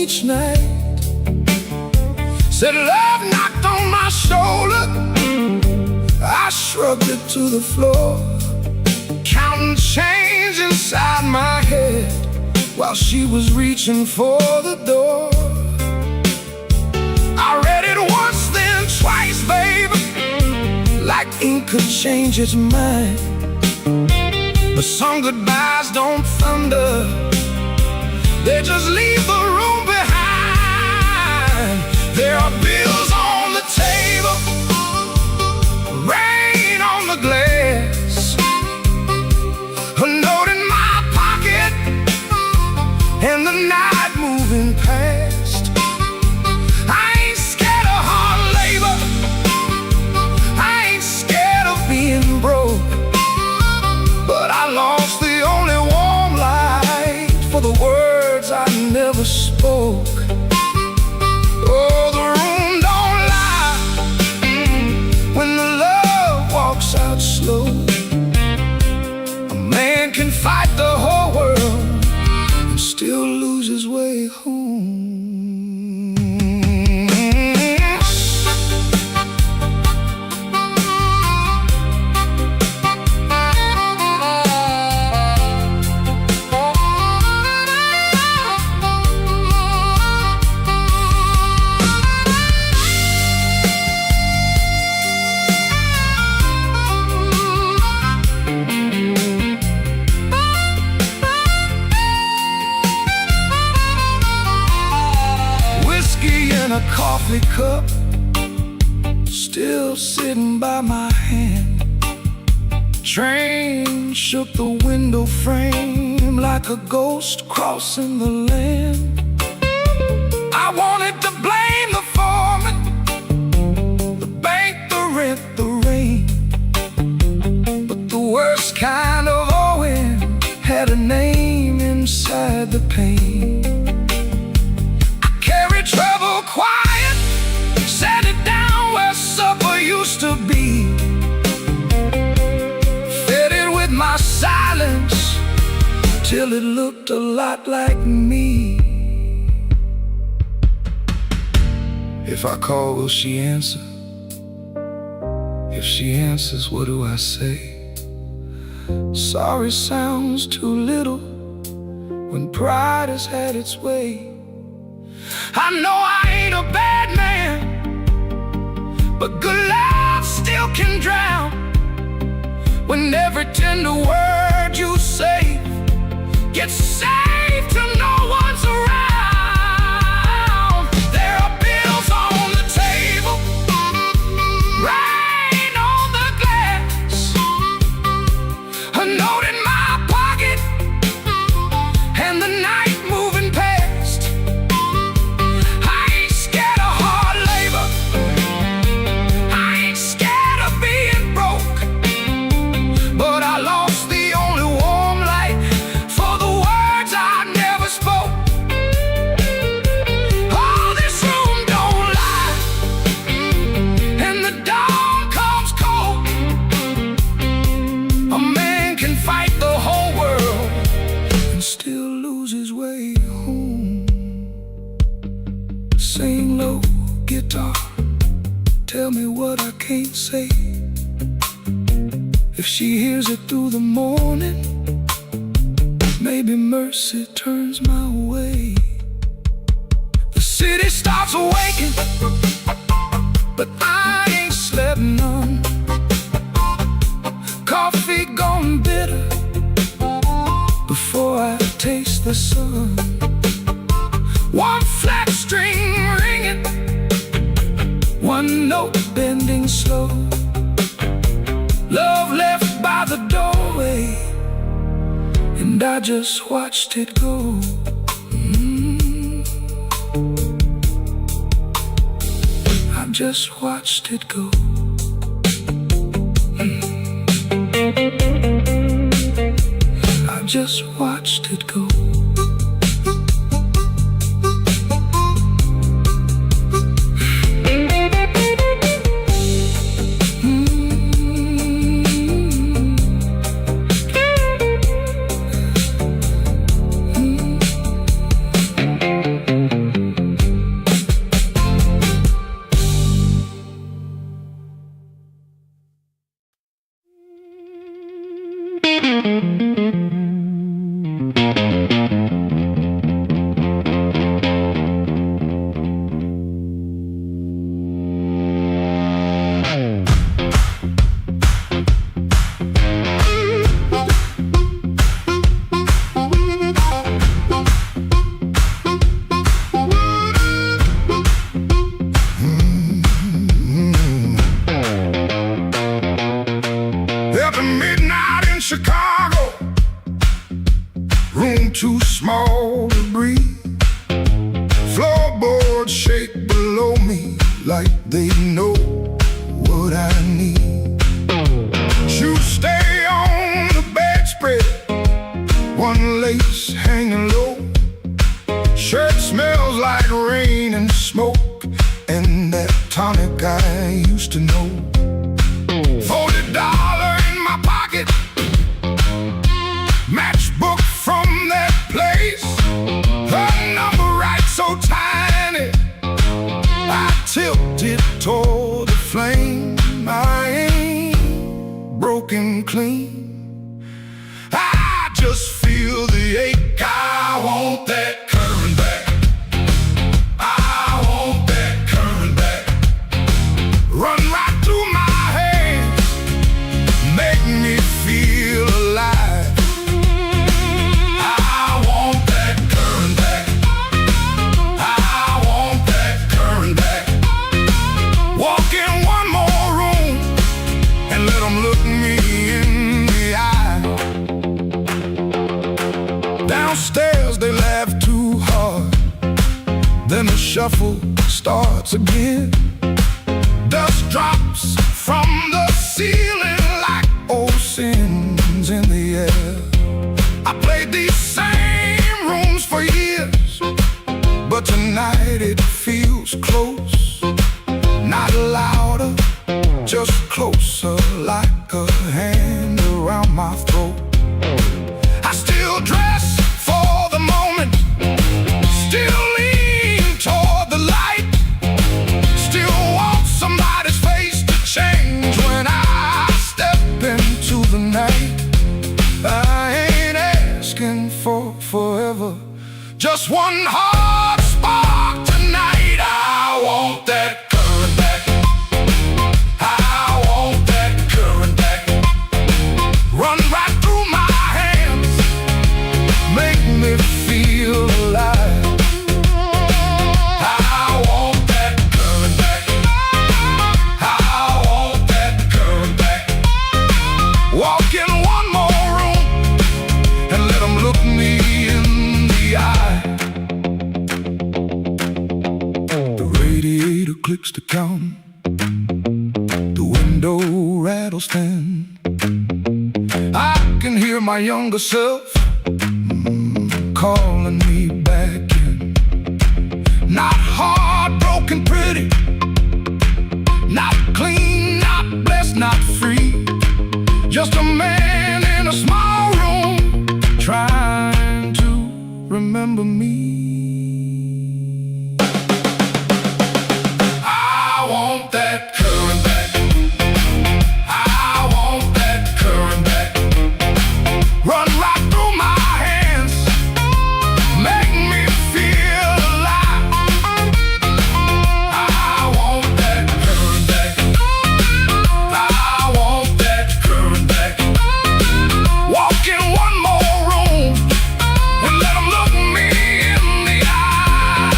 each night. Said love knocked on my shoulder, I shrugged it to the floor, counting change inside my head while she was reaching for the door. I read it once, then twice, baby, like ink could change its mind. But some goodbyes don't thunder, they just leave the room behind. There are bills on the table, rain on the glass, a note in my pocket, and the night moving past. I ain't scared of hard labor, I ain't scared of being broke, but I lost the only warm light for the words I never spoke. Oh, the room don't lie when the love walks out slow. A man can fight the whole world and still lose his way home. A coffee cup still sitting by my hand. Train shook the window frame like a ghost crossing the land. I wanted to blame the foreman, the bank, the rent, the rain, but the worst kind of owing had a name inside the pain. Trouble quiet, sat it down where supper used to be, fed it with my silence till it looked a lot like me. If I call, will she answer? If she answers, what do I say? Sorry sounds too little when pride has had its way. I know I ain't a bad man, but good love still can drown when every tender word you say gets saved till no one's around. There are bills on the table, rain on the glass, a note in my pocket, and the night moving past. Sing low, guitar, tell me what I can't say. If she hears it through the morning, maybe mercy turns my way. The city starts awaking, but I ain't slept none. Coffee gone bitter before I taste the sun. One flat string ringing, one note bending slow. Love left by the doorway, and I just watched it go. I just watched it go. I just watched it go. like they know what I need. Shoes stay on the bedspread, one lace hanging low. Shirt smells like rain and smoke, and that tonic I used to know. $40 in my pocket, matchbook from that place. Her number right so tiny, I tilted toward the flame. I ain't broken clean, I just feel the ache. I want that current back, I want that current back. Run right through my hands, make me feel alive. I want that current back, I want that current back. Walk in one more room and let them look me in the eye. Downstairs they laugh too hard, then the shuffle starts again. Dust drops from the ceiling like old sins in the air. I played these same rooms for years, but tonight it feels close. Not louder, just closer, like a hand around my throat. I still dress for the moment, still lean toward the light, still want somebody's face to change when I step into the night. I ain't asking for forever, just one hard spark tonight. I want that current back, I want that current back. Run right through my hands, make me feel alive. I want that current back, I want that current back. Walk in one more room and let them look me in the eye. The radiator clicks to count, the window rattles thin. I can hear my younger self calling me back in. Not heartbroken pretty, not clean, not blessed, not free. Just a man in a small room trying to remember me. I want that current back, I want that current back. Run right through my hands, make me feel alive. I want that current back, I want that current back. Walk in one more room and let them look me in the eye.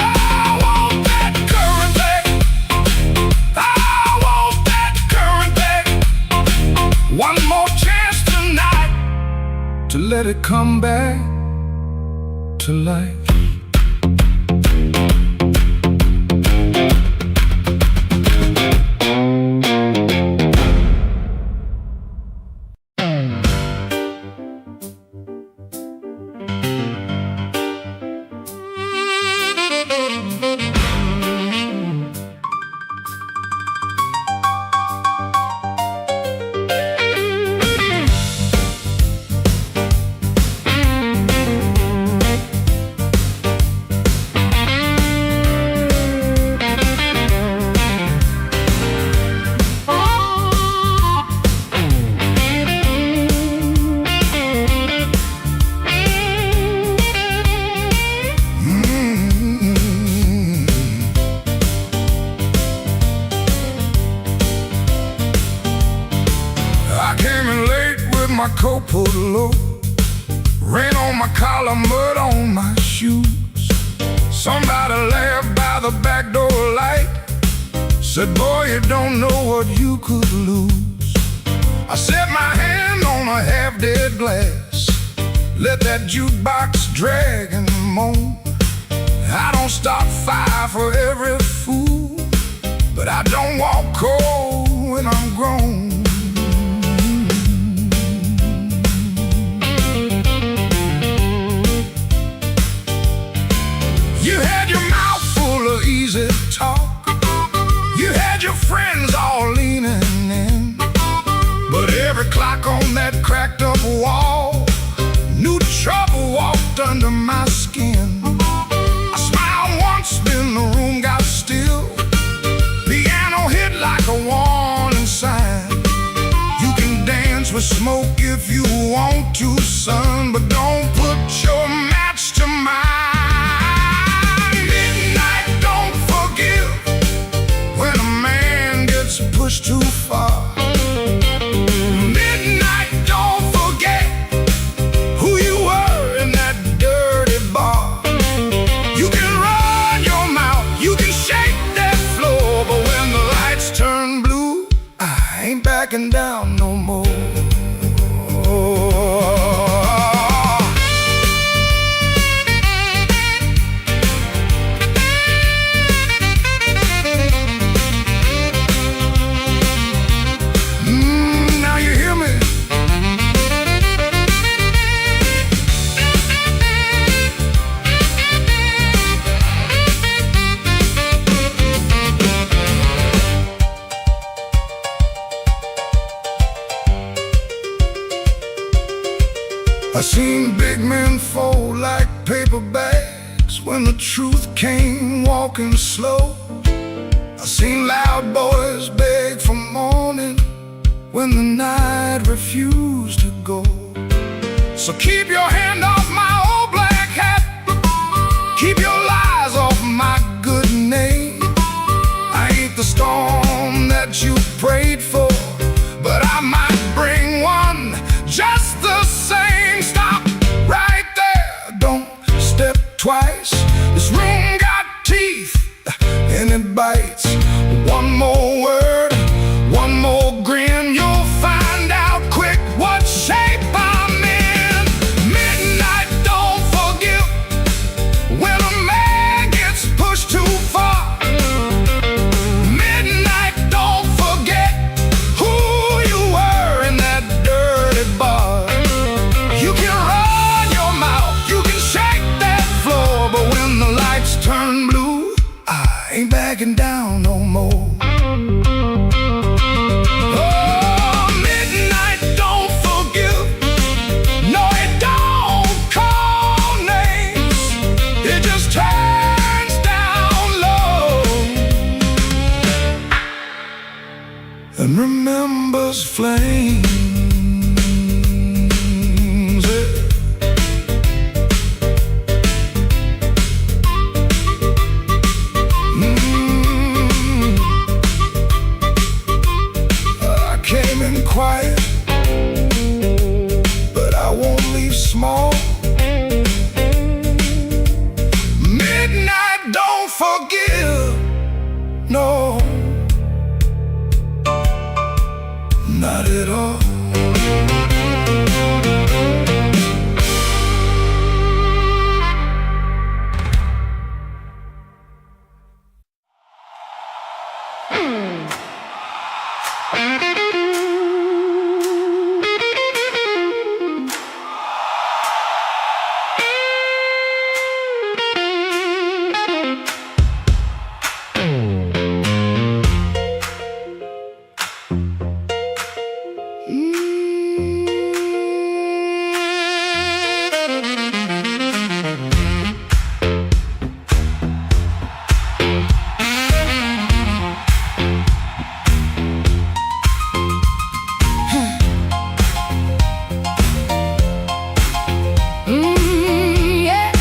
I want that current back, I want that current back. One more chance tonight to let it come back to life. My coat pulled low, rain on my collar, mud on my shoes. Somebody laughed by the back door light, said, boy, you don't know what you could lose. I set my hand on a half-dead glass, let that jukebox drag and moan. I don't stop fire for every easy talk. You had your friends all leaning in, but every clock on that cracked up wall knew trouble walked under my skin. I smiled once, then the room got still. Piano hit like a warning sign. You can dance with smoke if you want to, son, but don't put your match to mine. Midnight don't forgive when a man gets pushed too far. Midnight don't forget who you were in that dirty bar. You can run your mouth, you can shake that floor, but when the lights turn blue, I ain't backing down no more. Now you hear me? I seen big men fold like paper bags when the truth came walking slow. I seen loud boys beg for morning when the night refused to go. So keep your hand off my old black hat, keep your lies off my good name. I ain't the storm that you prayed for, but I might bring one just the same. Stop right there, don't step twice. This room got teeth and it bites. One more word, one more grin, you'll find out quick what shape I'm in. Midnight don't forgive when a man gets pushed too far. Midnight don't forget who you were in that dirty bar. You can run your mouth, you can shake that floor, but when the lights turn blue, I ain't backing down no more. Oh, midnight don't forgive. No, it don't call names. It just turns down low and remembers flames. I came in quiet, but I won't leave small. Midnight don't forgive, no, not at all. Yeah.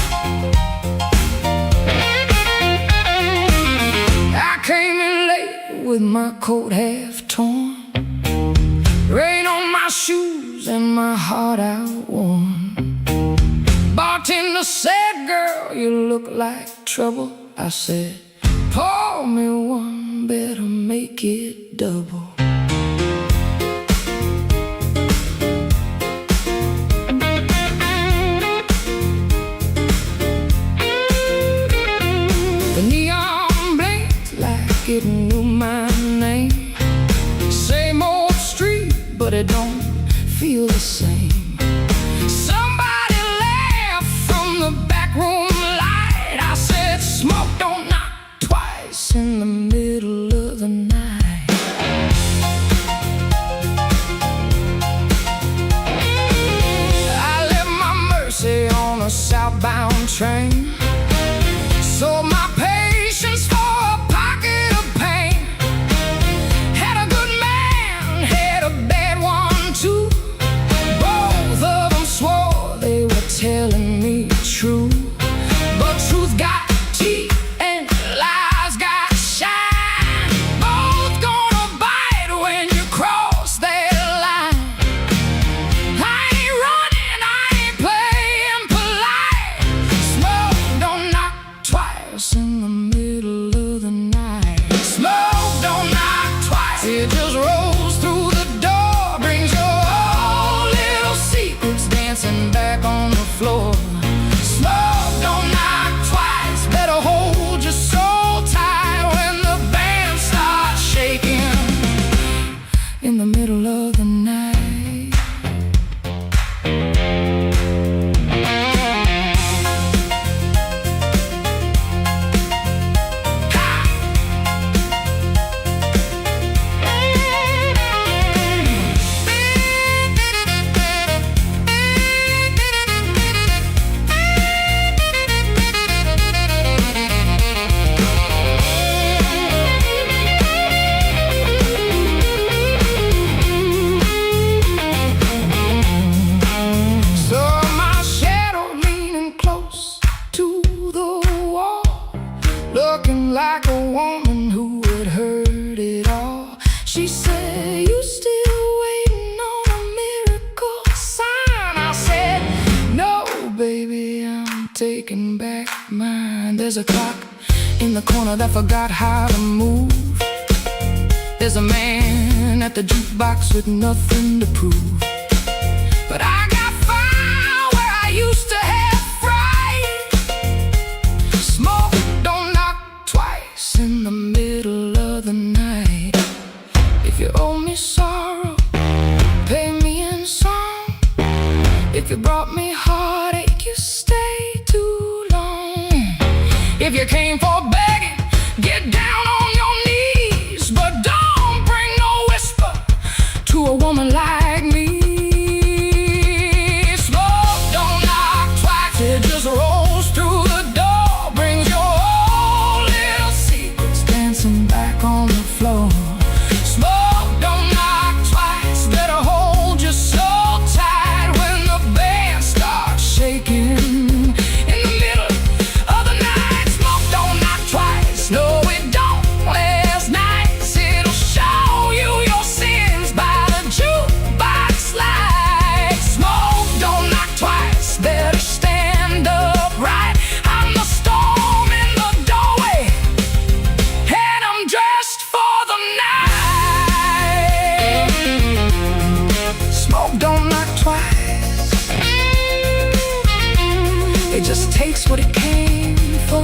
I came in late with my coat half torn, rain on my shoes and my heart outworn. Bartender said, girl, you look like trouble. I said, pour me one, better make it double. The neon blinked like it knew my name. Same old street, but it don't feel the same. Somebody laughed from the back room light. I said, smoke don't knock twice. same. So my patience for a pocket of pain. Had a good man, had a bad one too. Both of them swore they were telling me true. But truth got teeth and lies got shine. Both gonna bite when you cross that line. I ain't running, I ain't playing polite. Smoke don't knock twice in the middle of the night. Smoke don't knock twice, it just rolls through the door. Brings your old little secrets dancing back on the floor. Smoke don't knock twice, better hold your soul tight when the band starts shaking in the middle of the night. Looking like a woman who had heard it all. She said, you still waiting on a miracle sign? I said, no, baby, I'm taking back mine. There's a clock in the corner that forgot how to move. There's a man at the jukebox with nothing to prove. But I got fire where I used to have fright. Smoke don't knock twice in the middle of the night. If you owe me sorrow, pay me in song. If you brought me heartache, you stay too long. If you came for begging, get down on your knees. But don't bring no whisper to a woman like me. Smoke don't knock twice, it just rolls through the door. Brings your old little secrets dancing back on the floor. Smoke don't knock twice, better hold your soul tight when the band starts shaking in the middle of the night. Smoke don't knock twice, no it don't. Last night it'll show you your sins by the jukebox light. Smoke don't knock twice, better stand upright. I'm the storm in the doorway, and I'm dressed for the night. Smoke don't knock twice, it just takes what it came for.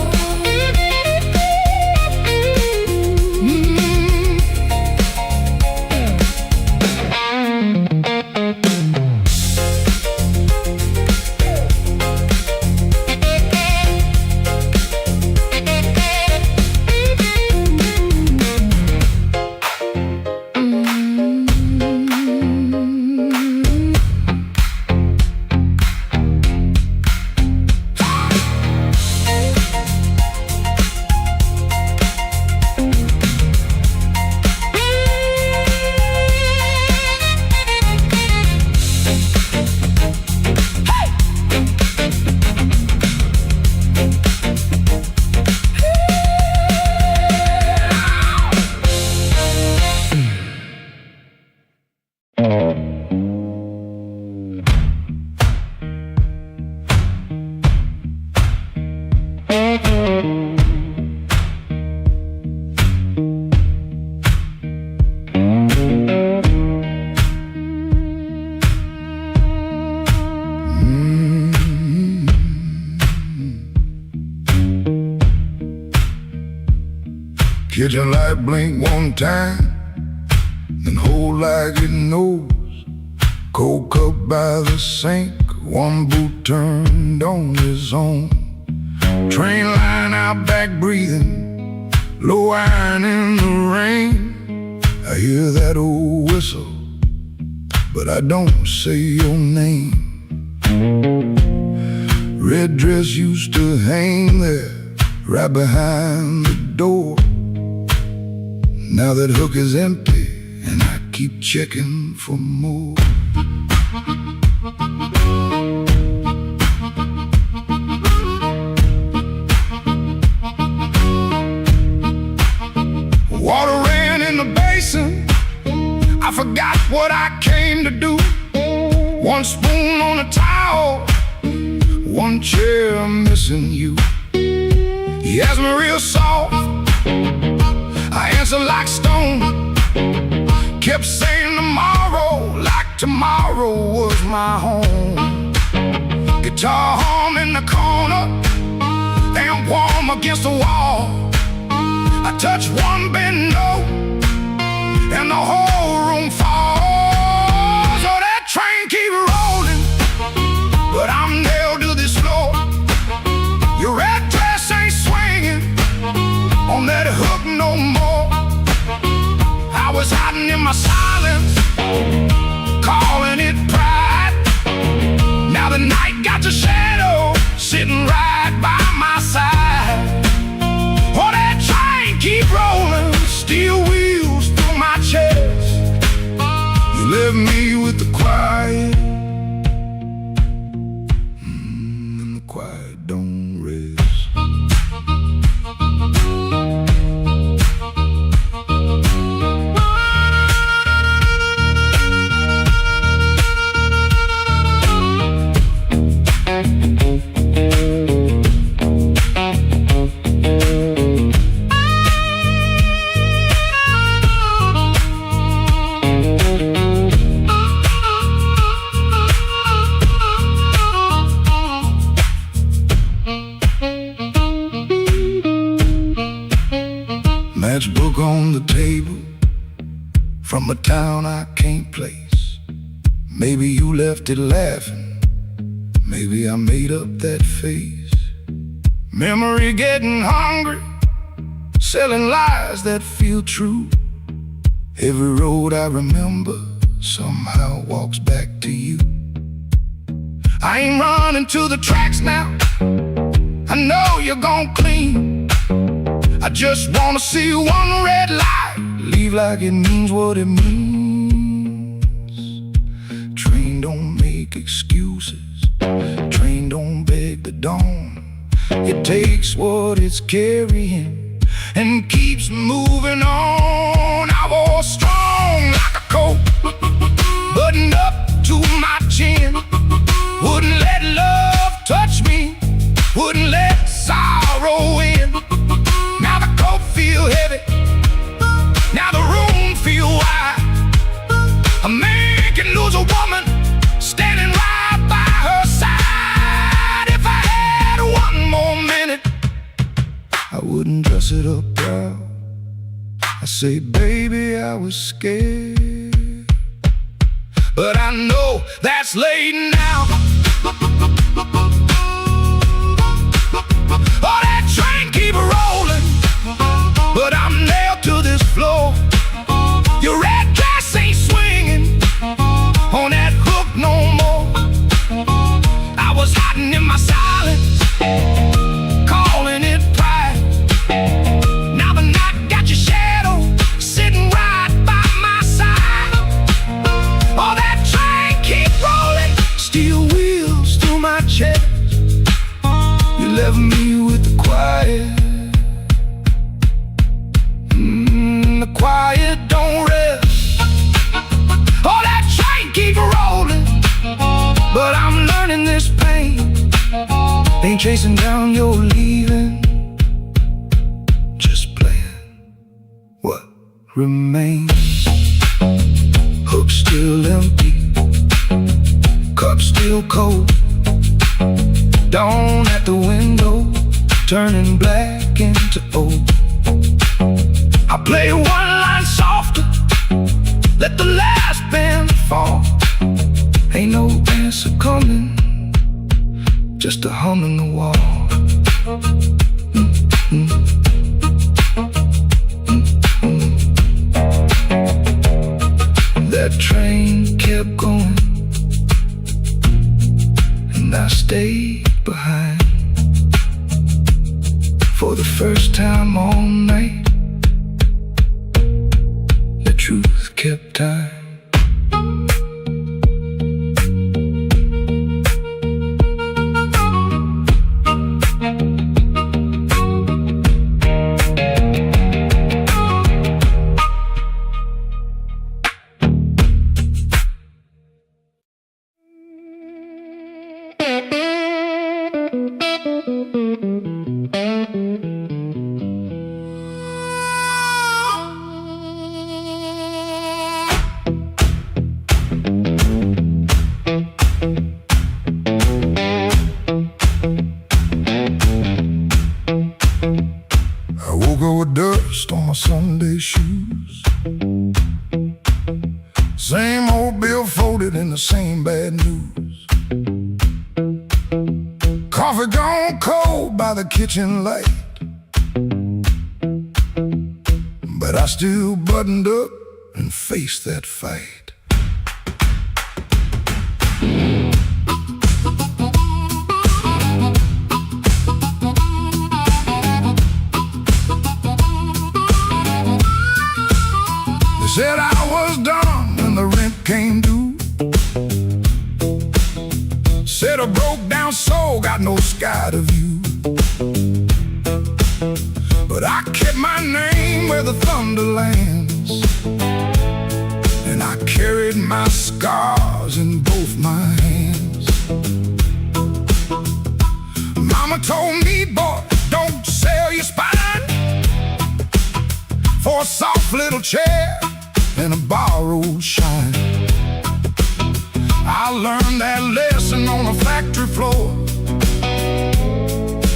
Kitchen light blink one time, then hold like it knows. Cold cup by the sink, one boot turned on his own. Train line out back breathing, low iron in the rain. I hear that old whistle, but I don't say your name. red dress used to hang there, right behind the door. Now that hook is empty, and I keep checking for more. Water ran in the basin, I forgot what I came to do. One spoon on a towel, one chair missing you. He asked me real soft, I answered like stone. Kept saying tomorrow, like tomorrow was my home. Guitar hum in the corner, amp warm against the wall. I touch one bend note, and the whole room falls. So that train keep rolling, but I'm nailed to this floor. Your red dress ain't swinging on that hook no more. I was hiding in my silence, calling it pride. Now the night got your shadow sitting right by my side. Oh, that train keep rolling, steel wheels through my chest. You left me with the quiet, and the quiet don't rest. Matchbook on the table, from a town I can't place. Maybe you left it laughing, maybe I made up that face. Memory getting hungry, selling lies that feel true. Every road I remember somehow walks back to you. I ain't running to the tracks now, I know you're gon' clean. I just wanna see one red light, leave like it means what it means. Train don't make excuses, train don't beg the dawn. It takes what it's carrying and keeps moving on. I was strong like a coat, buttoned up to my chin. Wouldn't let love touch me, wouldn't let sorrow in. Now the coat feel heavy, now the room feel wide. A man can lose a woman standing right by her side. If I had one more minute, I wouldn't dress it up proud. I say, baby, I was scared, but I know that's late now. Oh, that train keep rolling, but I'm nailed to this floor. Your red dress ain't swinging on that hook no more. I was hiding in my silence, calling it pride. Now the night got your shadow sitting right by my side. Oh, that train keep rolling, steel wheels through my chest. You left me with the quiet, the quiet don't rest. Oh, that train keep rolling, but I'm learning this pain ain't chasing down your leaving, just playing what remains. Hook still empty, cup still cold. Dawn at the window, turning black into old. I play one line softer, let the last band fall. Ain't no answer coming, just a hum in the wall. That train kept going, and I stayed behind. For the first time all night, the truth kept time. I woke up with dust on my Sunday shoes. Same old bill folded in the same bad news. Coffee gone cold by the kitchen light, but I still buttoned up and faced that fight. Said I was done when the rent came due. Said a broke down soul got no sky to view. But I kept my name where the thunder lands, and I carried my scars in both my hands. Mama told me, boy, don't sell your spine for a soft little chair and a borrowed shine. I learned that lesson on a factory floor,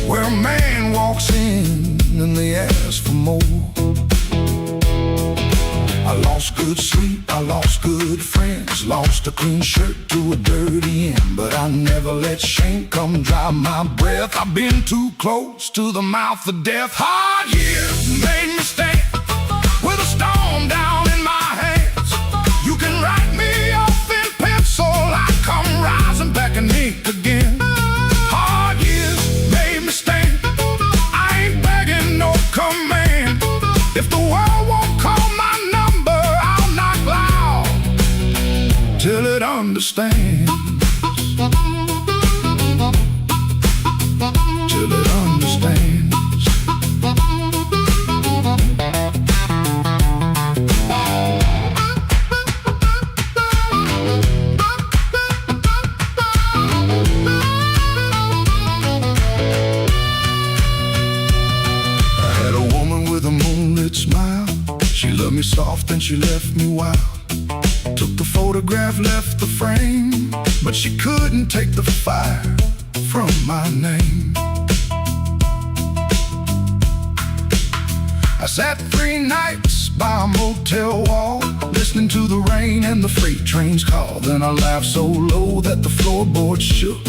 where a man walks in and they ask for more. I lost good sleep, I lost good friends, lost a clean shirt to a dirty end, but I never let shame come dry my breath. I've been too close to the mouth of death. Hard years made me stand with a storm down in my hands. You can write me off in pencil, I come rising back in ink again. Hard years made me stand, I ain't begging no command. If the world won't call my number, I'll knock loud till it understands. Till it understands. Smile, she loved me soft and she left me wild. Took the photograph, left the frame, but she couldn't take the fire from my name. I sat 3 nights by a motel wall, listening to the rain and the freight trains call. Then I laughed so low that the floorboards shook.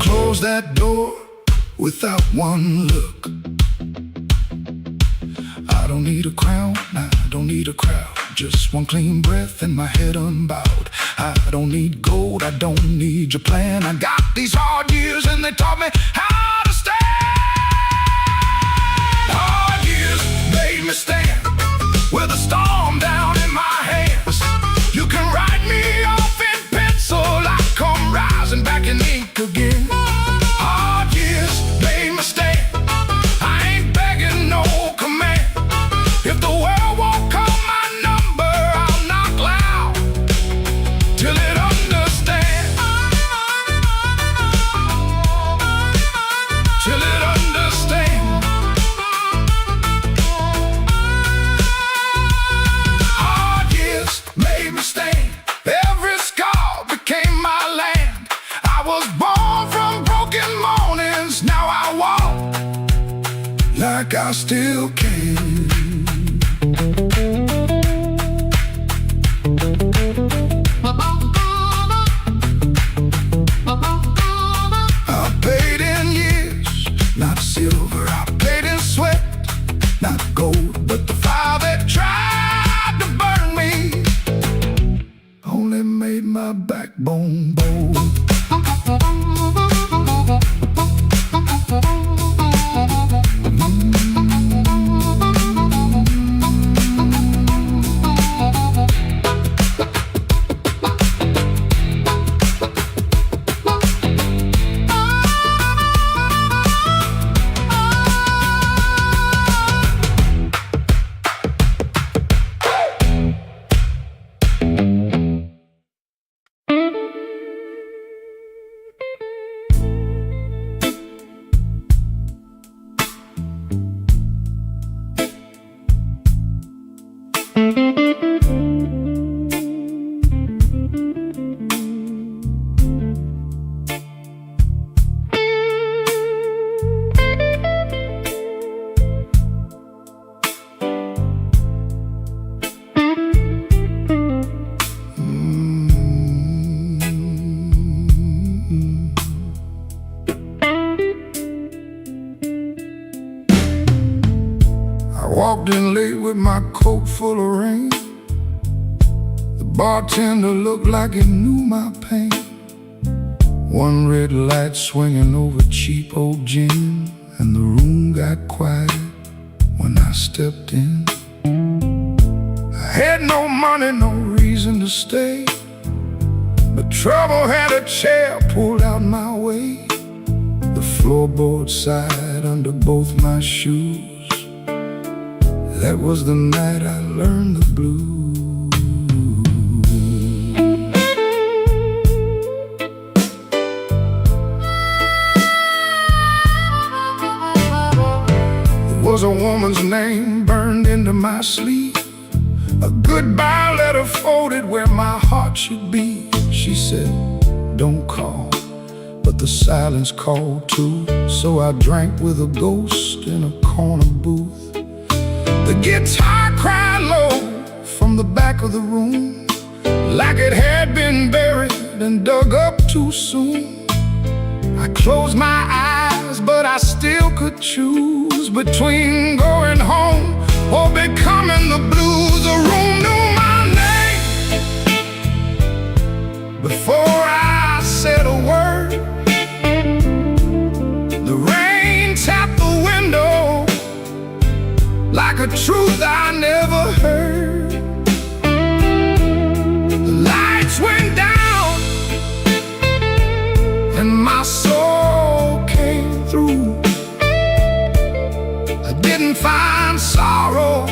Closed that door without one look. I don't need a crown, I don't need a crowd, just one clean breath and my head unbowed. I don't need gold, I don't need your plan. I got these hard years and they taught me how to stand. Hard years made me stand with a storm down in my hands. You can write me off in pencil, I come rising back in ink again. Hard years made me stand, I ain't begging no command. If the world won't call my number, I'll knock loud till it understands. Till it understands. Hard years made me stand, every scar became my land. I was born from broken mornings, now I walk like I still can. I paid in years, not silver. I paid in sweat, not gold. But the fire that tried to burn me only made my backbone bold. walked in late with my coat full of rain. The bartender looked like he knew my pain. One red light swinging over cheap old gin, and the room got quiet when I stepped in. I had no money, no reason to stay, but trouble had a chair pulled out my way. The floorboard side under both my shoes. That was the night I learned the blues. There was a woman's name burned into my sleeve, a goodbye letter folded where my heart should be. She said, don't call, but the silence called too. So I drank with a ghost in a corner booth. The guitar cried low from the back of the room, like it had been buried and dug up too soon. I closed my eyes, but I still could choose between going home or becoming the blues. The room knew my name before I said a word. The rain tapped the window like a truth I never heard. The lights went down and my soul came through. I didn't find sorrow,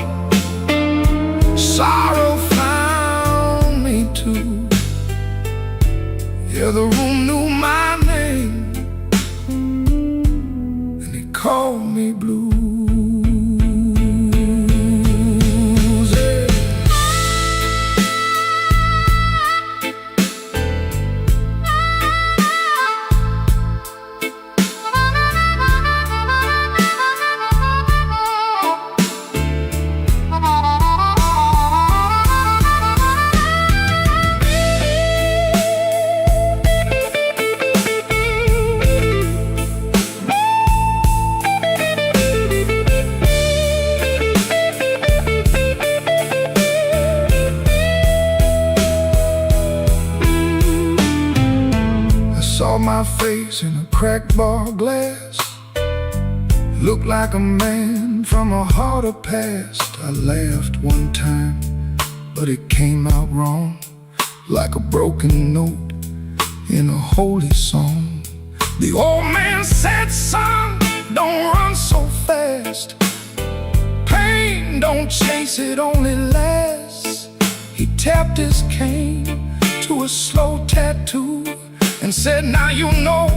sorrow found me too. Yeah, the room knew my name and it called me blue. Saw my face in a cracked bar glass. Looked like a man from a harder past. I laughed one time, but it came out wrong, like a broken note in a holy song. The old man said, son, don't run so fast. Pain don't chase, it only lasts. He tapped his cane to a slow tattoo and said, now you know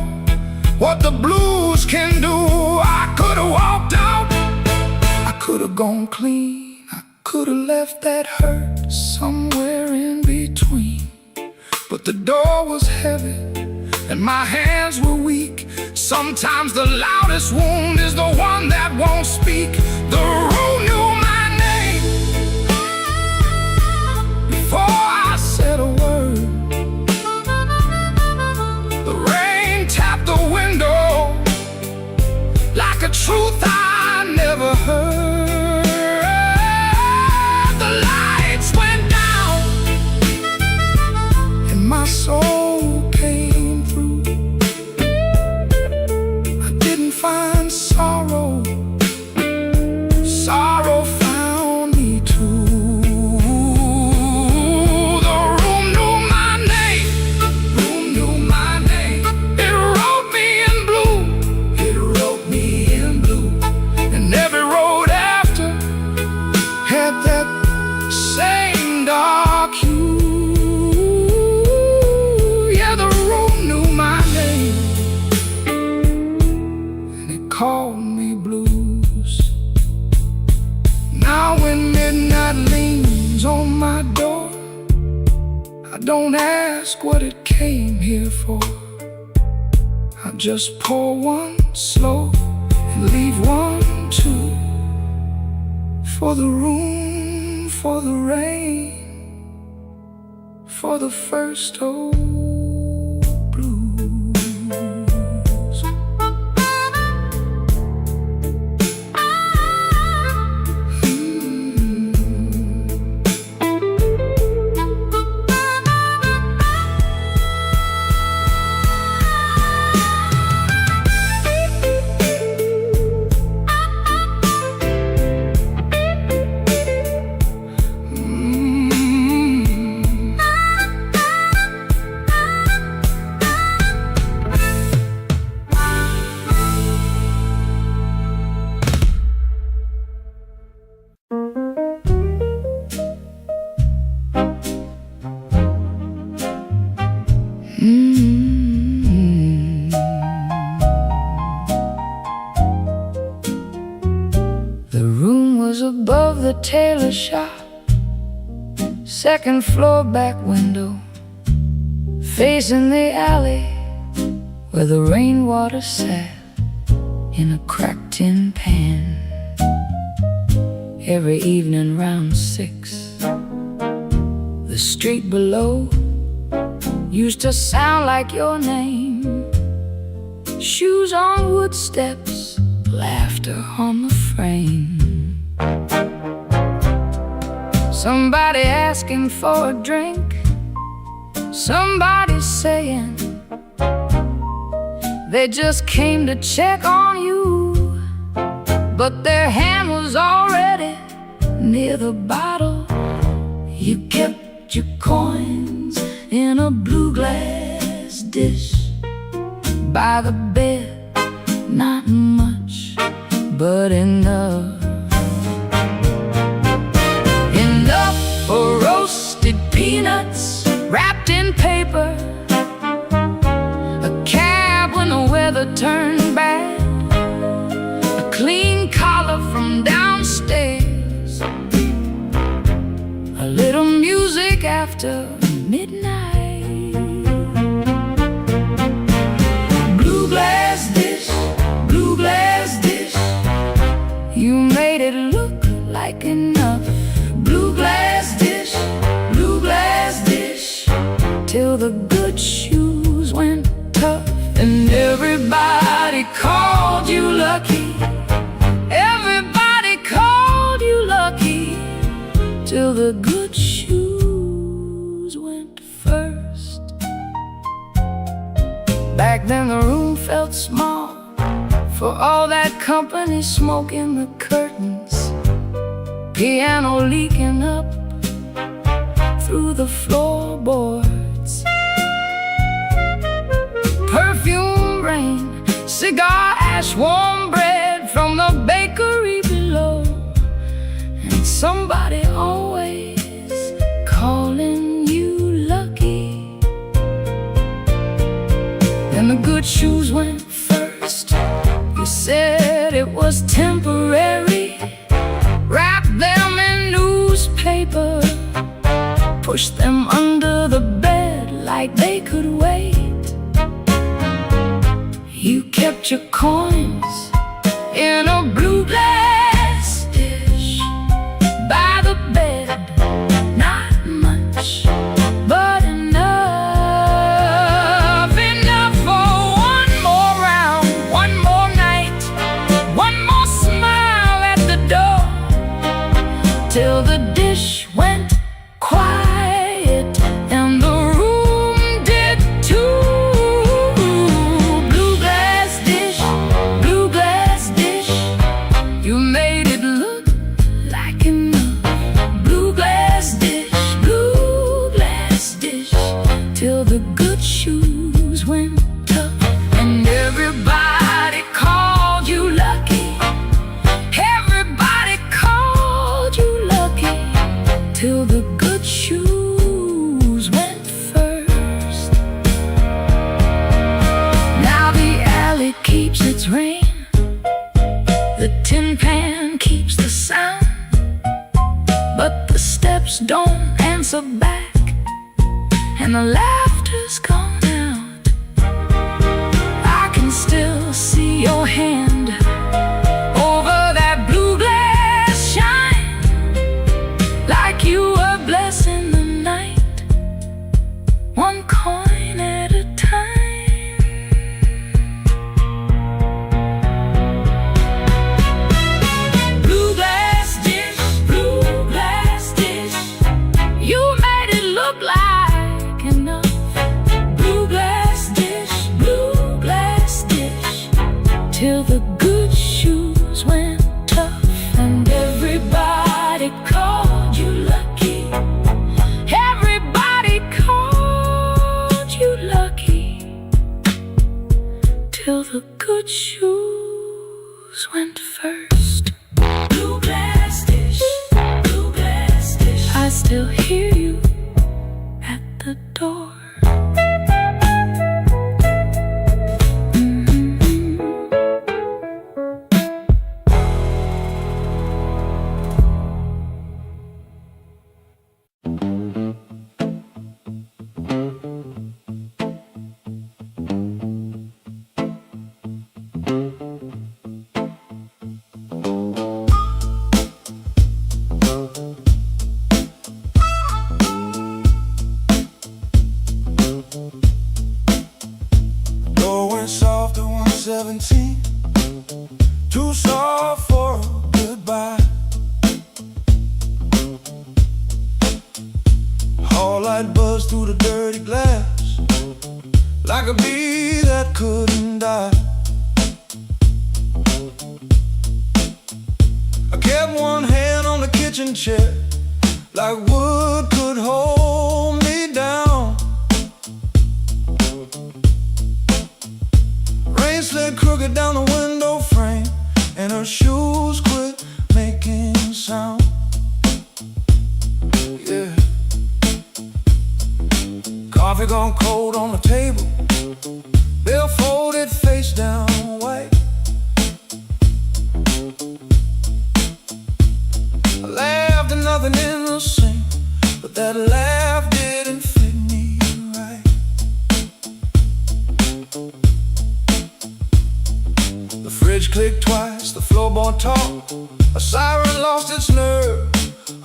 what the blues can do. I could've walked out, I could've gone clean, I could've left that hurt somewhere in between. But the door was heavy and my hands were weak. Sometimes the loudest wound is the one that won't speak. The room knew my name before I said a word. Tapped the window like a truth I never heard. The lights went down and my soul came through. I didn't find sorrow, sorrow found me too. The room knew my name, room knew my name. Every road after had that same dark hue. Yeah, the room knew my name and it called me blues. Now when midnight leans on my door, I don't ask what it came here for. I just pour one slow and leave one too. For the room, for the rain, for the first old blues. was above the tailor shop, second floor back window, facing the alley where the rainwater sat in a cracked tin pan. Every evening round 6, the street below used to sound like your name. Shoes on wood steps, laughter on the frame. Somebody asking for a drink, somebody saying they just came to check on you, but their hand was already near the bottle. You kept your coins in a blue glass dish by the bed, not much, but enough. Enough for roasted peanuts wrapped in paper, a cab when the weather turned bad, a clean collar from downstairs, a little music after midnight. Blue glass dish, blue glass dish, you made it look like enough. Blue glass dish, blue glass dish, till the good shoes went tough. And everybody called you lucky, everybody called you lucky, till the good shoes went first. Back then the room felt small, for all that company smoking the curtains, piano leaking up through the floorboards, perfume rain, cigar ash, warm bread from the bakery below, and somebody always calling you lucky. And the good shoes went first. You said it was temporary, wrap them in newspaper, push them under the bed like they could wait. You kept your coins in a blue glass dish by the bed, not much, but enough. Enough for one more round, one more night, one more smile at the door, till the dish went quiet and the room did too. Blue glass dish, blue glass dish, you made it look like enough. Blue glass dish, till the good shoes went tough. And everybody called you lucky, everybody called you lucky, till the good shoes went first. Now the alley keeps its rain, the tin pan keeps the sound, but the steps don't answer back, and the laughter's gone out. I can still see your hand over that blue glass shine, like you were blessing the night, one coin at a time. Blue glass dish, blue glass dish, you made it look like enough. buzz through the dirty glass, like a bee that couldn't die. I kept one hand on the kitchen chair, like wood could hold me down. Rain slid crooked down the window frame, and her shoes quit making sound. Yeah. Coffee gone cold on the table, bill folded face down white. I laughed and nothing in the sink, but that laugh didn't fit me right. The fridge clicked twice, the floorboard talked, a siren lost its nerve.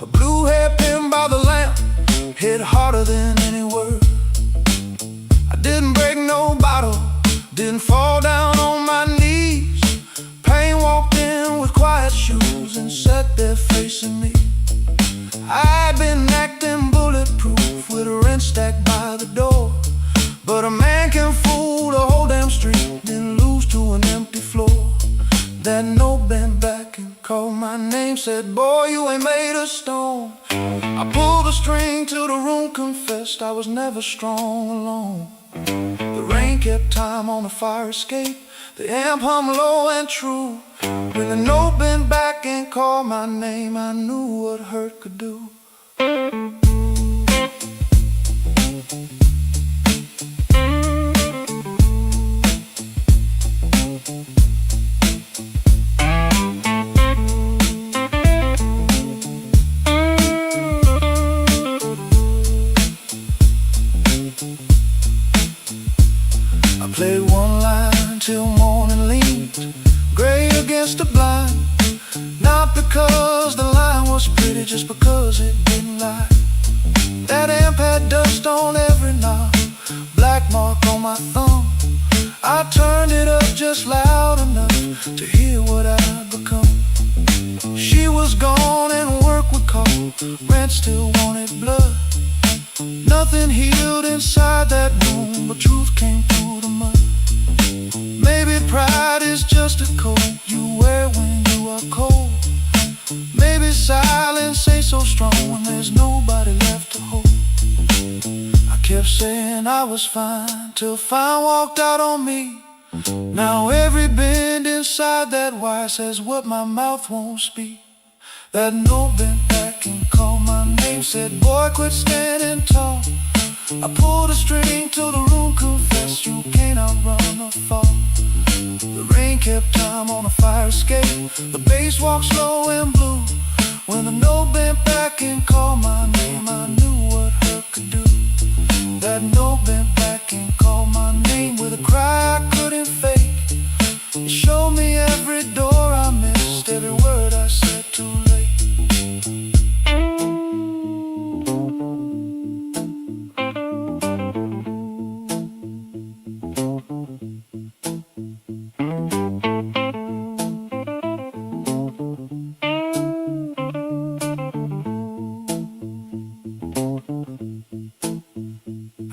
A blue hairpin by the lamp hit harder than any word. I didn't break no bottle, didn't fall down on my knees. Pain walked in with quiet shoes and sat there facing me. I'd been acting bulletproof with a rent stacked by the door, but a man can fool the whole damn street, then lose to an empty floor. That note bent back and called my name, said, boy, you ain't made of stone. I pulled the string till the room confessed I was never strong alone. The rain kept time on the fire escape, the amp hummed low and true. When the note bent back and called my name, I knew what hurt could do. I played one line till morning leaned gray against the blind. Not because the line was pretty, just because it didn't lie. That amp had dust on every knob, black mark on my thumb. I turned it up just loud enough to hear what I'd become. She was gone and work would call, rent still wanted blood. Nothing healed inside that room, but truth came through the mud. Maybe pride is just a coat you wear when you are cold. Maybe silence ain't so strong when there's nobody left to hold. I kept saying I was fine, till fine walked out on me. Now every bend inside that wire says what my mouth won't speak. That note bent back and called my name, said, boy, quit standing tall. I pulled a string till the room confessed you can't outrun a fall. The rain kept time on a fire escape, the bass walked slow and blue. When the note bent back and called my name, I knew what hurt could do. That note bent back and called my name with a cry I couldn't fake. It showed me every door I missed, every word I said too late.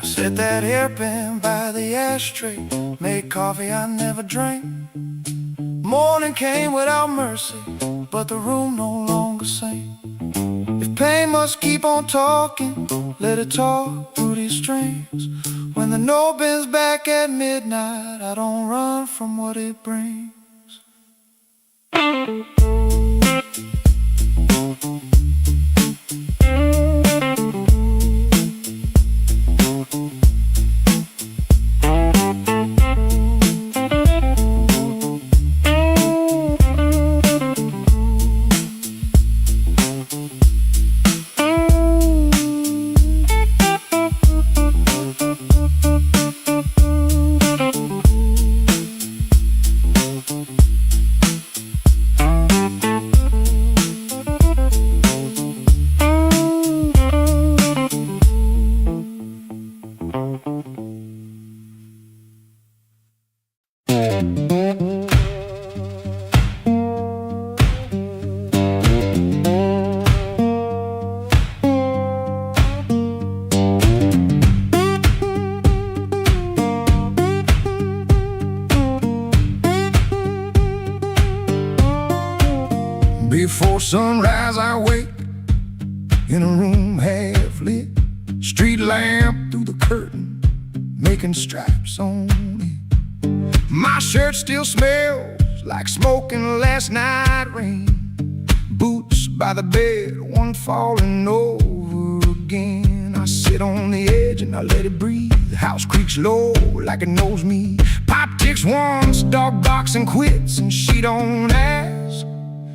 Set that hairpin by the ashtray, made coffee I never drank. Morning came without mercy, but the room no longer sang. If pain must keep on talking, let it talk through these strings. When the note bends back at midnight, I don't run from what it brings. Before sunrise I wake in a room half lit, street lamp through the curtain, making stripes on it. My shirt still smells like smoking last night rain. Boots by the bed, one falling over again. I sit on the edge and I let it breathe. The house creaks low like it knows me. Pipe ticks once, dog barks and quits, and she don't ask,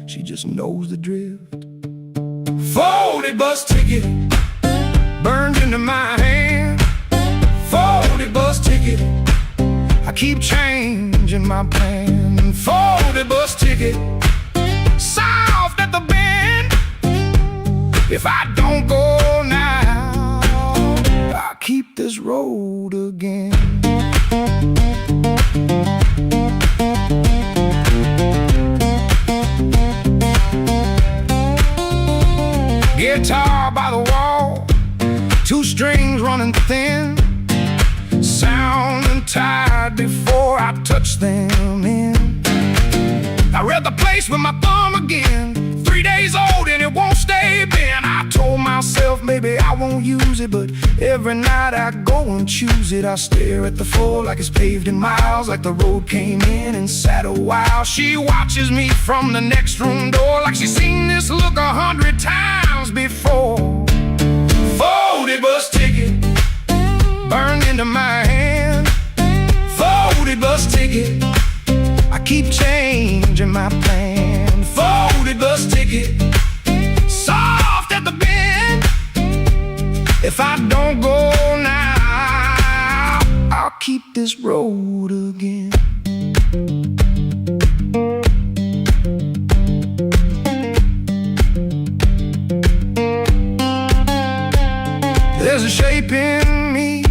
she just knows the drift. Folded bus ticket burned into my hand. Folded bus ticket, I keep changing my plan. Folded bus ticket, soft at the bend. If I don't go now, I'll keep this road again. Guitar by the wall, two strings running thin, sounding tired before I touch them in. I read the place with my thumb again, 3 days old and it won't stay bent. I told myself maybe I won't use it, but every night I go and choose it. I stare at the floor like it's paved in miles, like the road came in and sat a while. She watches me from the next room door like she's seen this look 100 times before. Folded bus ticket burned into my hand. Folded bus ticket, I keep changing my plan. Folded bus ticket, soft at the bend. If I don't go now, I'll keep this road again. There's a shape in me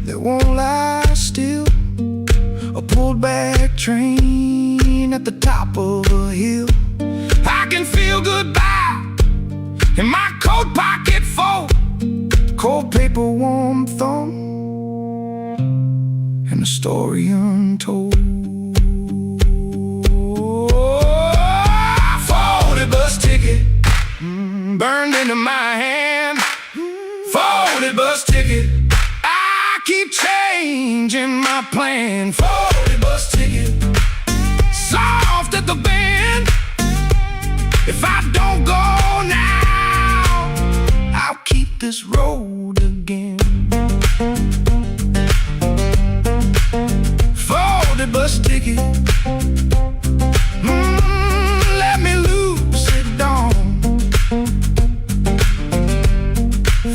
that won't lie still, a pulled back train at the top of a hill. I can feel goodbye in my coat pocket full, cold paper, warm thumb, and a story untold. Folded bus ticket burned into my hand. Folded bus ticket, I keep changing my plan. Folded bus ticket, soft at the bend. If I don't go now, I'll keep this road again. Folded bus ticket, let me loose it down.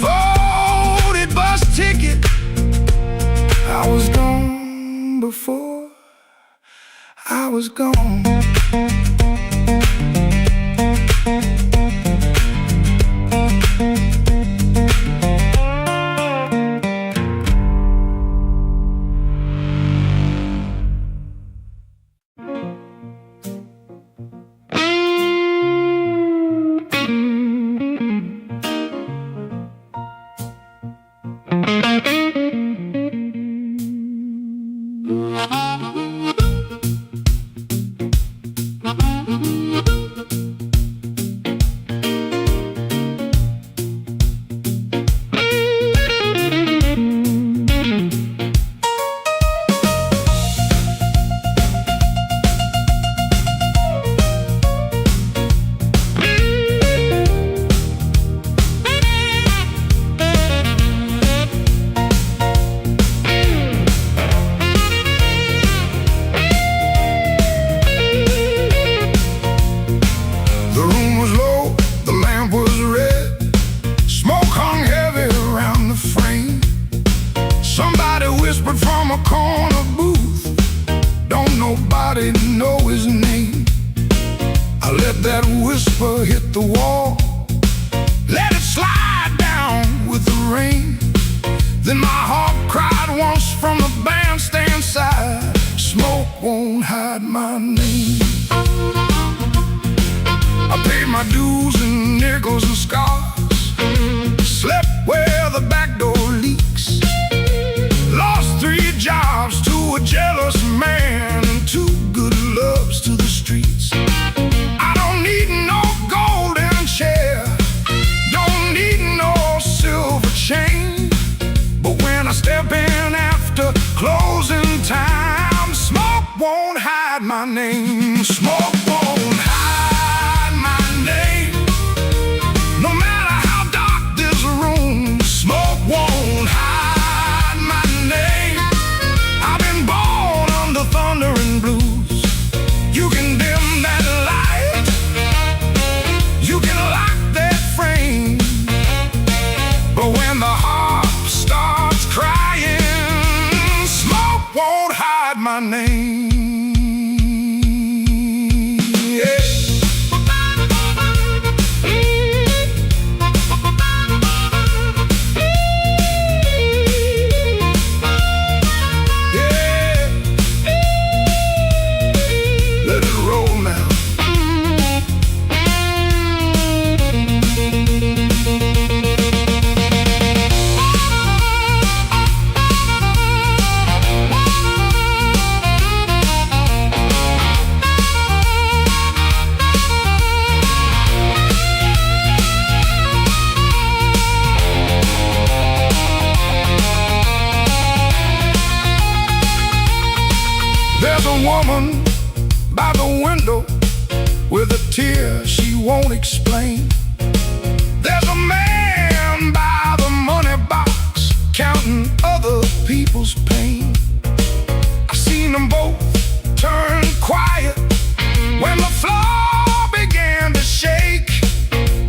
Folded bus ticket, I was gone before I was gone. Know his name. I let that whisper hit the wall, let it slide down with the rain. Then my heart cried once from the bandstand side, smoke won't hide my name. I paid my dues in nickels and scars, slept where the back door leaks, lost 3 jobs to a jealous man and 2 good loves to the streets. I don't need no tears she won't explain. There's a man by the money box counting other people's pain. I seen them both turn quiet when the floor began to shake.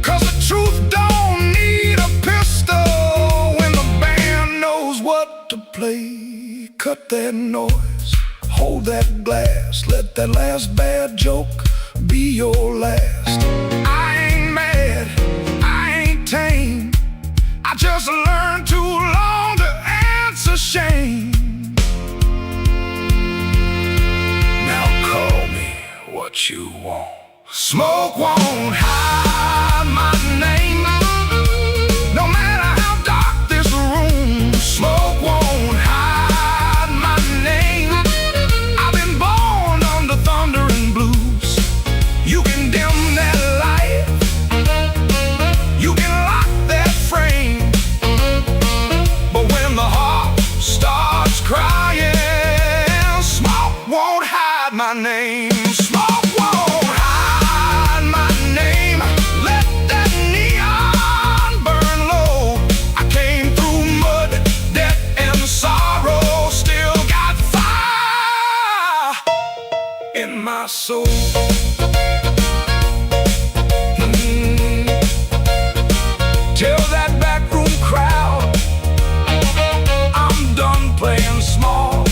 'Cause the truth don't need a pistol when the band knows what to play. Cut that noise, hold that glass, let that last bad joke be your last. I ain't mad, I ain't tame, I just learned too long to answer shame. Now call me what you want. Smoke won't hide my name. No matter how dark this room, smoke won't hide my name. I've been born under thunder and blues. You can dim that light, you can lock that frame, but when the heart starts crying, smoke won't hide my name. Smoke won't hide my name. Let that neon burn low. I came through mud, death, and sorrow. Still got fire in my soul. Tell that backroom crowd I'm done playing small.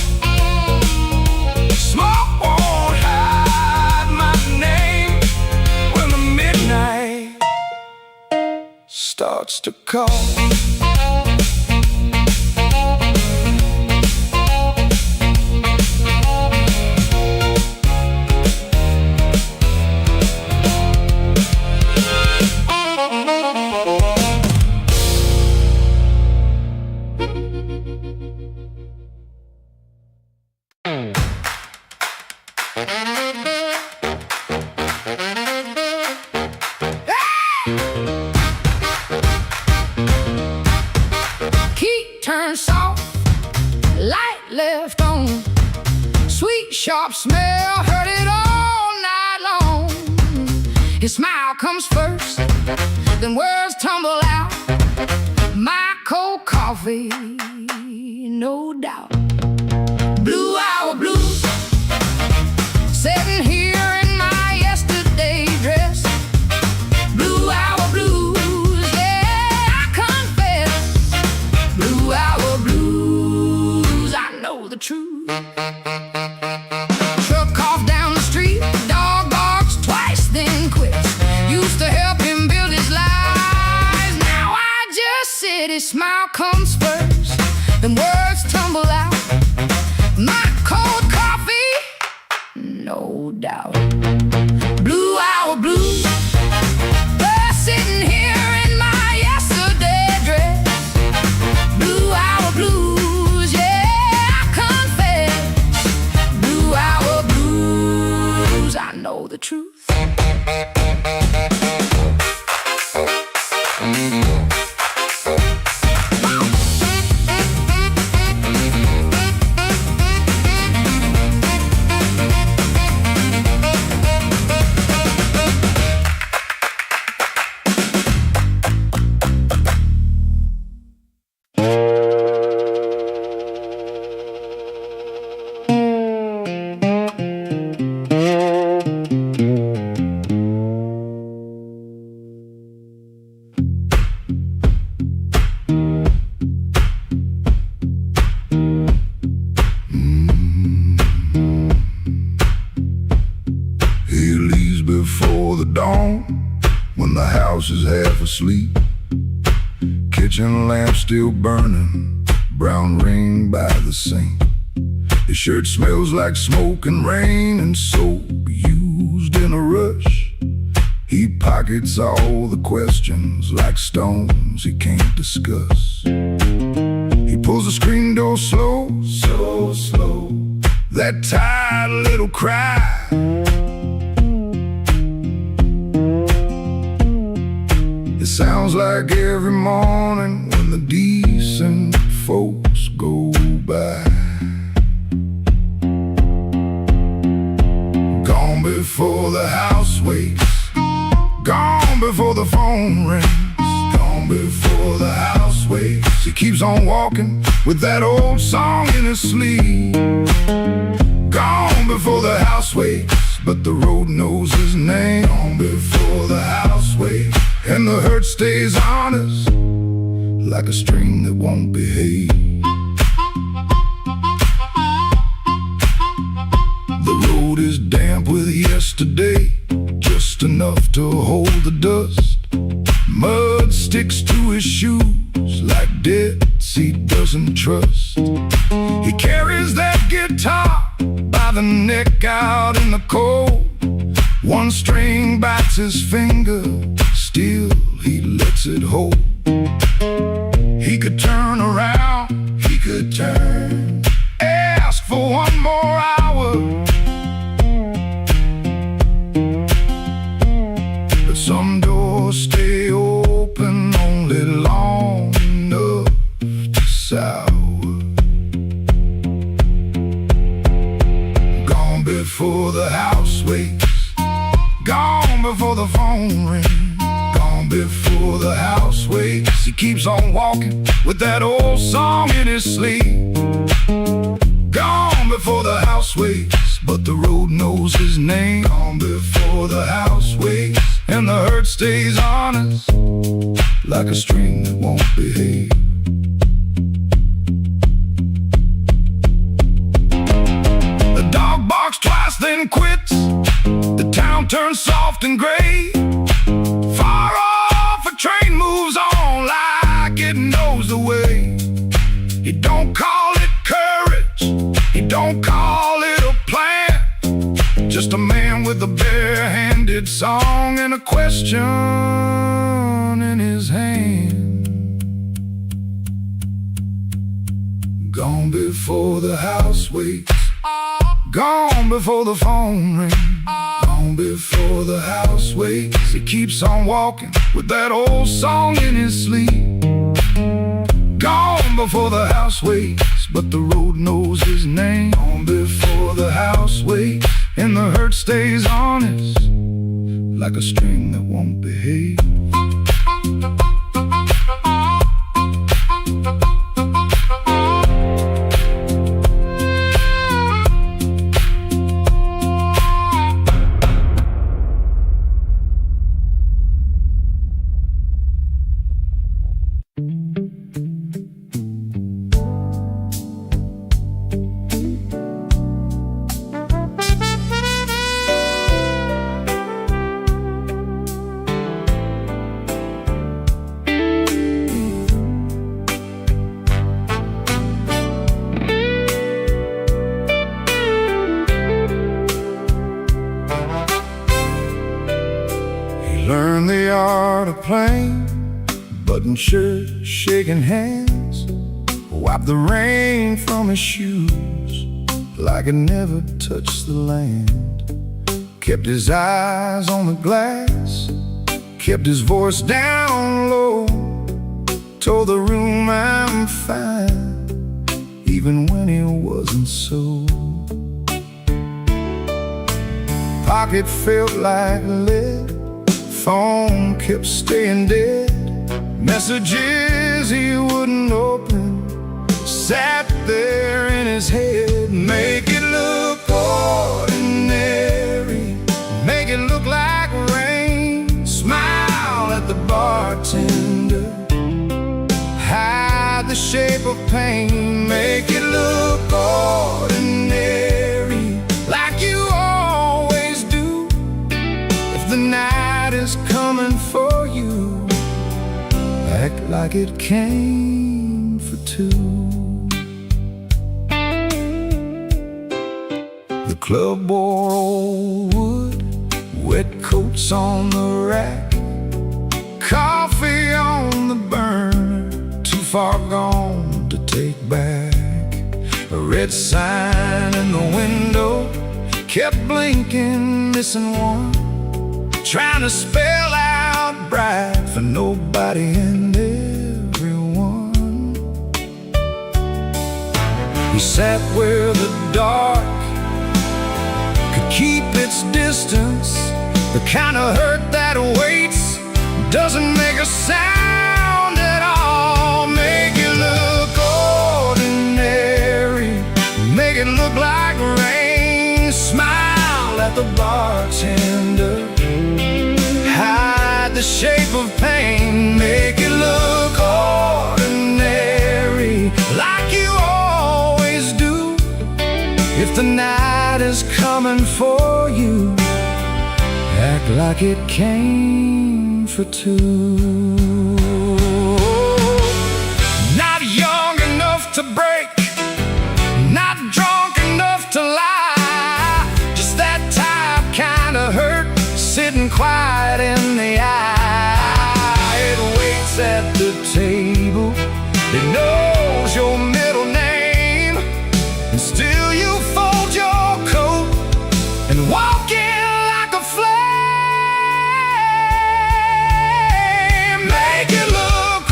Smoke won't hide my name when the midnight starts to call. Key turned soft, light left on. Sweet, sharp smell, heard it all night long. His smile comes first, then words tumble out. My cold coffee, no doubt. Blue hour blues, sitting here in my yesterday dress. Blue hour blues, yeah, I confess. Blue hour blues, I know the truth. Truck off down the street, dog barks twice, then quits. Used to help him build his life, now I just sit. His smile comes first, then words tumble out. My cold coffee, no doubt. Blue hour blues, sitting here in my yesterday dress. Blue hour blues, yeah, I confess. Blue hour blues, I know the truth. Before the dawn, when the house is half asleep, kitchen lamp still burning, brown ring by the sink. His shirt smells like smoke and rain and soap used in a rush. He pockets all the questions like stones he can't discuss. He pulls the screen door slow, so slow, that tired little cry. It sounds like every morning when the decent folks go by. Gone before the house wakes, the phone rings, gone before the house wakes. He keeps on walking with that old song in his sleeve. Gone before the house wakes, but the road knows his name. Gone before the house wakes, and the hurt stays honest, like a string that won't behave. The road is damp with yesterday, just enough to hold the dust. Mud sticks to his shoes like debts he doesn't trust. He carries that guitar by the neck out in the cold. One string bites his finger, still he lets it hold. He could turn around, he could turn, ask for one more hour, but some doors stay open only long enough to sour. Gone before the house wakes, gone before the phone rings. Gone before the house wakes. He keeps on walking with that old song in his sleep. Gone before the house wakes, but the road knows his name. Gone before the house wakes, and the hurt stays honest, like a string that won't behave. The dog barks twice then quits. The town turns soft and gray. Far off, a train moves on like it knows the way. He don't call it courage, he don't call it a plan, just a man with a bare-handed song and a question in his hand. Gone before the house wakes, gone before the phone rings. Gone before the house wakes. He keeps on walking with that old song in his sleep. Gone before the house wakes, but the road knows his name. Gone before the house wakes, and the hurt stays honest, like a string that won't behave. Learn the art of playing, button shirt, shaking hands, wipe the rain from his shoes like it never touched the land. Kept his eyes on the glass, kept his voice down low, told the room I'm fine, even when he wasn't so. Pocket felt like lead, phone kept staying dead. Messages he wouldn't open sat there in his head. Make it look ordinary, make it look like rain. Smile at the bartender, hide the shape of pain. Make it look ordinary, like you always do. If the night is coming for you, act like it came for two. The club wore old wood, wet coats on the rack, coffee on the burner, too far gone to take back. A red sign in the window kept blinking, missing one, trying to spell out bright for nobody and everyone. He sat where the dark could keep its distance, the kind of hurt that waits doesn't make a sound at all. Make it look ordinary, make it look like rain. Smile at the bartender, hide the shape of pain. Make it look ordinary, like you always do. If the night is coming for you, act like it came for two. Not young enough to break, not drunk enough to lie, just that type kinda hurt, sitting quiet in the eye. It waits at the table, it knows your middle name, and still you fold your coat and walk in like a flame. Make it look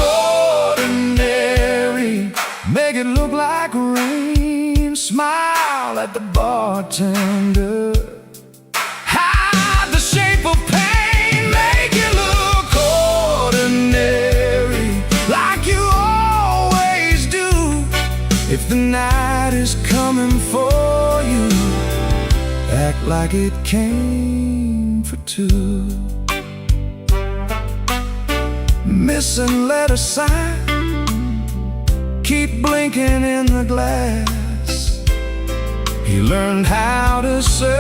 ordinary, make it look like rain. Smile at the bartender, hide the shape of pain. Make it look ordinary, like you always do. If the night is coming for you, act like it came for two. Missing letter sign, keep blinking in the glass. He learned how to survive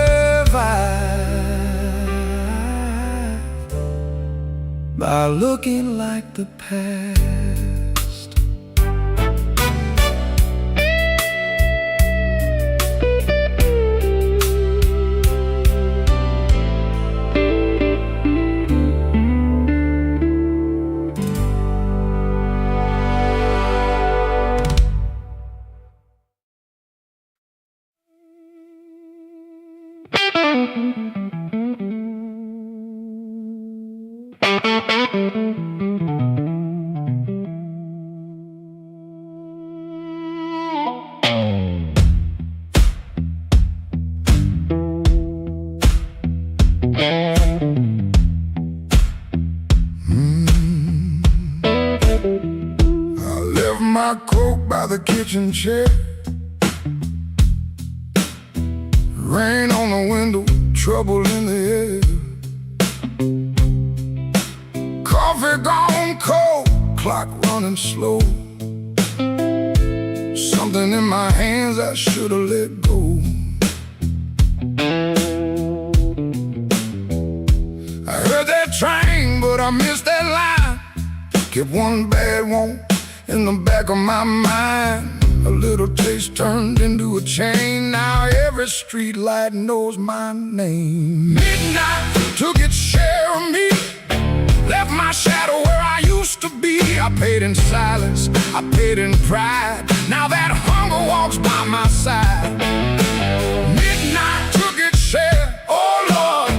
by looking like the past. I left my coat by the kitchen chair. Rain on the window, trouble in the air. Coffee gone cold, clock running slow. Something in my hands I should've let go. I heard that train, but I missed that line. Kept one bad one in the back of my mind. A little taste turned into a chain. Now every street light knows my name. Midnight took its share of me, left my shadow where I used to be. I paid in silence, I paid in pride. Now that hunger walks by my side. Midnight took its share, oh Lord,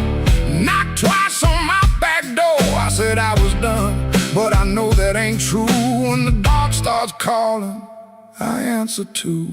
knocked twice on my back door. I said I was done, but I know that ain't true. When the dark starts calling, I answer too.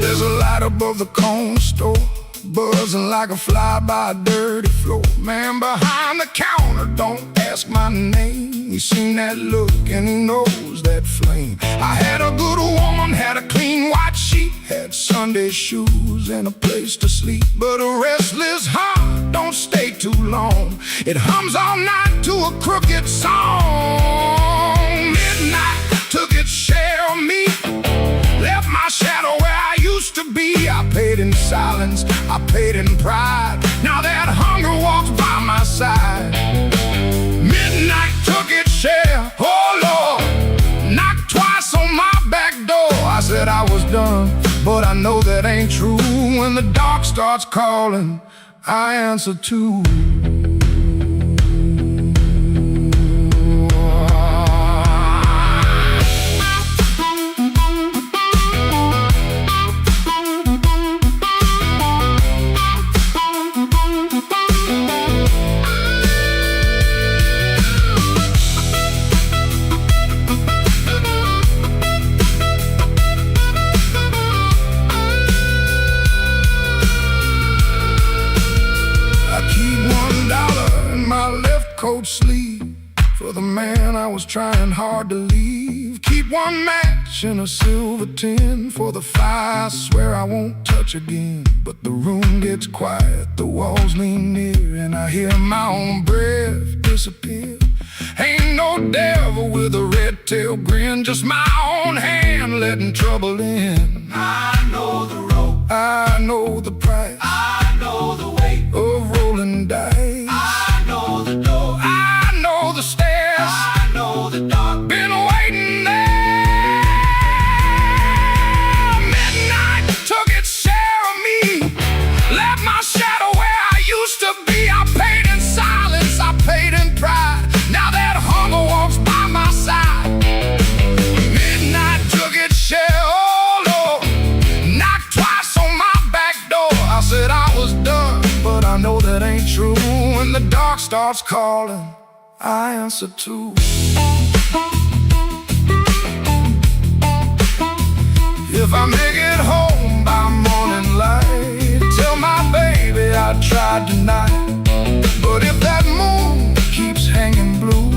There's a light above the corner store, buzzing like a fly by a dirty floor. Man behind the counter, don't ask my name. He's seen that look and he knows that flame. I had a good woman, had a clean white sheet, had Sunday shoes and a place to sleep. But a restless heart don't stay too long, it hums all night to a crooked song. Midnight took its share of me, left my shadow where I used to be. I paid in silence, I paid in pride. Now that hunger walks by my side. Midnight took its share, oh Lord, knocked twice on my back door. I said I was done, but I know that ain't true. When the dark starts calling, I answer too. cold sleeve for the man I was trying hard to leave. Keep one match in a silver tin for the fire I swear I won't touch again. But the room gets quiet, the walls lean near, and I hear my own breath disappear. Ain't no devil with a red tail grin, just my own hand letting trouble in. I know the road, I know the price, I know the weight of rolling dice. I know the door, I know the stairs, I know the dark. been waiting there. Midnight took its share of me, left my shadow where I used to be. I paid in silence, I paid in pride. Now that hunger walks by my side. Midnight took its share, oh Lord, knocked twice on my back door. I said I was done, but I know that ain't true. When the dark starts calling, I answer too. If I make it home by morning light, tell my baby I tried tonight. But if that moon keeps hanging blue,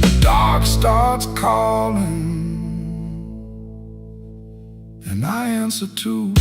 the dark starts calling, and I answer too.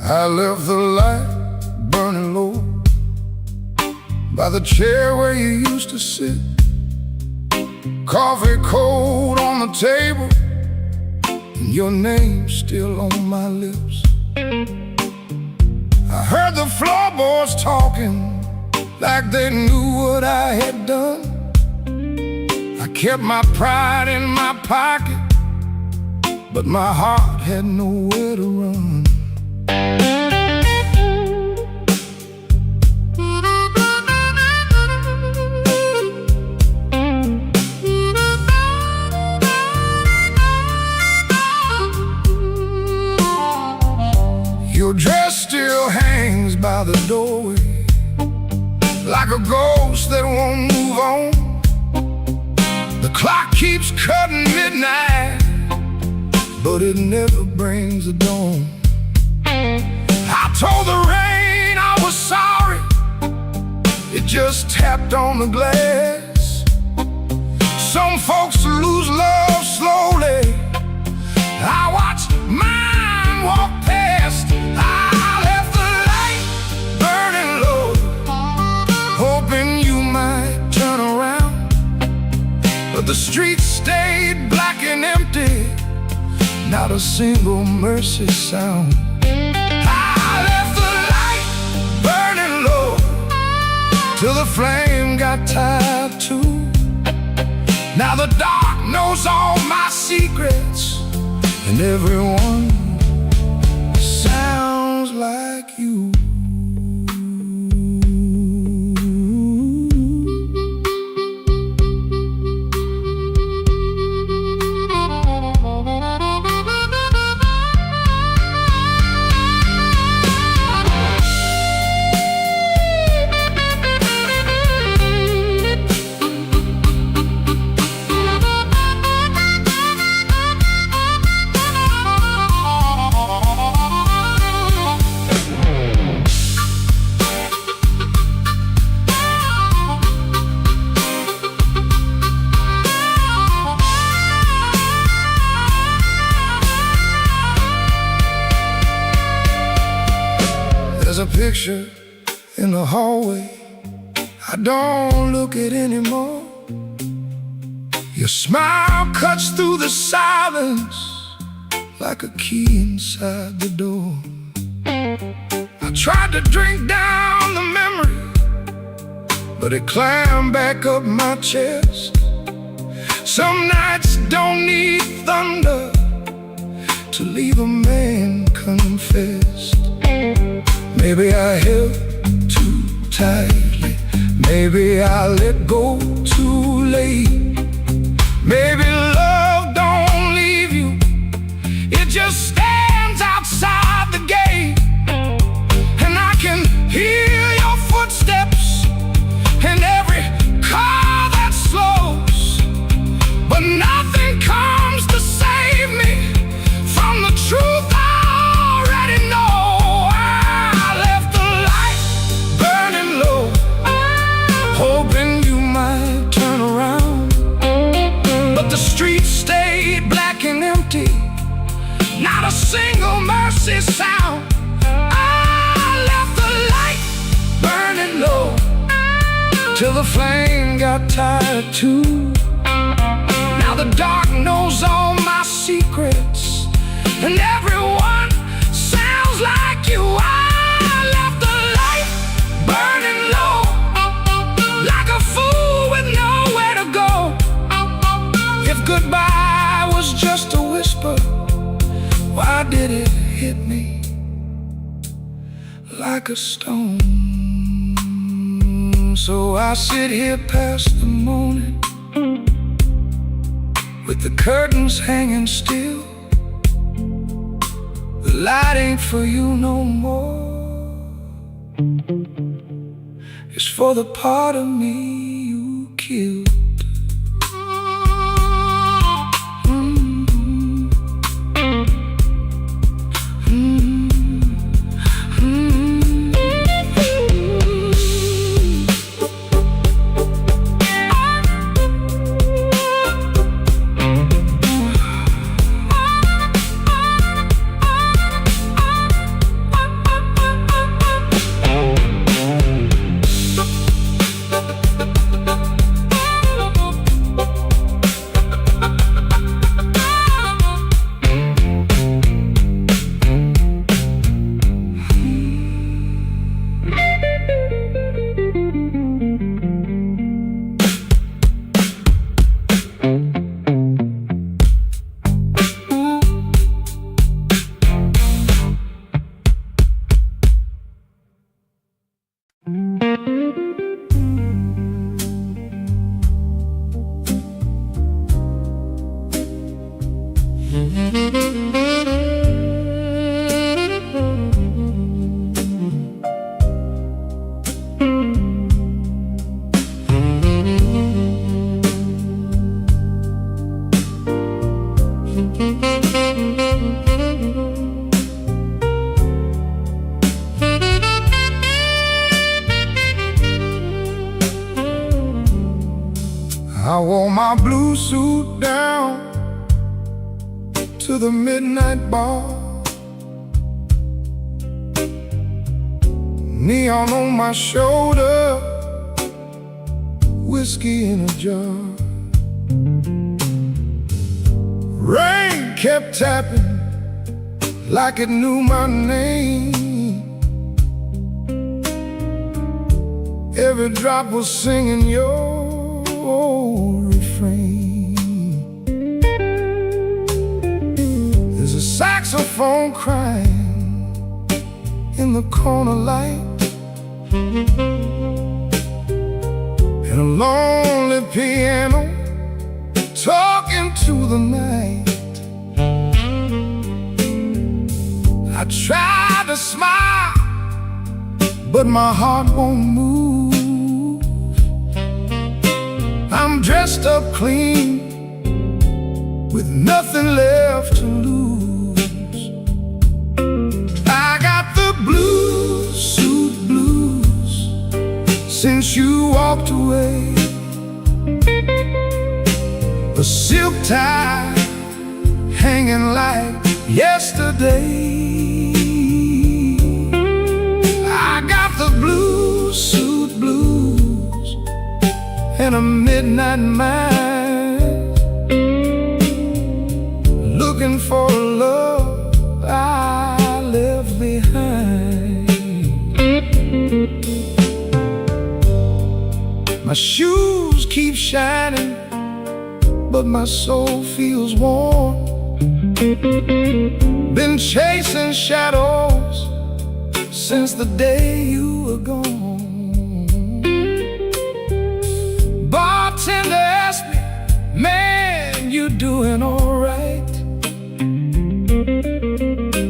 I left the light burning low by the chair where you used to sit. Coffee cold on the table, and your name still on my lips. I heard the floorboards talking like they knew what I had done. I kept my pride in my pocket, but my heart had nowhere to run. Your dress still hangs by the doorway, like a ghost that won't move on. The clock keeps cutting midnight, but it never brings the dawn. I told the rain I was sorry, it just tapped on the glass. Some folks lose love slowly, I watched mine walk past. I left the light burning low, hoping you might turn around. But the streets stayed black and empty, not a single mercy sound. I left the light burning low till the flame got tired too. Now the dark knows all my secrets, and everyone like you. There's a picture in the hallway I don't look at anymore. Your smile cuts through the silence like a key inside the door. I tried to drink down the memory, but it climbed back up my chest. Some nights don't need thunder to leave a man confessed. Maybe I held too tightly, maybe I let go too late. Maybe love don't leave you, it just stands outside the gate. And I can hear your footsteps in every car that slows, but nothing comes to save me from the truth I already know. Hoping you might turn around, but the streets stayed black and empty, not a single mercy sound. I left the light burning low till the flame got tired too. Now the dark knows all my secrets, and everyone sounds like you. I left the light burning low, like a fool with nowhere to go. If goodbye was just a whisper, why did it hit me like a stone? So I sit here past the morning, with the curtains hanging still. The light ain't for you no more, it's for the part of me you killed. I wore my blue suit down to the midnight bar, neon on my shoulder, whiskey in a jar. Rain kept tapping like it knew my name. Every drop was singing your refrain. There's a saxophone crying the corner light and a lonely piano talking to the night. I try to smile, but my heart won't move. I'm dressed up clean with nothing left to lose. I got the blues, suit blues, since you walked away. A silk tie hanging like yesterday. I got the blues, suit blues, and a midnight mind, looking for a love I left behind. My shoes keep shining, but my soul feels warm. Been chasing shadows since the day you were gone. Bartender asked me, man, you doing alright?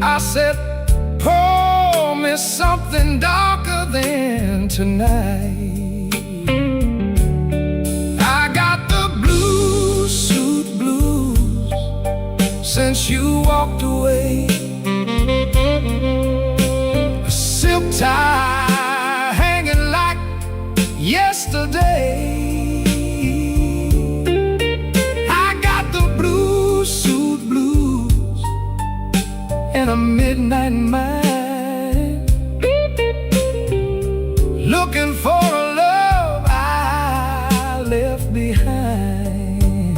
I said, pour me something darker than tonight. I got the blues, suit blues, since you walked away. A silk tie hanging like yesterday. I got the blues, suit blues, and a midnight mind, looking for a love I left behind.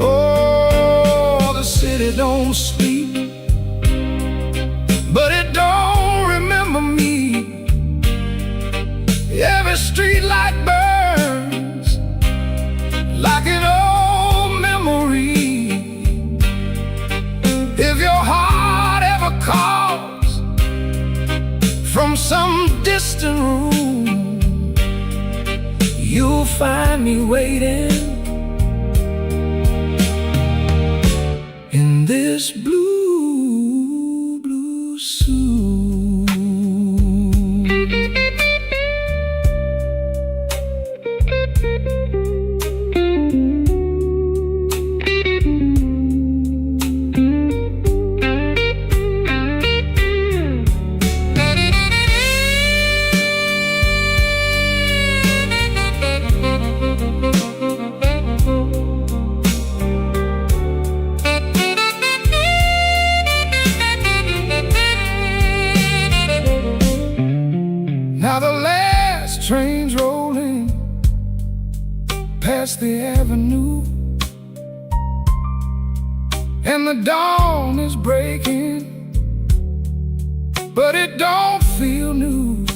Oh, the city don't sleep, but it don't remember me. Every street light burns like an old memory. If your heart ever calls from some distant room, you'll find me waiting in this blue, blue suit. Now the last train's rolling past the avenue, and the dawn is breaking, but it don't feel new.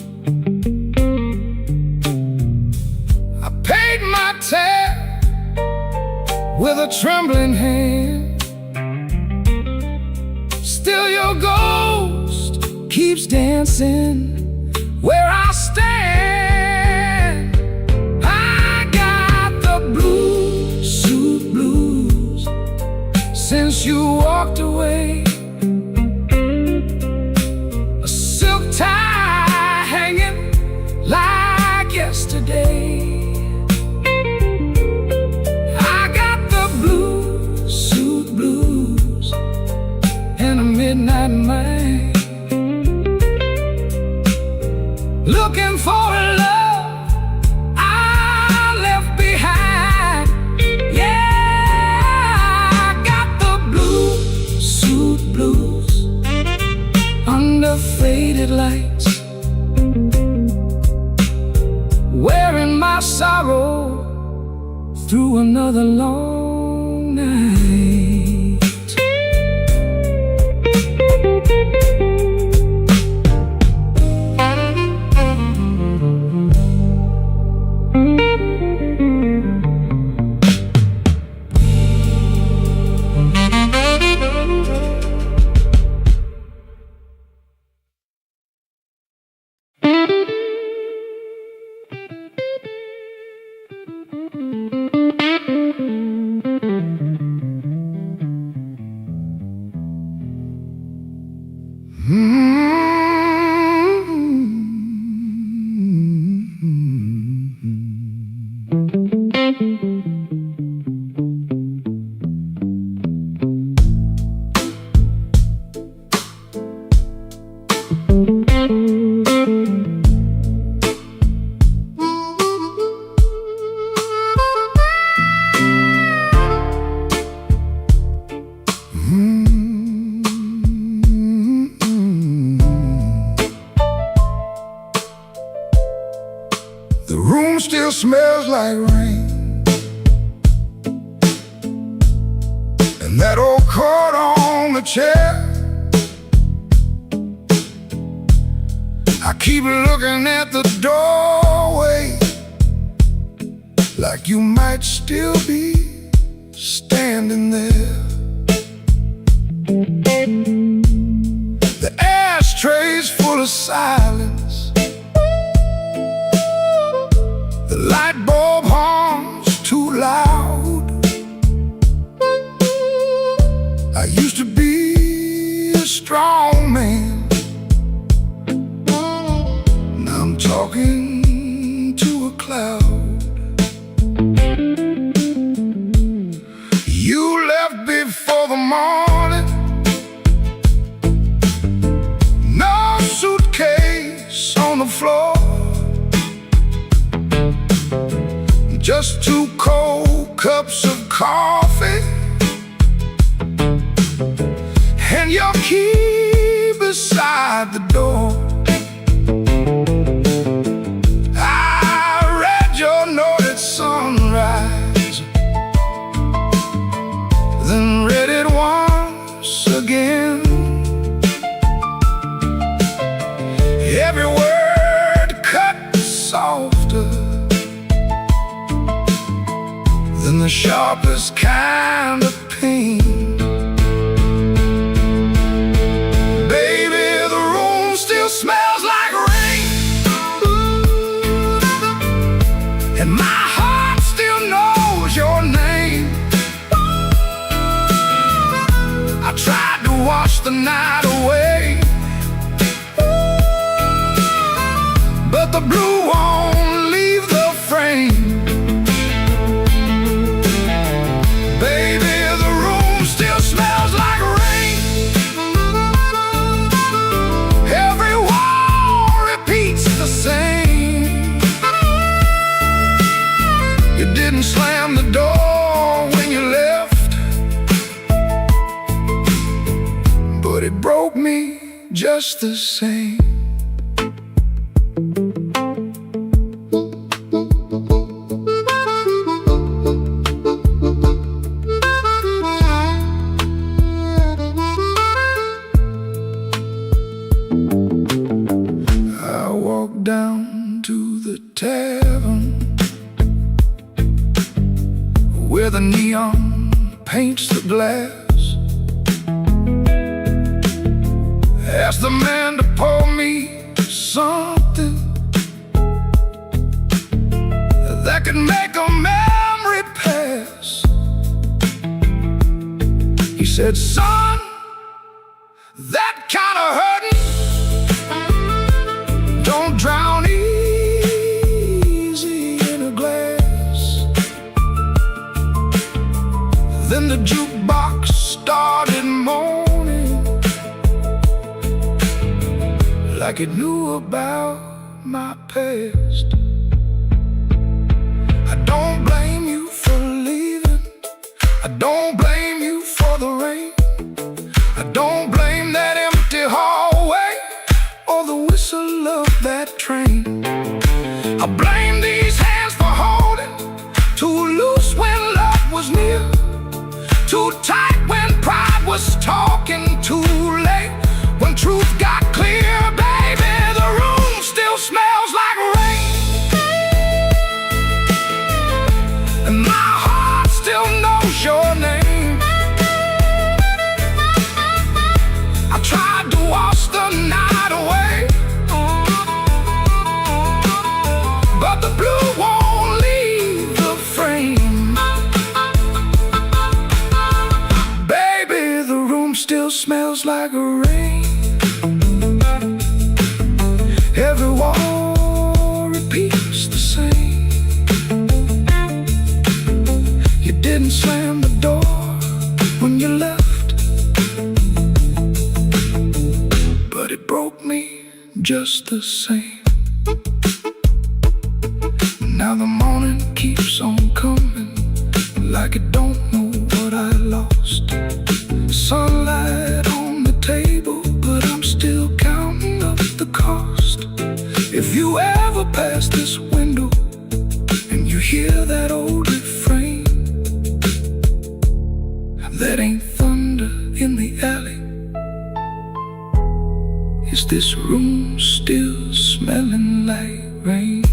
I paid my tab with a trembling hand. Still your ghost keeps dancing where I stand. I got the blues, suit blues, since you walked away. A silk tie hanging like yesterday. I got the blues, suit blues, and a midnight mind, looking for a love I left behind. Yeah, I got the blues, suit blues, under faded lights, wearing my sorrow through another long night. The room still smells like rain, and that old coat on the chair. I keep looking at the doorway, like you might still be standing there. The ashtray's full of silence, the light bulb hums too loud. I used to be a strong man, now I'm talking to a cloud. You left before the morning, no suitcase on the floor, just 2 cold cups of coffee and your key beside the door. I read your note at sunrise, then read it once again. Every word cut softer than the sharpest kind of pain. Baby, the room still smells like rain, and my heart still knows your name. I tried to wash the night away, but the blue won't leave the frame. Baby, the room still smells like rain. Every wall repeats the same. You didn't slam the door when you left, but it broke me just the same. Down to the tavern where the neon paints the glass. Asked the man to pour me something that could make a memory pass. He said, son, that kind of hurting don't drown easy in a glass. Then the jukebox started moaning, like it knew about my past. I don't blame you for leaving, I don't blame you for the rain, I don't blame that empty hallway or the whistle of that train. I blame these hands for holding too loose when love was near, too tight when pride was talking, too late when truth got clear. Baby, the room still smells like rain, and my heart still knows your name. I tried to wash the night away, but the blue won't leave the frame. Baby, the room still smells like rain. Every wall repeats the same. didn't slam the door when you left, but it broke me just the same. Now the morning keeps on coming, like it don't know what I lost. Sunlight on the table, but I'm still counting up the cost. If you ever pass this window and you hear that old refrain, that ain't thunder in the alley. Is this room still smelling like rain?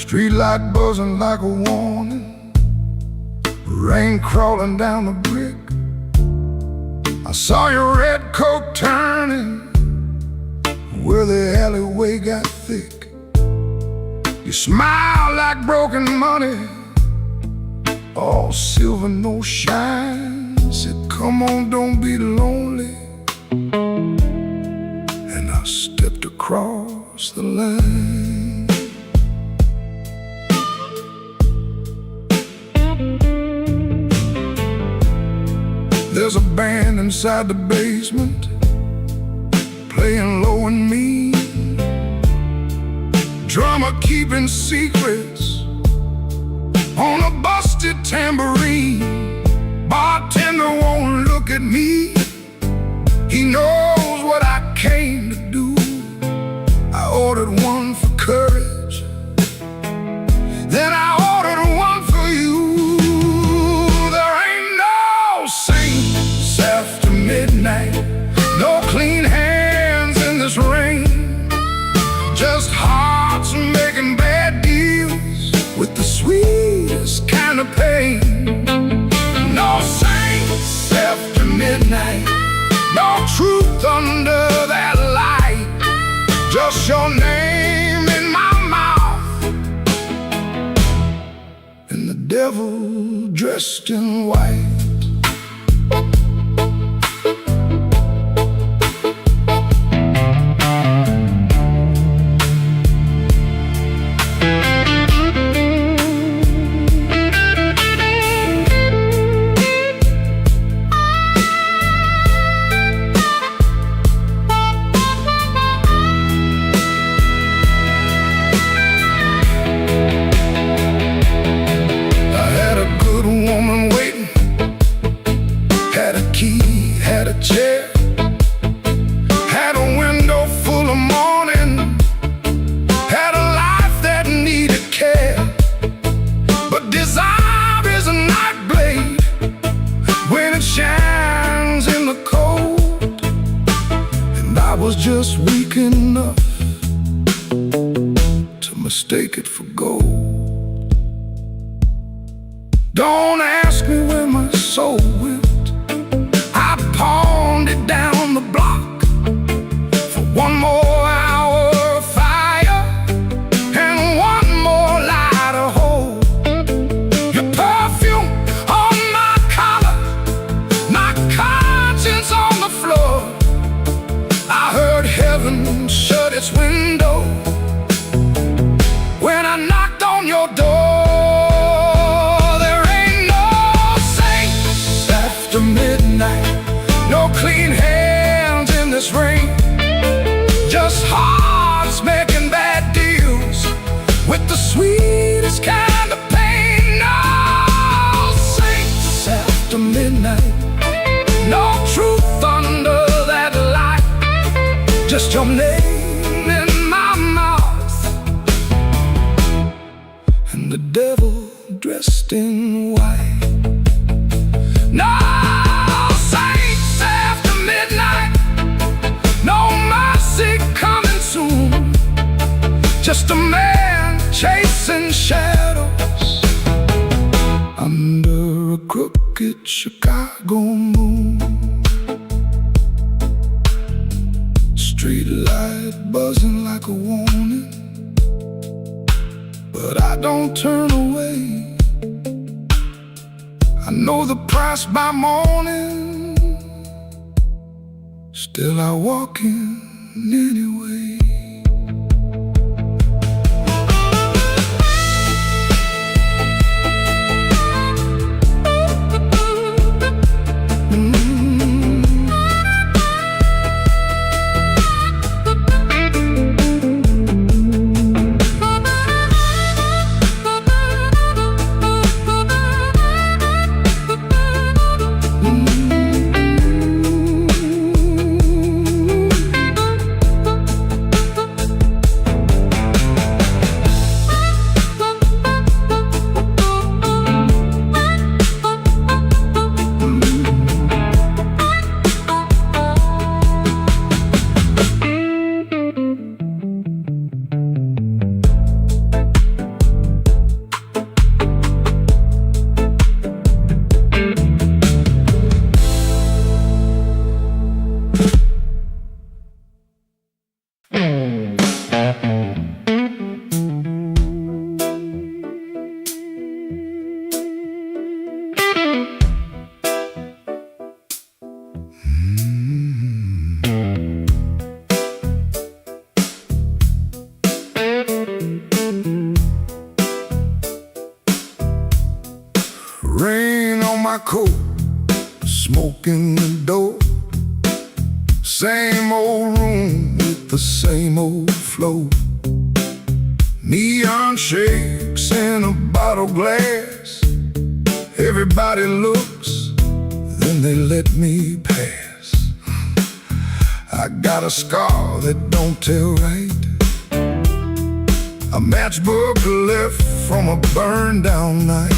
Streetlight buzzing like a warning, rain crawling down the brick. I saw your red coat turning where the alleyway got thick. You smile like broken money, all silver, no shine. Said, come on, don't be lonely. And I stepped across the line. There's a band inside the basement, playing low and mean. Drummer keeping secrets on a busted tambourine. Bartender won't look at me, he knows what I came to do. I ordered one for courage, then I ordered one for you. There ain't no saints after midnight, no clean hands in this rain, just hearts making bad deals with the sweetest kind of pain. No saints after midnight, no truth under that light, just your name in my mouth and the devil dressed in white. Had a chair, had a window full of morning, had a life that needed care. But desire is a night blade when it shines in the cold, and I was just weak enough to mistake it for gold. Don't ask me where my soul went, pawned it down the block for one more hour of fire and one more light of hope. Your perfume on my collar, my conscience on the floor. I heard heaven shut its window when I knocked on your door. There ain't no saints after midnight, no clean hands in this rain, just sweetest kind of pain. No saints after midnight, no truth under that light, just your name in my mouth, and the devil dressed in white. No saints after midnight, no mercy coming soon, just a man chasing shadows under a crooked Chicago moon. Street light buzzing like a warning, but I don't turn away. I know the price by morning, still I walk in anyway. Rain on my coat, smoke in the door. Same old room with the same old flow. Neon shakes in a bottle glass. Everybody looks, then they let me pass. I got a scar that don't tell right, a matchbook left from a burned down night.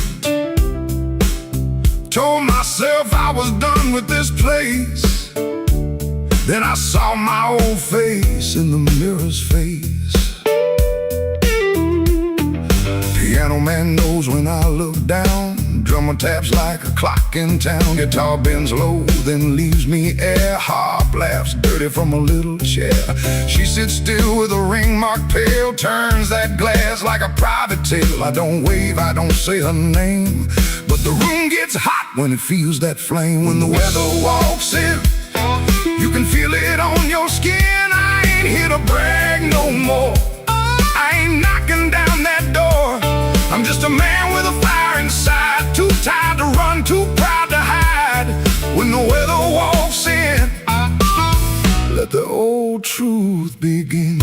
Told myself I was done with this place, then I saw my old face in the mirror's face. Piano man knows when I look down, drummer taps like a clock in town. Guitar bends low, then leaves me air. Harp laughs dirty from a little chair. She sits still with a ring marked pale, turns that glass like a private tale. I don't wave, I don't say her name, but the room gets hot when it feels that flame. When the weather walks in, you can feel it on your skin. I ain't here to brag no more, I ain't knocking down that door. I'm just a man with a fire inside, too tired to run, too proud to hide. When the weather walks in, let the old truth begin.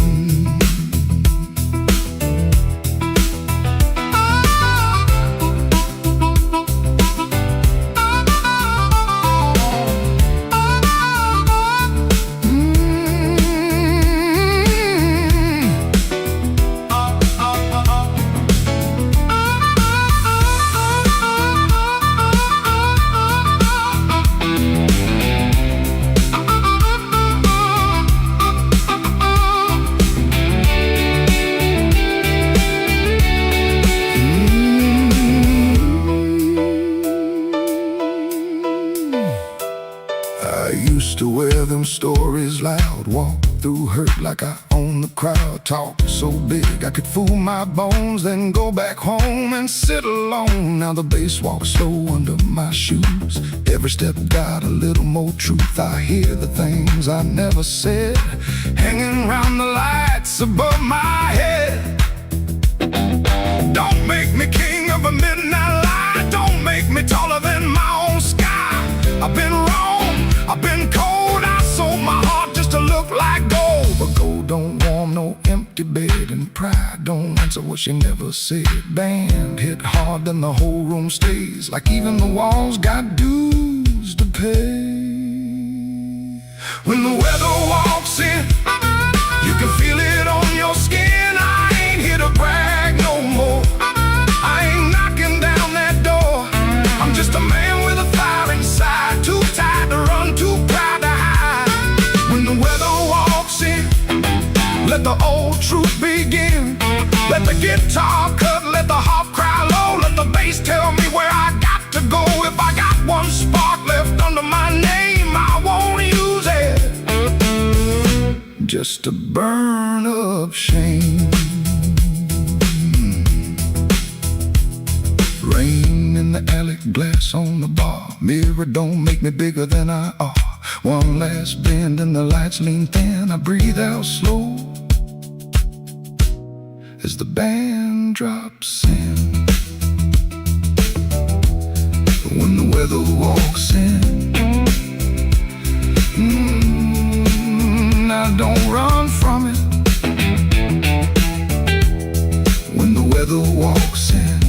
I used to wear them stories loud, walk through hurt like I own the crowd. Talk so big I could fool my bones, then go back home and sit alone. Now the bass walks slow under my shoes, every step got a little more truth. I hear the things I never said, hanging round the lights above my head. Don't make me king of a midnight light, don't make me taller than my own sky. I've been wrong, I've been cold, I sold my heart just to look like gold. But gold don't warm no empty empty bed and pride don't answer what she never said. Band hit hard, then the whole room stays, like even the walls got dues to pay. When the weather walks in, you can feel it on your skin. I ain't here to brag no more. I ain't knocking down that door. I'm just a man with a fire inside, too tired to run, too proud to hide. When the weather walks in, let the old truth begin. Let the guitar cut, let the harp cry low, let the bass tell me where I got to go. If I got one spark left under my name, I won't use it just to burn up shame. Rain in the alley, glass on the bar. Mirror don't make me bigger than I are. One last bend and the lights lean thin. I breathe out slow as the band drops in. When the weather walks in, I don't run from it. When the weather walks in,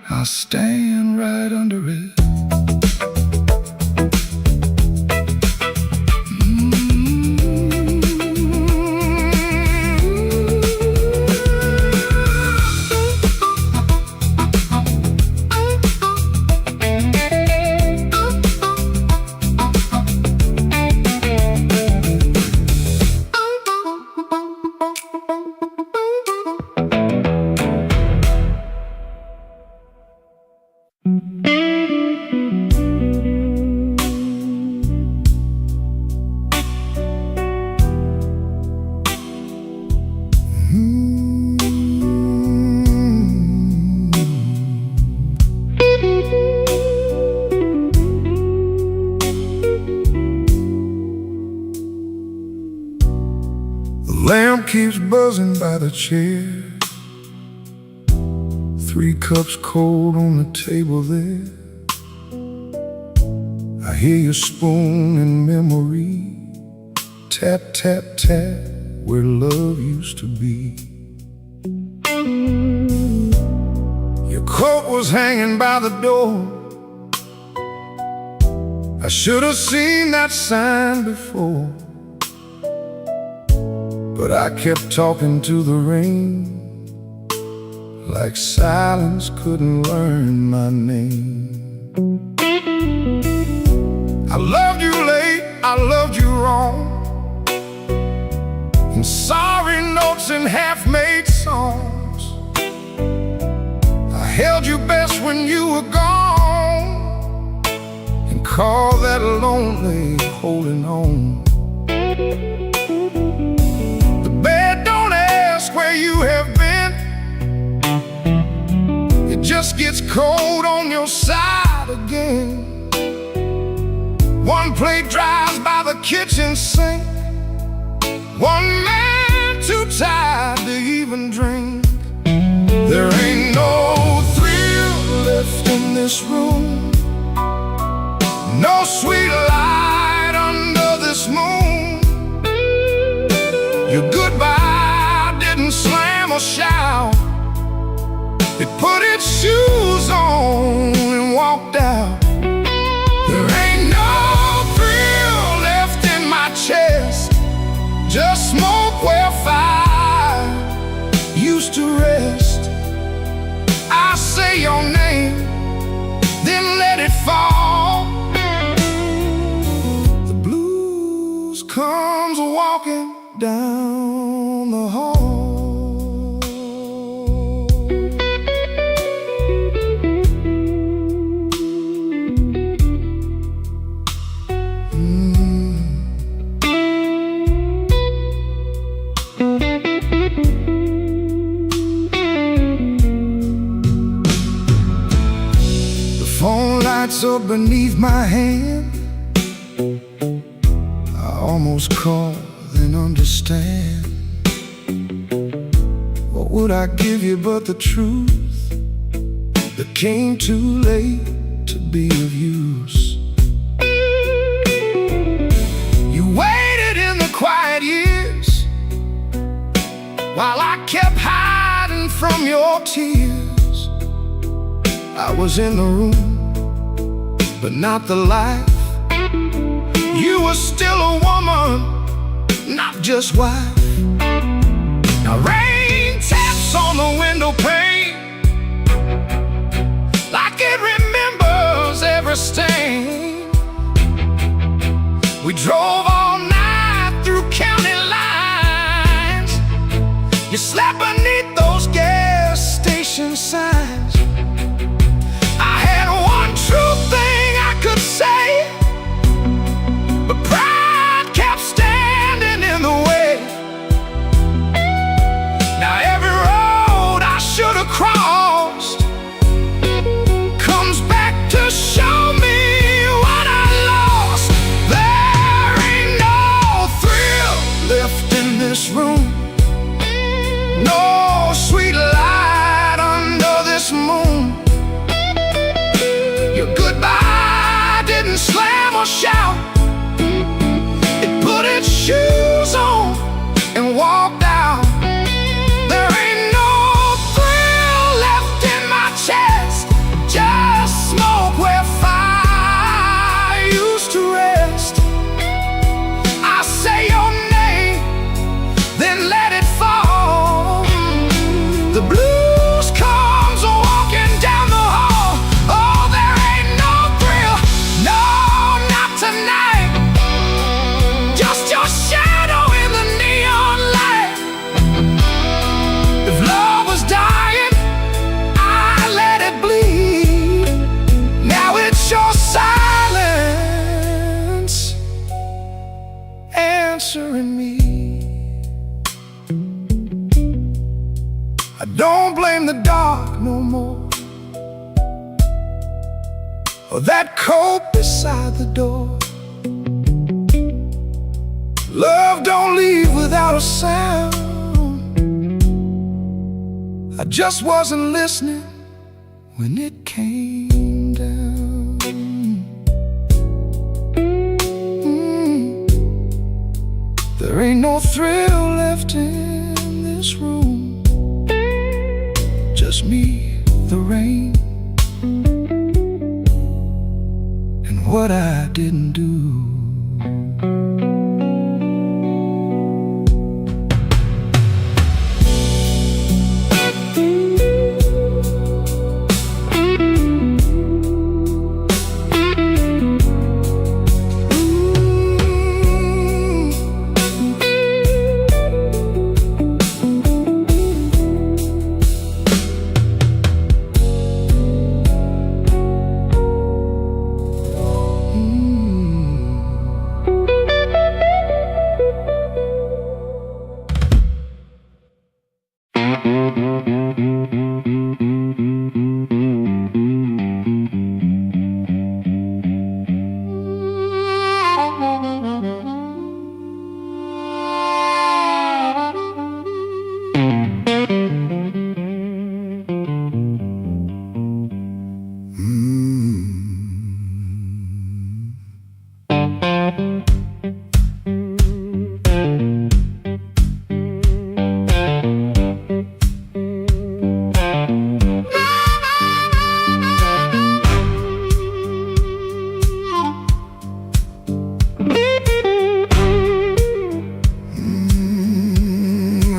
I stand right under it. Lamp keeps buzzing by the chair. 3 cups cold on the table there. I hear your spoon in memory. Tap, tap, tap, where love used to be. Your coat was hanging by the door. I should have seen that sign before, but I kept talking to the rain, like silence couldn't learn my name. I loved you late, I loved you wrong, in sorry notes and half-made songs. I held you best when you were gone, and called that lonely holding on. Where you have been, it just gets cold on your side again. One plate dries by the kitchen sink, one man too tired to even drink. There ain't no thrill left in this room, no sweet light under this moon. Your goodbye didn't slam or shout, it put its shoes on and walked out. There ain't no thrill left in my chest, just smoke where fire used to rest. I say your name, then let it fall. The blues comes walking down the hall. The phone lights up beneath my hand. I almost called and understand. What would I give you but the truth that came too late to be of use? You waited in the quiet years, while I kept hiding from your tears. I was in the room, but not the life. You were still a woman, not just wife. Now rain taps on the window pane, like it remembers every stain. We drove all night through county lines. You slept beneath those gas station signs. I had one true thing I could say, but pride kept standing in the way. Now every road I should have crossed comes back to show me what I lost. There ain't no thrill left in this room, no sweet light under this moon. Your goodbye didn't slam or shout. It put its shoes on and walked out. There ain't no thrill left in my chest, just smoke where fire used to rest. I say your name, then let it fall. The blues comes walking down the hall. Oh, there ain't no thrill, no, not tonight. Just your shadow in the neon light. If love was dying, I let it bleed. Now it's your silence answering me. I don't blame the dark no more, or that coat beside the door. Love don't leave without a sound. I just wasn't listening when it came down. There ain't no thrill left in this room, just me, the rain, and what I didn't do.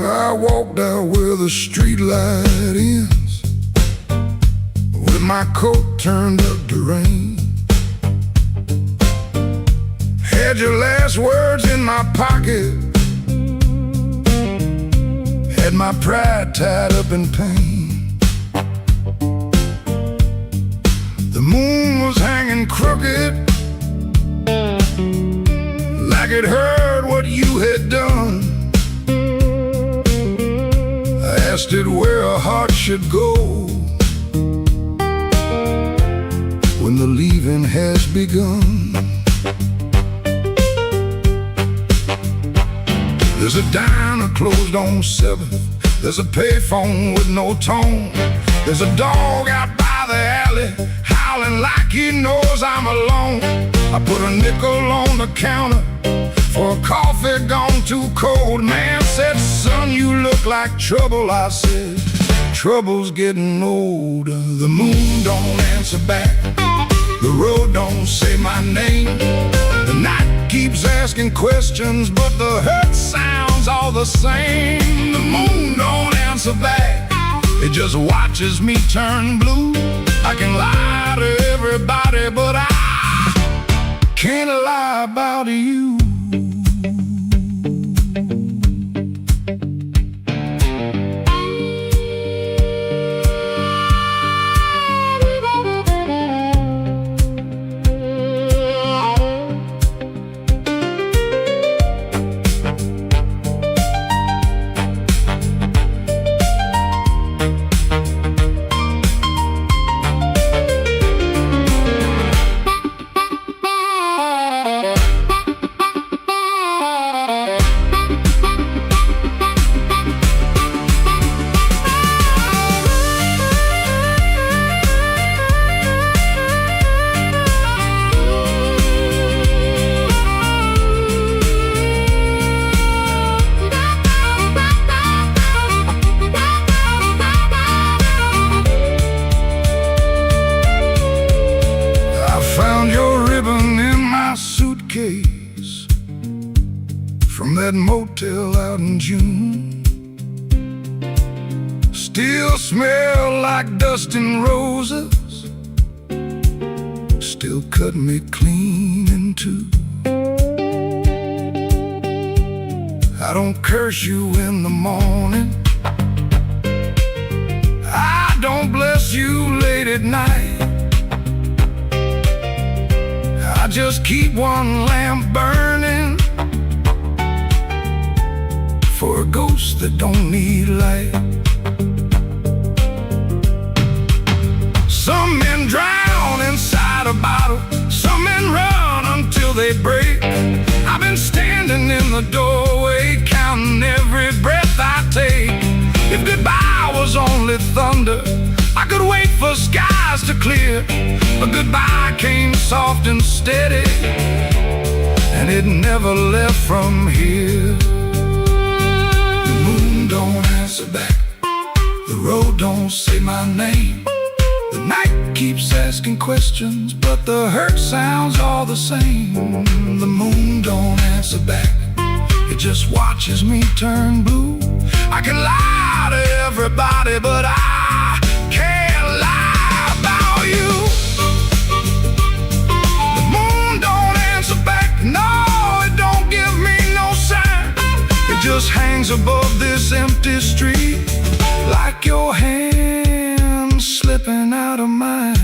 I walked out where the street light ends, with my coat turned up to rain. Had your last words in my pocket, had my pride tied up in pain. The moon was hanging crooked, like it heard what you had done. I asked it where a heart should go when the leaving has begun. There's a diner closed on 7th. There's a payphone with no tone. There's a dog out by the alley, howling like he knows I'm alone. I put a nickel on the counter for a coffee gone too cold. Man said, son, you look like trouble. I said, trouble's getting older. The moon don't answer back, the road don't say my name. The night keeps asking questions, but the hurt sounds all the same. The moon don't answer back, it just watches me turn blue. I can lie to everybody, but I can't lie about you. From that motel out in June, still smell like dust and roses, still cut me clean in two. I don't curse you in the morning, I don't bless you late at night. I just keep one lamp burning for a ghost that don't need light. Some men drown inside a bottle, some men run until they break. I've been standing in the doorway, counting every breath I take. If goodbye was only thunder, I could wait for skies to clear. But goodbye came soft and steady, and it never left from here. Don't answer back, the road don't say my name. The night keeps asking questions, but the hurt sounds all the same. The moon don't answer back, it just watches me turn blue. I can lie to everybody, but I can't lie about you. The moon don't answer back, no, it don't give me no sign. It just hangs above this empty street, like your hand slipping out of mine.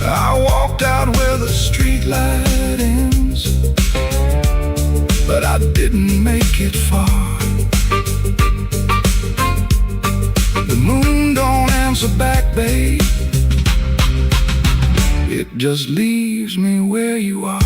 I walked out where the street light ends, but I didn't make it far. The moon don't answer back, babe, it just leaves me where you are.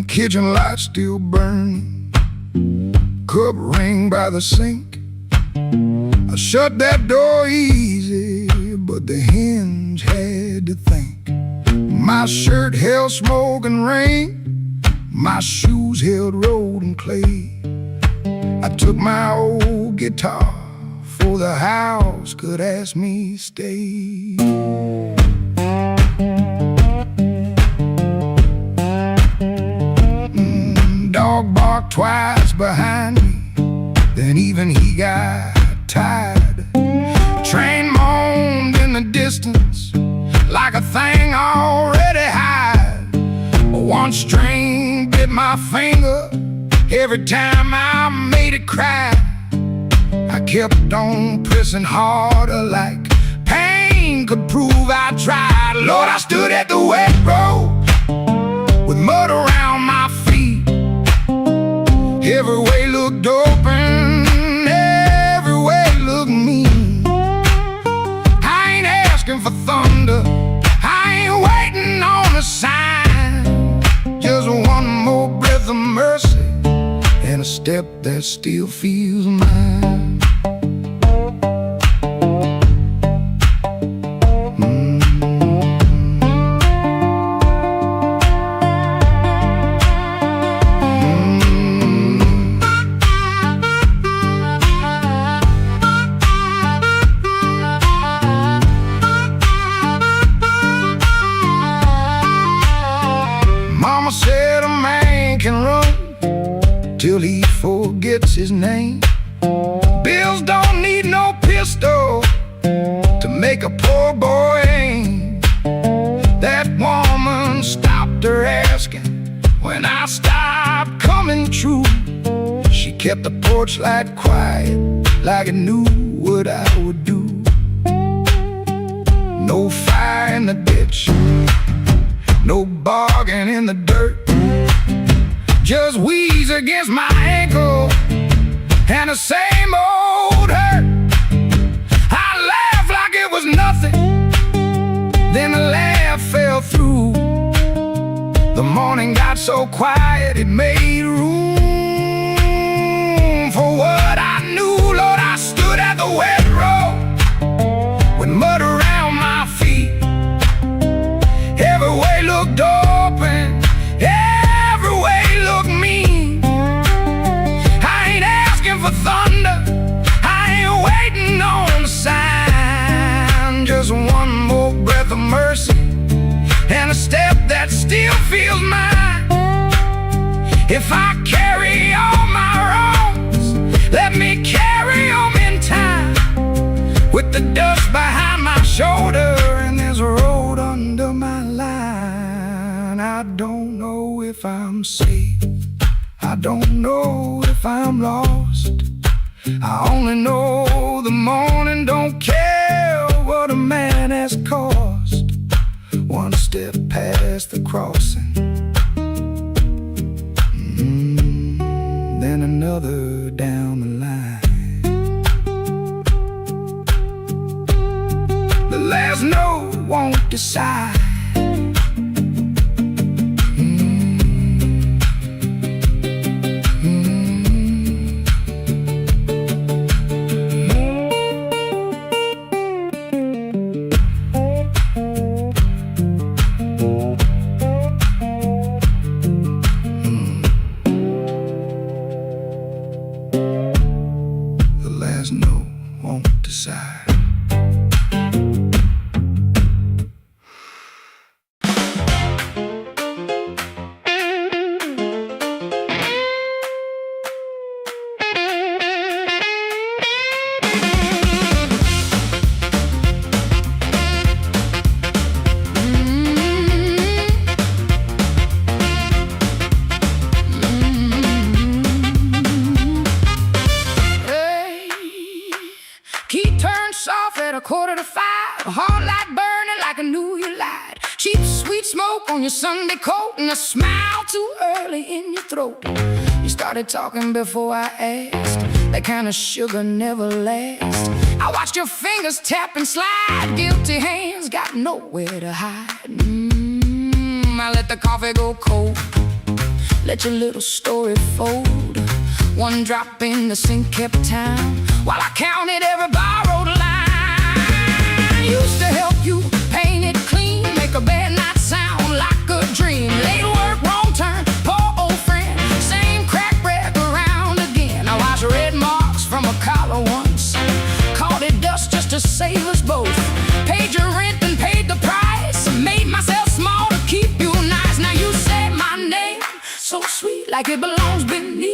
Kitchen light still burning, cup ring by the sink. I shut that door easy, but the hinge had to think. My shirt held smoke and rain, my shoes held road and clay. I took my old guitar, for the house could ask me stay. marked twice behind me. Then even he got tired. Train moaned in the distance like a thing already hired. One string bit my finger every time I made it cry. I kept on pressing harder like pain could prove I tried. Lord, I stood at the wet road with mud around my feet. Every way looked open, every way looked mean. I ain't asking for thunder, I ain't waiting on a sign. Just one more breath of mercy and a step that still feels mine. Mama said a man can run till he forgets his name. Bills don't need no pistol to make a poor boy aim. That woman stopped her asking when I stopped coming true. She kept the porch light quiet like it knew what I would do. No fire in the ditch, no bargain in the dirt, just wheeze against my ankle and the same old hurt. I laughed like it was nothing, then the laugh fell through. The morning got so quiet it made room for what I knew. Lord, I stood at the wet road with mud around my feet. Every way looked open, every way looked mean. I ain't asking for thunder, I ain't waiting on a sign. Just one more breath of mercy and a step that still feels mine. If I carry all my wrongs, let me carry them in time. With the dust behind my shoulder and there's a road under my line. I don't know if I'm safe, I don't know if I'm lost. I only know the morning don't care what a man has cost. One step past the crossing, then another down the line. The last note won't decide. No, won't decide. Key turned soft at 4:45. A heart light burning like I knew you lied. Cheap sweet smoke on your Sunday coat and a smile too early in your throat. You started talking before I asked. That kind of sugar never lasts. I watched your fingers tap and slide. Guilty hands got nowhere to hide. I let the coffee go cold, let your little story fold. One drop in the sink kept time while I counted every borrowed line. Used to help you paint it clean, make a bad night sound like a dream. Late work, wrong turn, poor old friend, same crack wreck around again. I watched red marks from a collar once, called it dust just to save us both. Paid your rent and paid the price, made myself small to keep you nice. Now you say my name so sweet like it belongs beneath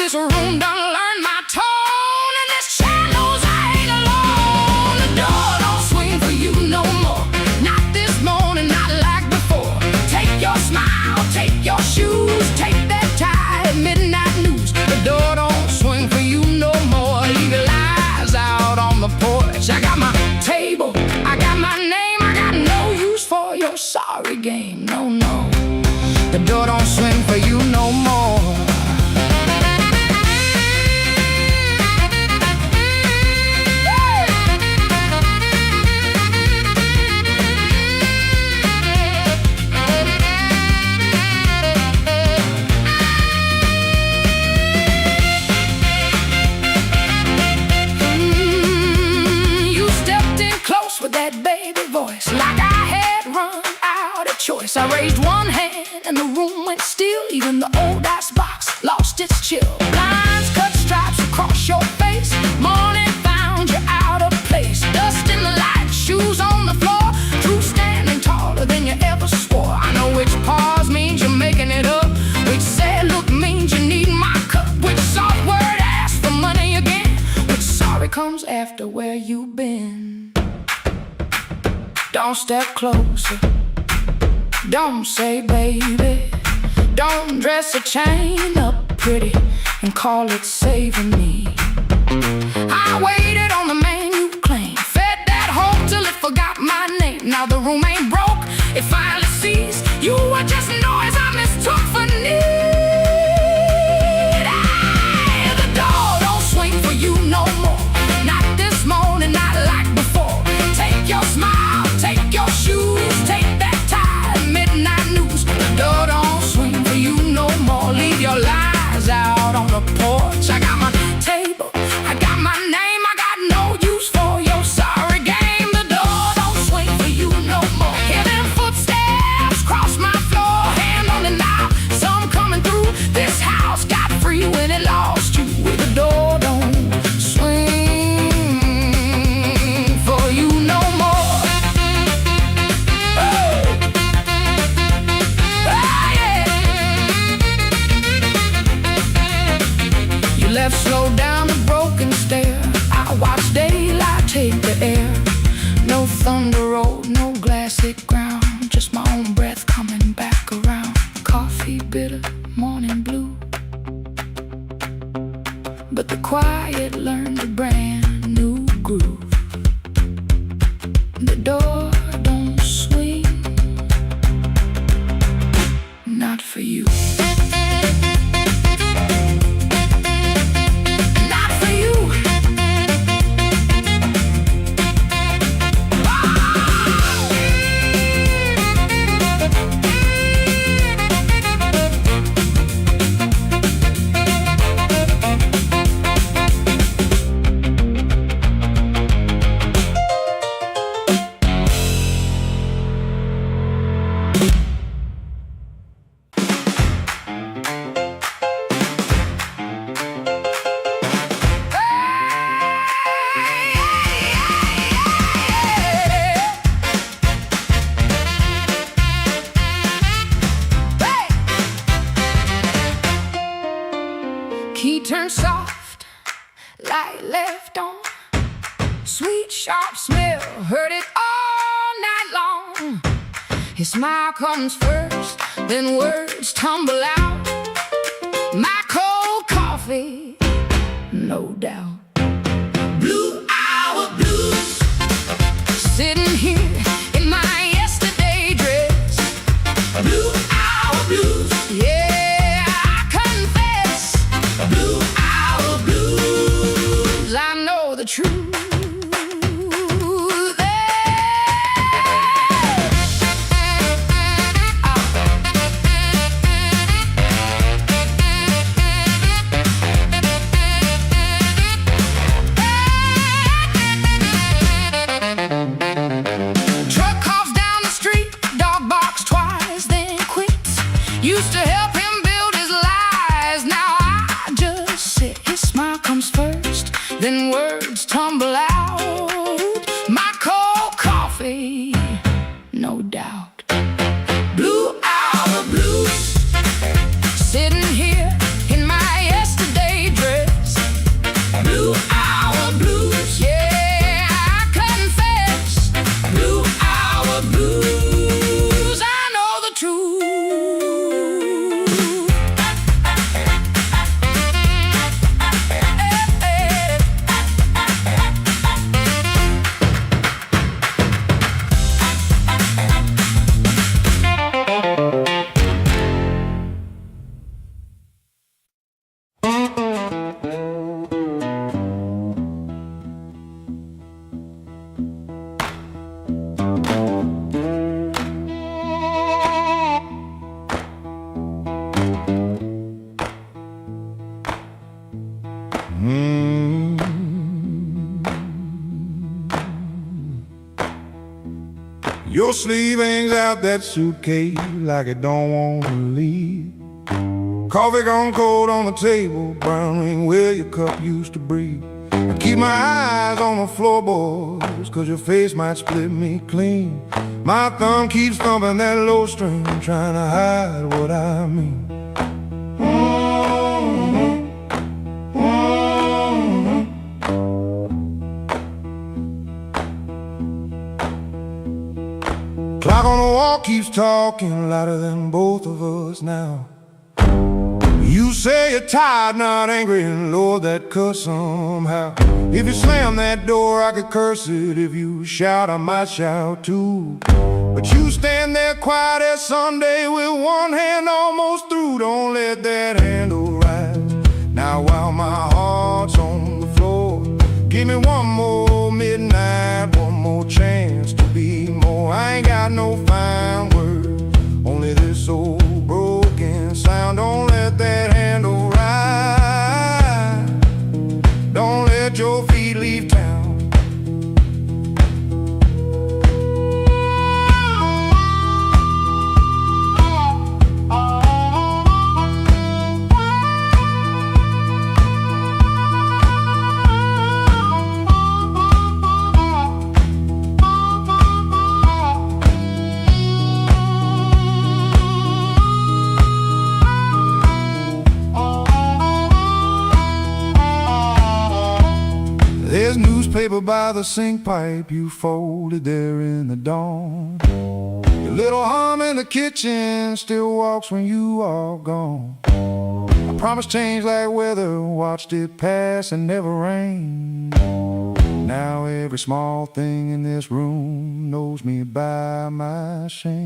this room done learned my tone, and this chair knows I ain't alone. The door don't swing for you no more, not this morning, not like before. Take your smile, take your shoes, take that tie, midnight news. The door don't swing for you no more. Leave your lies out on the porch. I got my table, I got my name, I got no use for your sorry game. No, no, the door don't swing for you no more. You stepped in close with that baby voice, like I had run out of choice. I raised one hand and the room went still. Even the old ice box lost its chill. Lines cut stripes across your face. Morning found you out of place. Dust in the light, shoes on the floor. True standing taller than you ever swore. I know which pause means you're making it up, which sad look means you need my cup, which soft word asks for money again, which sorry comes after where you've been. Don't step closer, don't say baby, don't dress a chain up pretty and call it saving me. I waited on the man you claimed, fed that hope till it forgot my name. Now the room ain't broke, it finally sees you were just noise I mistook for need. Aye, the door don't swing for you no more, not this morning, not like before. Take your smile, take your shoes, take that tie, midnight news. The door don't swing for you no more. Leave your lies out on the porch. I got my table, I got my name, I got no use for your sorry game. The door don't swing for you no more. Hear them footsteps cross my floor, hand on the knob, some coming through. This house got free when it lost you. The door don't swing for you no more. Oh, yeah. You left slow down the broken stair. I watched daylight take the air. No thunder road, no glassy ground, just my own breath coming back around. Coffee bitter, morning blue, but the quiet learned a brand new groove. The door don't swing, not for you. Not for you. Key turned soft, light left on. Sweet, sharp smell, heard it all night long. His smile comes first, then words tumble out. My cold coffee, no doubt. Blue hour blues, sitting here in my yesterday dress. Blue hour blues, yeah, I confess. Blue hour blues, I know the truth. Used to help him build his lies. Now I just sit. His smile comes first, then words tumble out. My cold coffee, no doubt. Blue hour blues, sitting here in my yesterday Mm. Your sleeve hangs out that suitcase like it don't want to leave. Coffee gone cold on the table, brown ring where your cup used to breathe. I keep my eyes on the floorboards, 'cause your face might split me clean. My thumb keeps thumping that low string, trying to hide what I mean. Clock on the wall keeps talking louder than both of us now. You say you're tired, not angry, and Lord, that cuts somehow. If you slam that door, I could curse it. If you shout, I might shout too. But you stand there quiet as Sunday with one hand almost through. Don't let that handle rise. Now while my heart's on the floor, give me one more midnight, one more chance to be more. I ain't got no fine words, only this old broken sound. Don't let that handle rise. Don't let your feet leave town. There's newspaper by the sink pipe you folded there in the dawn. Your little hum in the kitchen still walks when you are gone. I promised change like weather, watched it pass and never rain. Now every small thing in this room knows me by my shame.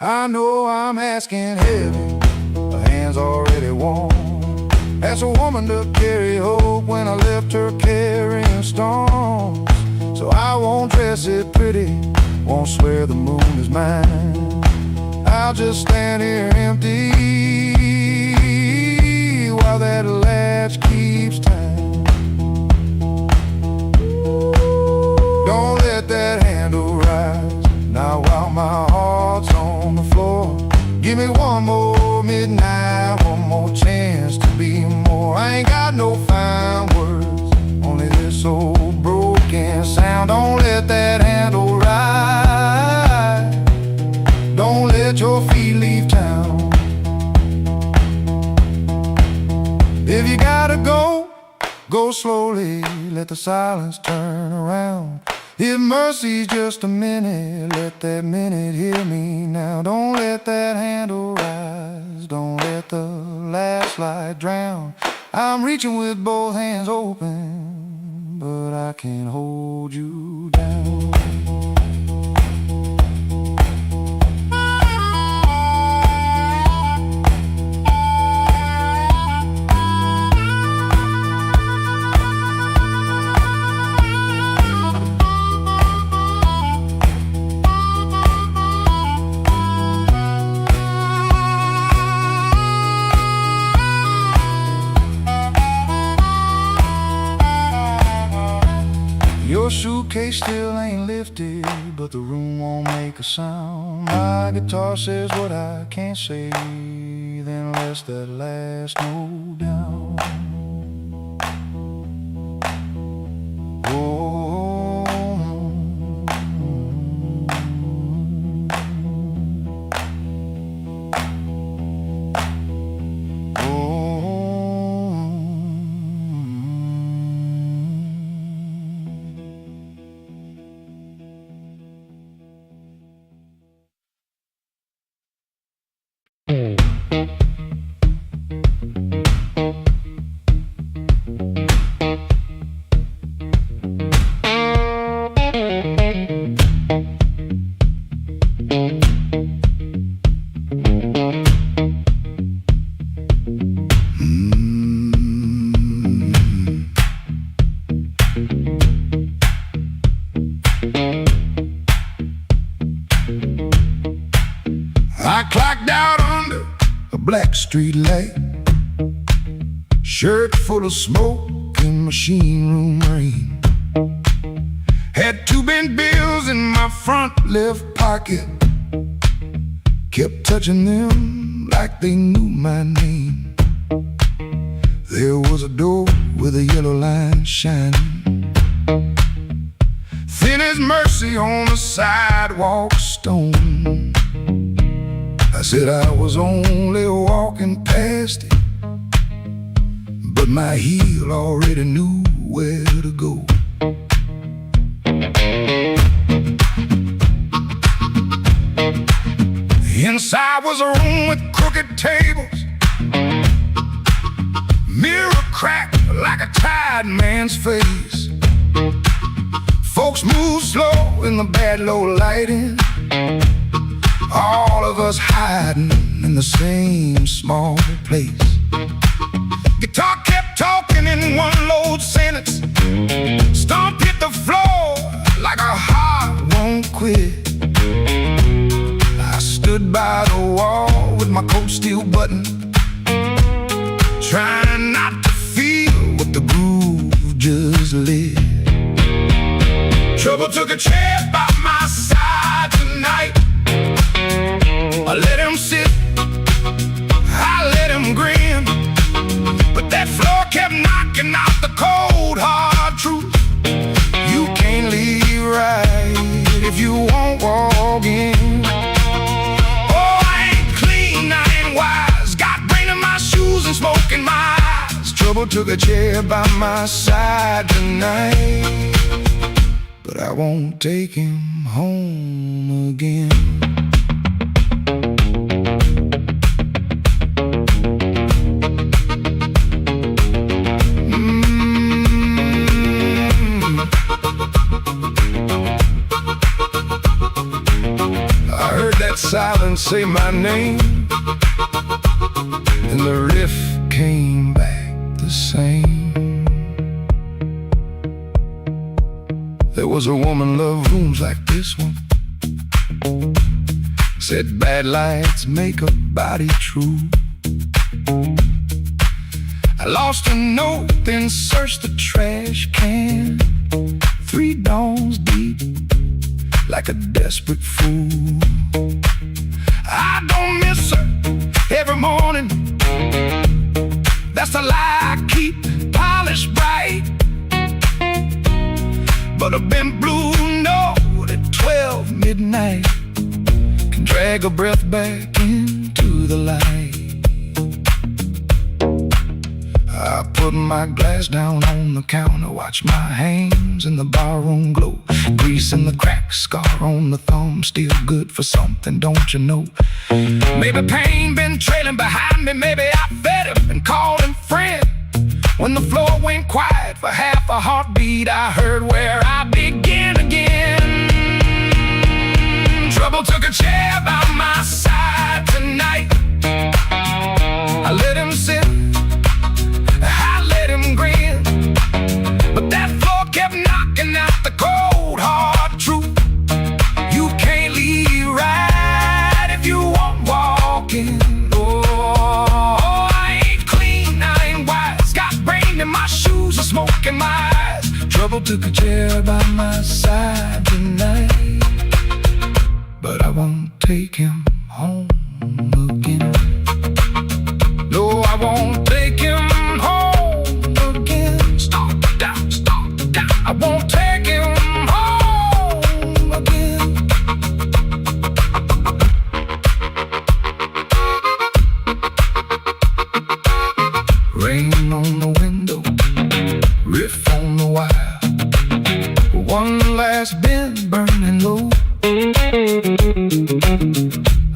I know I'm asking heavy, the hand's already warm. Asked a woman to carry hope when I left her carrying storms. So I won't dress it pretty, won't swear the moon is mine. I'll just stand here empty while that latch keeps time. Don't let that handle rise. Now while my heart's on the floor, give me one more midnight, one more chance to be more. I ain't got no fine words, only this old broken sound. Don't let that handle rise. Don't let your feet leave town. If you gotta go, go slowly, let the silence turn around. If mercy's just a minute, let that minute hear me now. Don't let that handle rise, don't let the last light drown. I'm reaching with both hands open, but I can't hold you down. Your suitcase still ain't lifted, but the room won't make a sound. My guitar says what I can't say, then lets that last note down. Oh. I clocked out under a black street light. Shirt full of smoke and machine room rain. Had 2 bent bills in my front left pocket. Kept touching them like they knew my name. There was a door with a yellow line shining, thin as mercy on the sidewalk stone. I said I was only walking past it, but my heel already knew where to go. Inside was a room with crooked tables, mirror cracked like a tired man's face. Folks moved slow in the bad low lighting, all of us hiding in the same small place. Guitar kept talking in one load sentence, stomp hit the floor like a heart won't quit. I stood by the wall with my coat still buttoned, trying not to feel what the groove just lit. Trouble took a chair by my side tonight. I let him sit, I let him grin, but that floor kept knocking out the cold hard truth. You can't leave right if you won't walk in. Oh, I ain't clean, I ain't wise, got brain in my shoes and smoke in my eyes. Trouble took a chair by my side tonight, but I won't take him home again. Silence say my name, and the riff came back the same. There was a woman loved rooms like this one, said bad lights make a body true. I lost a note, then searched the trash can, 3 dawns deep like a desperate fool. I don't miss her every morning, that's the lie I keep polished bright. But a bent blue note at 12 midnight can drag a breath back into the light. I put my glass down on the counter, watch my hands in the barroom glow, grease in the crack, scar on the thumb, still good for something, don't you know? Maybe pain been trailing behind me, maybe I fed him and called him friend. When the floor went quiet for half a heartbeat, I heard where I begin again. Trouble took a chair by my side tonight. I let him sit, I let him grin, but that floor kept knocking out the cold hard truth. You can't leave right if you won't walk in. Oh, I ain't clean, I ain't wise, got brain in my shoes and smoke in my eyes. Trouble took a chair by my side tonight, but I won't take him home again. No, I won't take him home again. Stop down, I won't take him home again. Rain on the window, riff on the wire, one last bend burning low.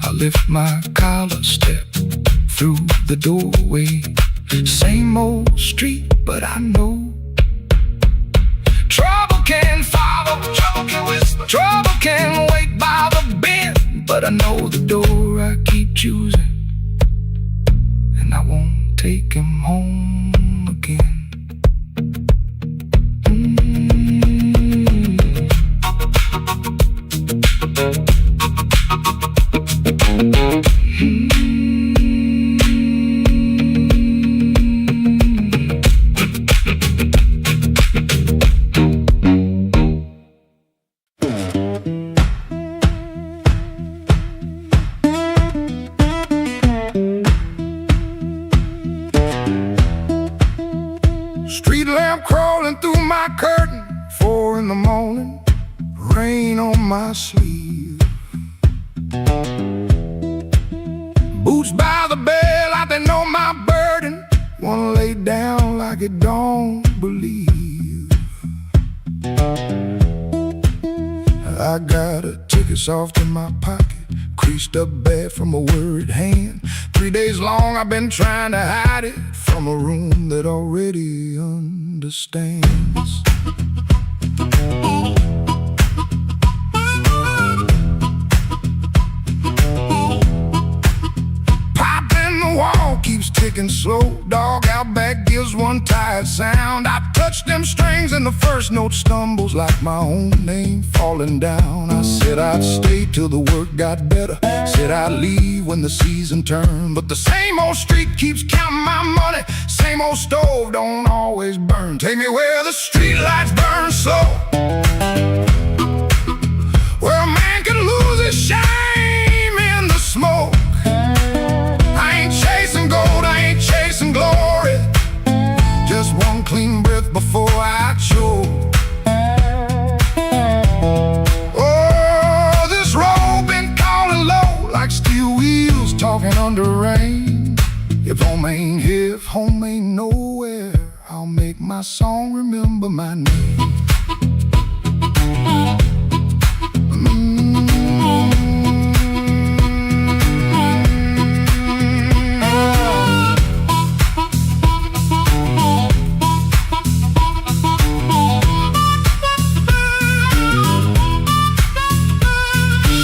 I lift my collar, step through the doorway. Same old street, but I know trouble can follow, trouble can whisper, trouble can wait by the bend. But I know the door I keep choosing, and I won't take him home again. Street lamp crawling through my curtain, 4 in the morning, rain on my sleeve. Boots by the bed like they know my burden, wanna lay down like it don't believe. I got a ticket soft in my pocket, creased up bad from a worried hand. 3 days long I've been trying to hide it from a room that already understands. Pop in the wall keeps ticking slow, dog out back gives one tired sound. I touch them strings and the first note stumbles like my own name falling down. I said I'd stay till the work got better, said I'd leave when the season turned, but the same old street keeps counting my money, same old stove don't always burn. Take me where the street lights burn slow, where a man can lose his shame in the smoke. I ain't chasing gold, I ain't chasing glory, just one clean breath before I choke. Oh, this road been calling low like steel wheels talking under rain. If home ain't here, if home ain't nowhere, I'll make my song remember my name.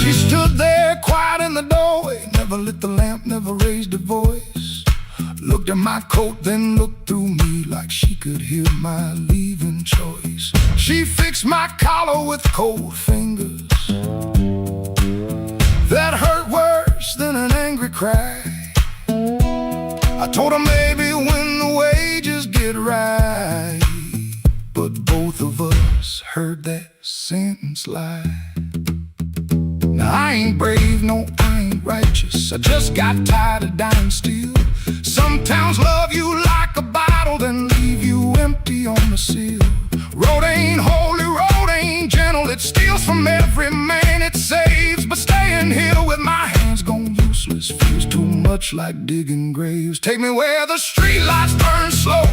She stood there quiet in the doorway, never lit the lamp, never raised her voice, looked at my coat, then looked through me like she could hear my leaving choice. She fixed my collar with cold fingers that hurt worse than an angry cry. I told her maybe when the wages get right, but both of us heard that sentence lie. Now I ain't brave, no, I ain't righteous, I just got tired of dying still. Some towns love you like a bottle, then leave you empty on the sill. Road ain't holy, road ain't gentle, it steals from every man it saves. But staying here with my hands gone useless feels too much like digging graves. Take me where the street lights burn slow,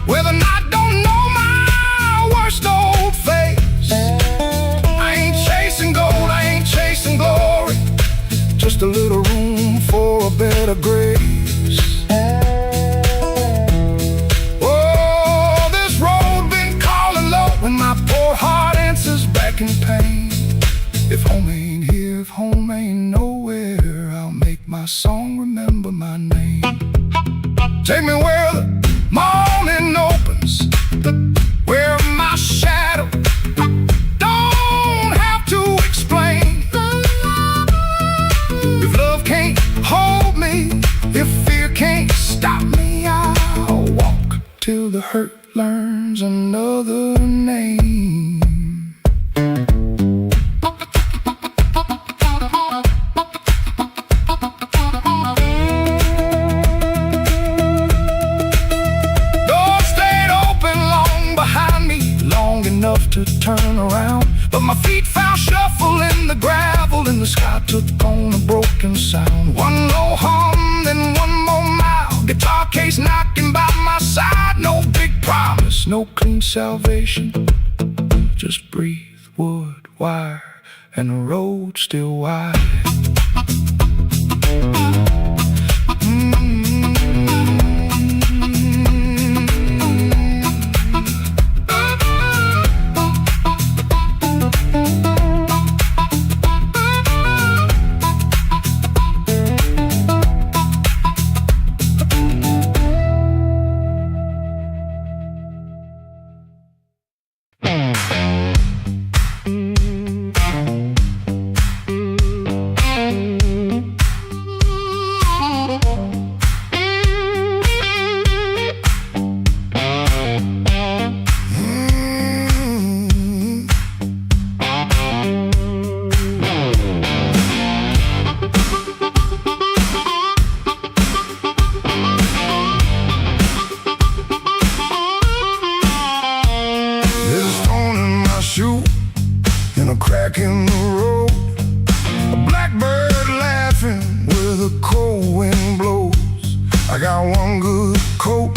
where the night don't know my worst old face. I ain't chasing gold, I ain't chasing glory, just a little room for a better grace. Oh, this road been calling low, and my poor heart answers back in pain. If home ain't here, if home ain't nowhere, I'll make my song remember my name. Take me where the morning opens, where my shadow don't have to explain. If love can't hold me, if fear can't stop me, I'll walk till the hurt learns another name. Doors stayed open long behind me, long enough to turn around, but my feet found shuffle in the gravel, and the sky took on a broken sound. One low hum, then one more mile, guitar case knocking by my side. No big promise, no clean salvation, just breathe, wood, wire, and the road still wide. I got one good coat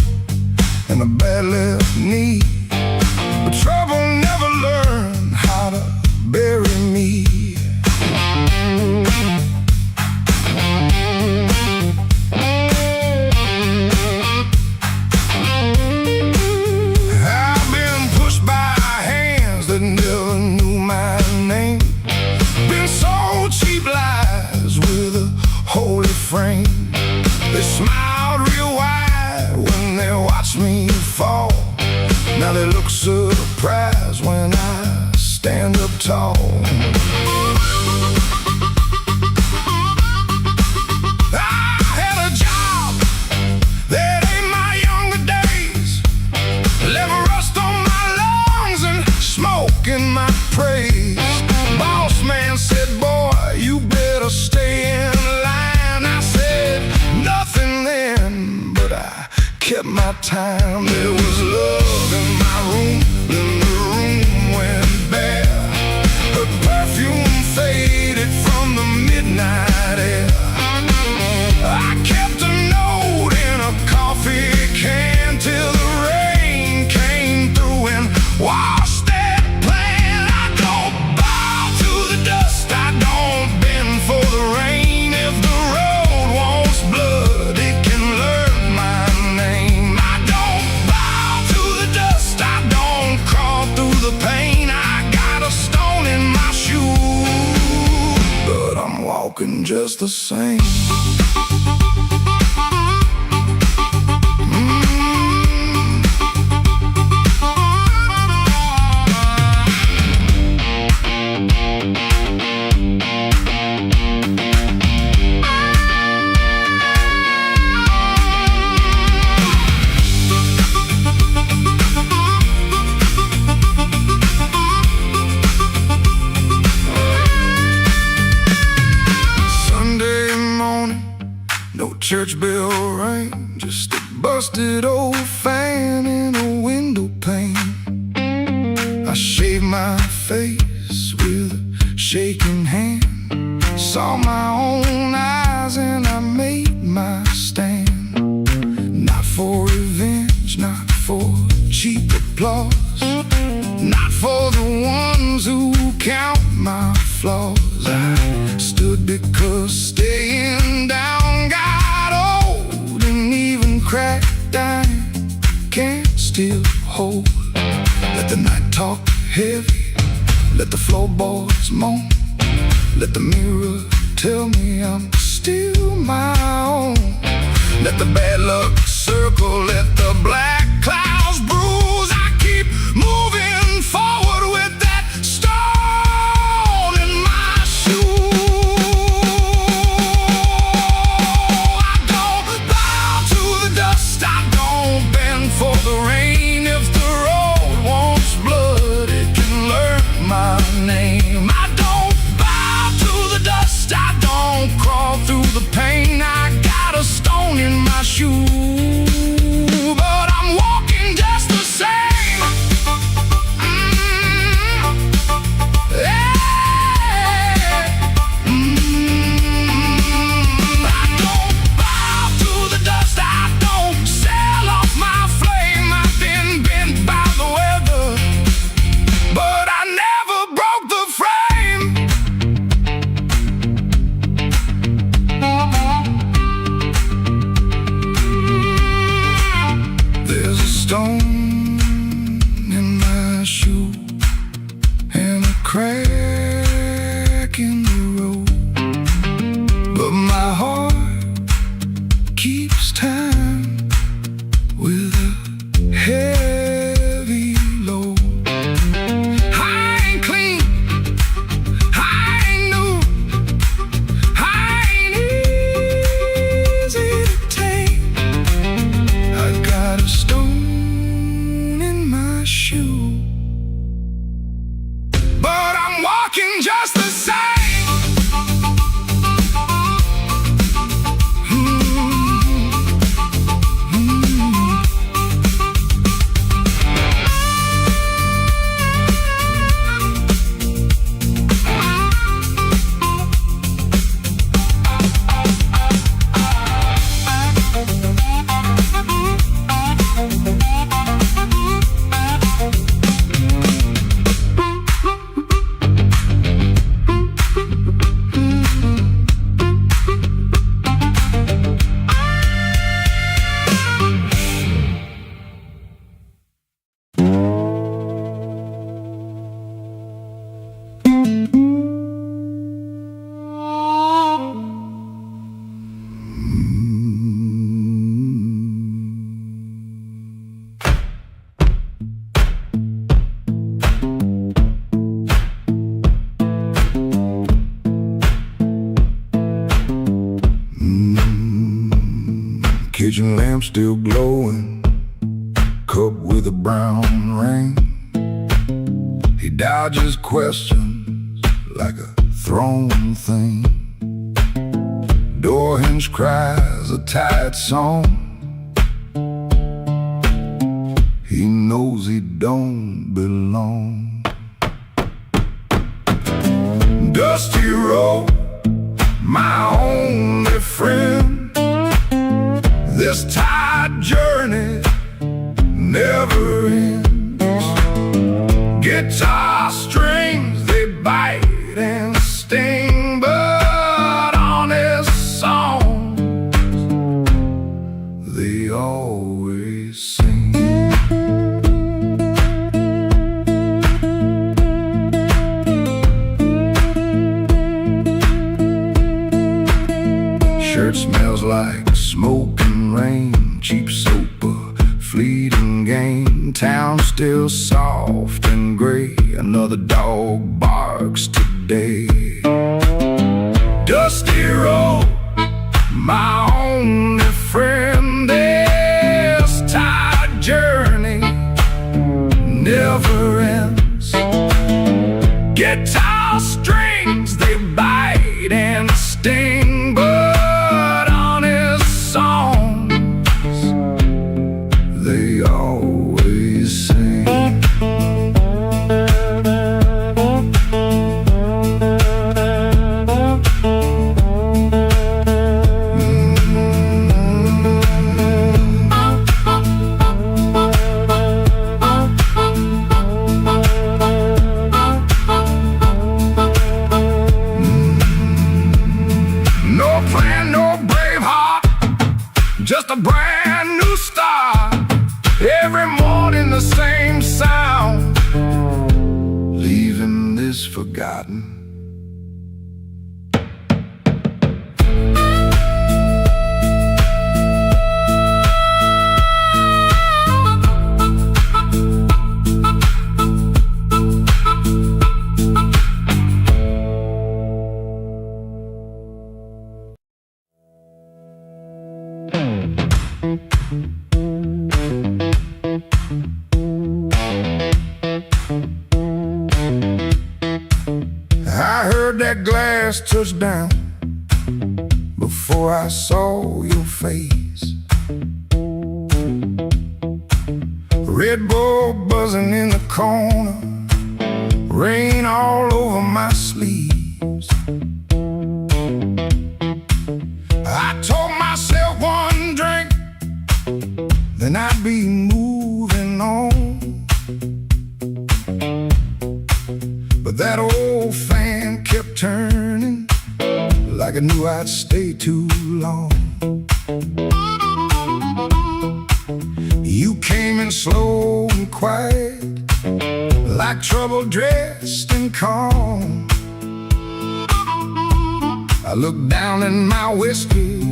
and a bad left knee, but trouble never learned how to bury me. I've been pushed by hands that never knew my name, been sold cheap lies with a holy frame. They smiled real wide when they watched me fall. Now they look surprised when I stand up tall. I had a job that ain't my younger days, left rust on my lungs and smoke in my praise. Boss man said, boy, you better stay in line. I said nothing then, but I kept my time. There was love in my room, then the room went bare. Her perfume faded from the midnight air. I kept a note in a coffee can till the rain came through and washed that plan. I don't bow to the dust, I don't bend for the rain. If the road wants blood, it can learn my name. I don't bow to the dust, I don't crawl through the pain. I got a stone in my shoe, but I'm walking just the same. Church bell rang, just a busted old fan in a window pane. I shaved my face with a shaking hand, saw my own eyes and I made my stand. Not for revenge, not for cheap applause, not for the ones who count my flaws. I stood because staying down got cracked iron can't still hold. Let the night talk heavy, let the floorboards moan, let the mirror tell me I'm still my own. Let the bad luck circle, let the black clouds bruise. I keep moving forward with that stone in my shoe. For the rain, if the road wants blood, it can learn my name. I don't bow to the dust, I don't crawl through the pain. I got a stone in my shoe, but I'm walking just the same. I don't bow to the dust, I don't sell off my flame. I've been bent by the weather, but I never broke the frame. There's a stone in my shoe and a crack in the road, but my heart keeps time with a heavy load. I ain't clean, I ain't new, I ain't easy to tame. I got a stone in my shoe, but I'm walking just the same. kitchen lamp still glowing, cup with a brown ring. He dodges questions like a thrown thing. Door hinge cries a tired song. He knows he don't belong. Dusty road, my only friend. This tired journey never ends. Guitar strings, they bite and sting, but honest songs, they always sing. Shirt smells like smoke and rain, cheap soap, a fleeting game. Town still soft and gray, another dog barks today. Dusty road, my only friend. This tired journey never ends. Guitar strings, they bite and sting, but honest songs, they always sing. No plan, no brave heart, just a brand new start. Every morning the same sound, leaving this forgotten. I heard that glass touch down before I saw your face. Red Bull buzzing in the corner, rain all over my sleeves. I told myself one drink, then I'd be moving on. But that old fan kept turning, like I knew I'd stay too long. You came in slow and quiet, like trouble dressed in calm. I looked down in my whiskey,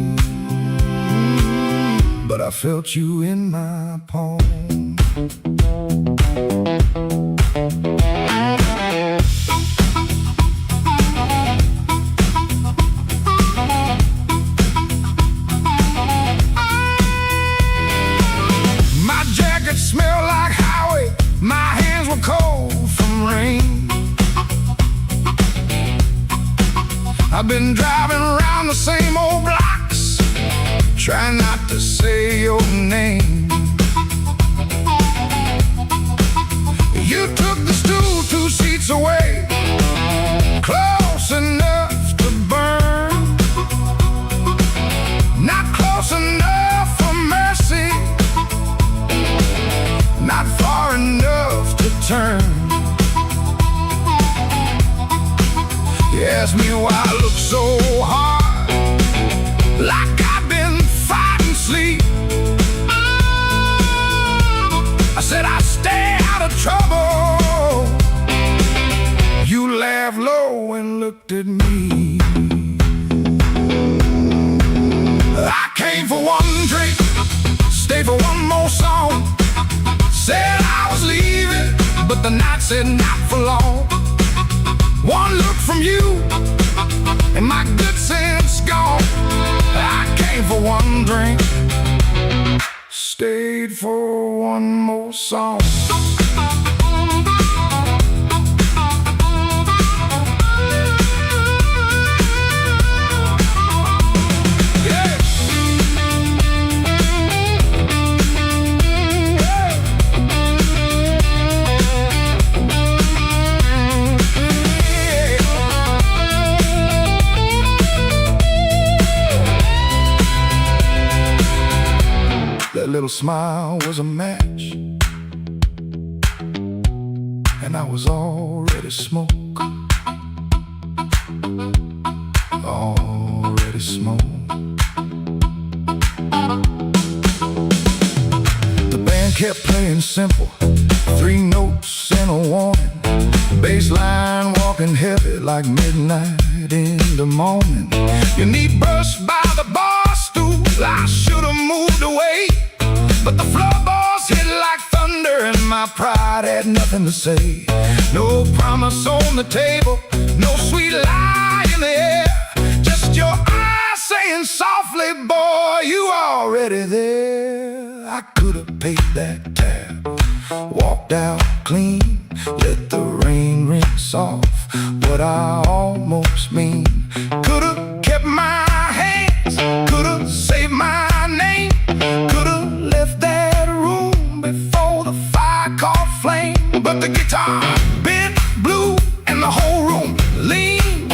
but I felt you in my palm. My jacket smelled like highway, my hands were cold from rain. I've been driving around the same old blocks, trying not to say your name. You took the stool 2 seats away, close enough to burn, not close enough for mercy, not far enough to turn. You asked me why I look so hard, like I've been fighting sleep. I said I stay out of trouble. You laughed low and looked at me. I came for one drink, stayed for one more song. Said I was leaving, but the night said not for long. One look from you, and my good sense gone. I came for one drink, stayed for one more song. That little smile was a match, and I was already smoke, already smoke. The band kept playing simple, 3 notes and a warning. Bass line walking heavy like midnight in the morning. You need brushed by the bar stool, I should've moved away, but the floorboards hit like thunder and my pride had nothing to say. No promise on the table, no sweet lie in the air, just your eyes saying softly, boy, you already there. I could've paid that tab, walked out clean, let the rain rinse off what I almost mean. Could've kept my hands, could've saved my name, could've left that room before the fire caught flame. But the guitar bent blue and the whole room lean.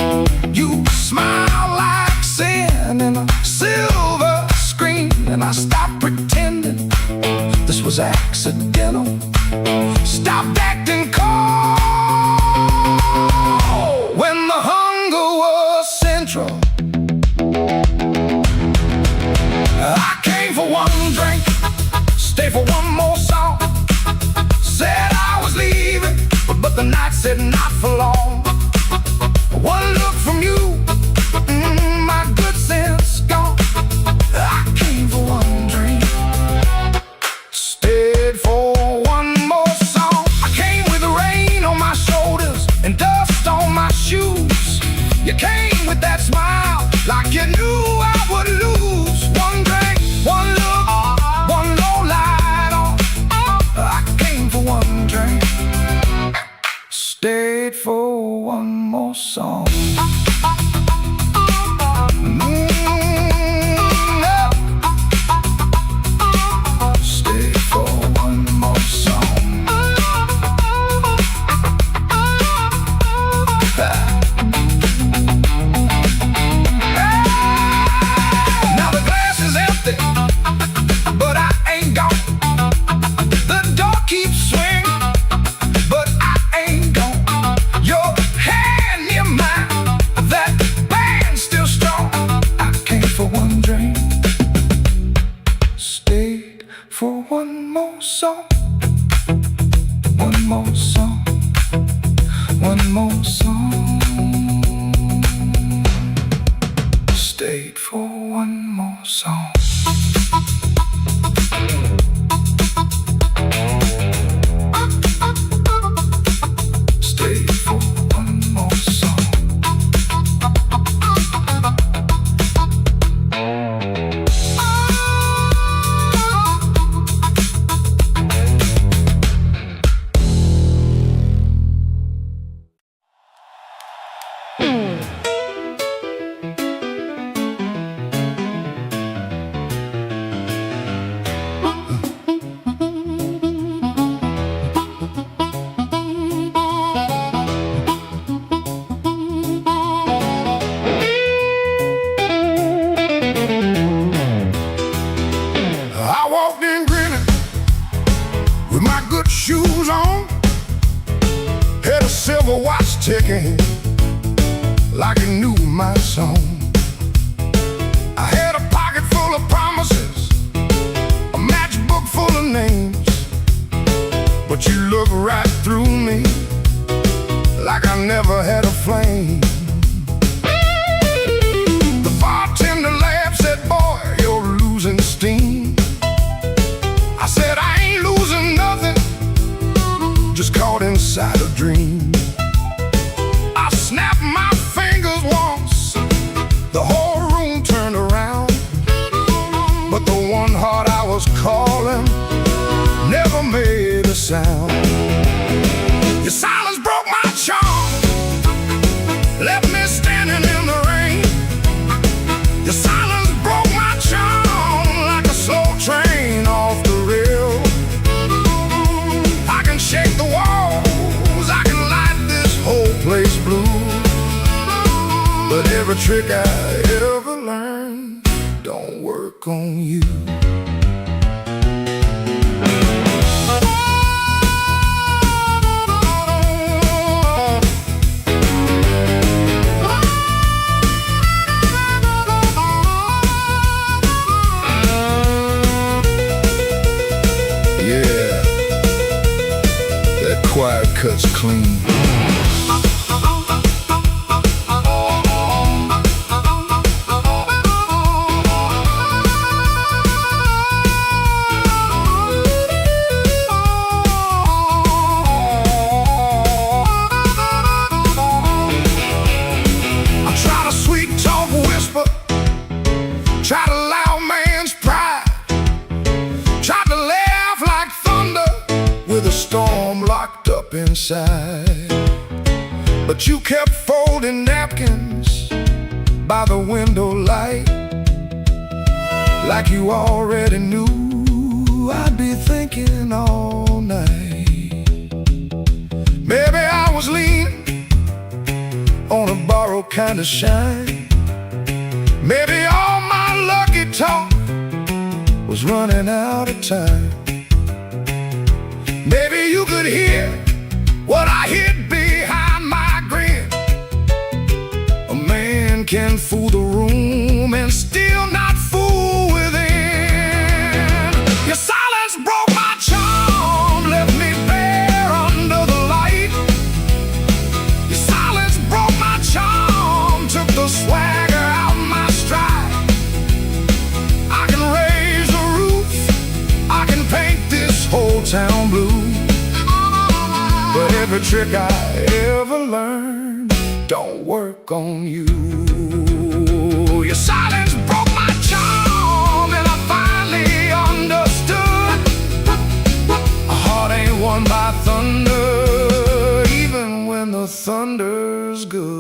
You smile like sin in a silver screen, and I stopped pretending this was accidental. Stopped acting cold when the hunger was central. I came for one drink, stay for one more song. Said I was leaving, but the night said not for long. One look from you, my good sense gone. I came for one drink, stayed for one more song. I came with the rain on my shoulders and dust on my shoes. You came with that smile like you knew I would lose. One drink, one look, one low light on. I came for one drink, stayed for one more song. Stayed for one more song. Now the glass is empty, but I ain't gone. The door keeps swinging, but I ain't gone. Your hand near mine, that band's still strong. I came for one drink, stayed for one more song. One more song, one more song. Stayed for one more song. Stayed for one more song. I walked in grinning with my good shoes on, had a silver watch ticking like it knew my song. I had a pocket full of promises, a matchbook full of names, but you look right through me like I never had a flame. The bartender laughed, said, boy, you're losing steam. I said, I ain't losing nothing, just caught inside a dream. I snapped my fingers once, the whole room turned around, but the one heart I was calling sound. Your silence broke my charm, left me standing in the rain. Your silence broke my charm like a slow train off the rail. I can shake the walls, I can light this whole place blue, but every trick I ever learned don't work on you. Quiet cuts clean. I try to sweet talk whisper, try to loud man's pride, try to laugh like thunder with a storm locked up inside. But you kept folding napkins by the window light, like you already knew I'd be thinking all night. Maybe I was leaning on a borrowed kind of shine. Maybe all my lucky talk was running out of time. Maybe you could hear what I hid behind my grin. A man can fool the room and still not fool within. Your silence broke my charm, left me bare under the light. Your silence broke my charm, took the swagger out my stride. I can raise the roof, I can paint this whole town blue, but every trick I ever learned don't work on you. Your silence broke my charm, and I finally understood a heart ain't won by thunder, even when the thunder's good.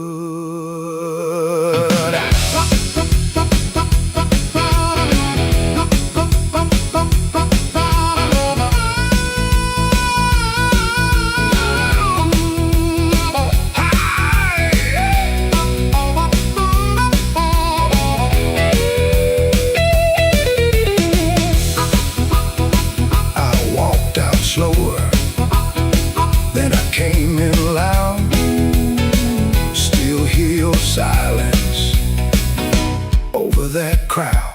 Slower, then I came in loud. Still hear your silence over that crowd.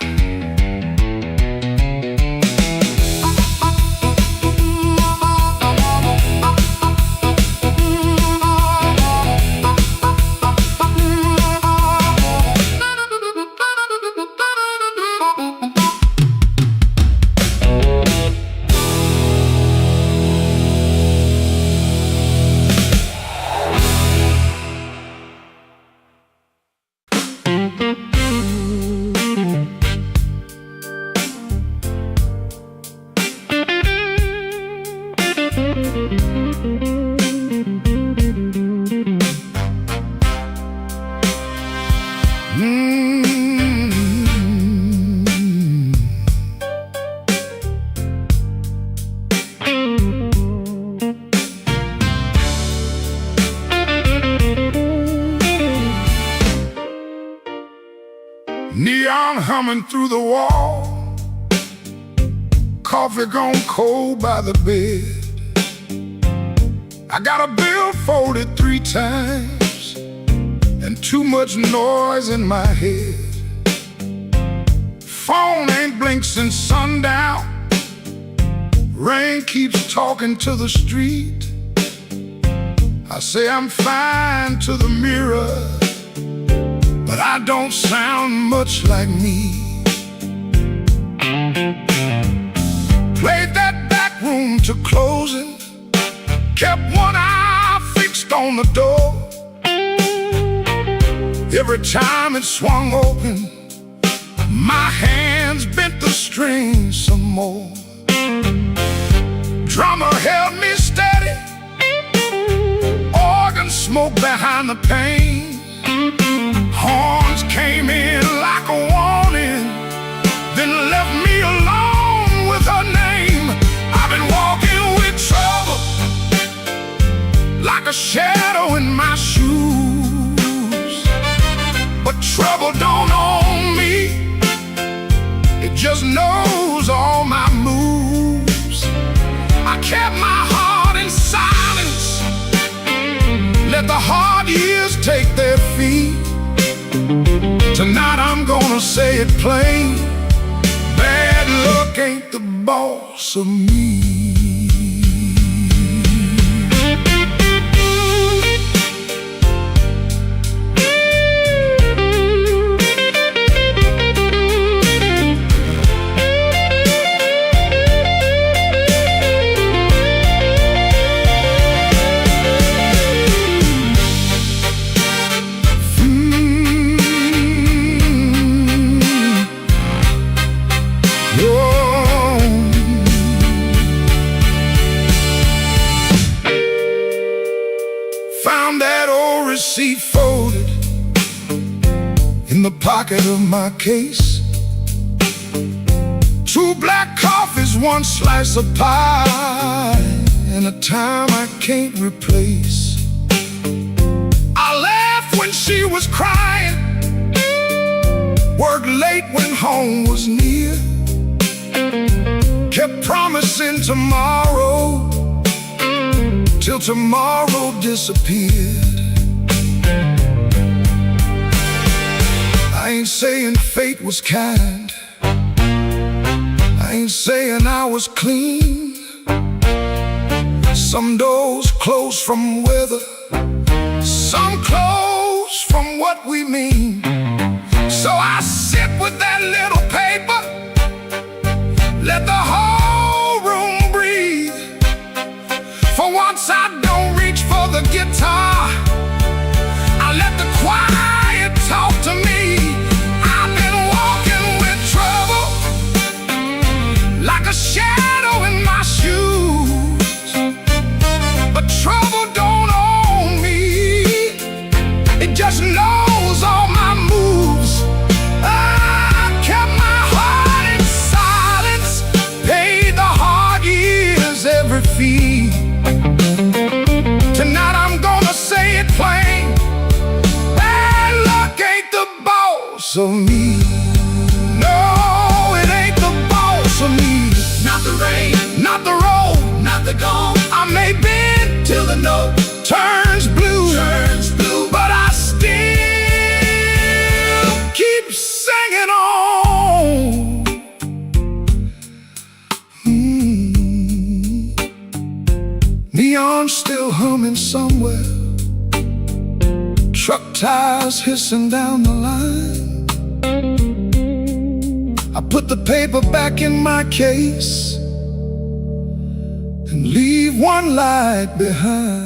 Neon humming through the wall, coffee gone cold by the bed. I got a bill folded 3 times and too much noise in my head. Phone ain't blinked since sundown, rain keeps talking to the street. I say I'm fine to the mirror, but I don't sound much like me. Played that back room to closing, kept one eye fixed on the door. Every time it swung open, my hands bent the strings some more. Drummer held me smoke behind the pane. Horns came in like a warning, then left me alone with her name. I've been walking with trouble, like a shadow in my shoes. But trouble don't own me, it just knows all my moves. I kept my heart in silence, let the hard years take their feet. Tonight I'm gonna say it plain, bad luck ain't the boss of me. Found that old receipt folded in the pocket of my case. 2 black coffees, 1 slice of pie, and a time I can't replace. I laughed when she was crying, worked late when home was near, kept promising tomorrow till tomorrow disappeared. I ain't saying fate was kind, I ain't saying I was clean. Some doors close from weather, some close from what we mean. So I sit with that little paper, let the whole room breathe. For once I don't reach for the guitar, I let the quiet talk to me. I've been walking with trouble, like a shadow in my shoes. But trouble don't own me, it just knows all my moves. I kept my heart in silence, paid the hard years every fee. Tonight I'm gonna say it plain, bad luck ain't the boss of me. No, it ain't the boss of me. Not the rain, Not the road, not the gong, I may bend till the note turns blue, turns blue. but I still keep singing on. Neon still humming somewhere, truck tires hissing down the line. I put the paper back in my case and leave one light behind.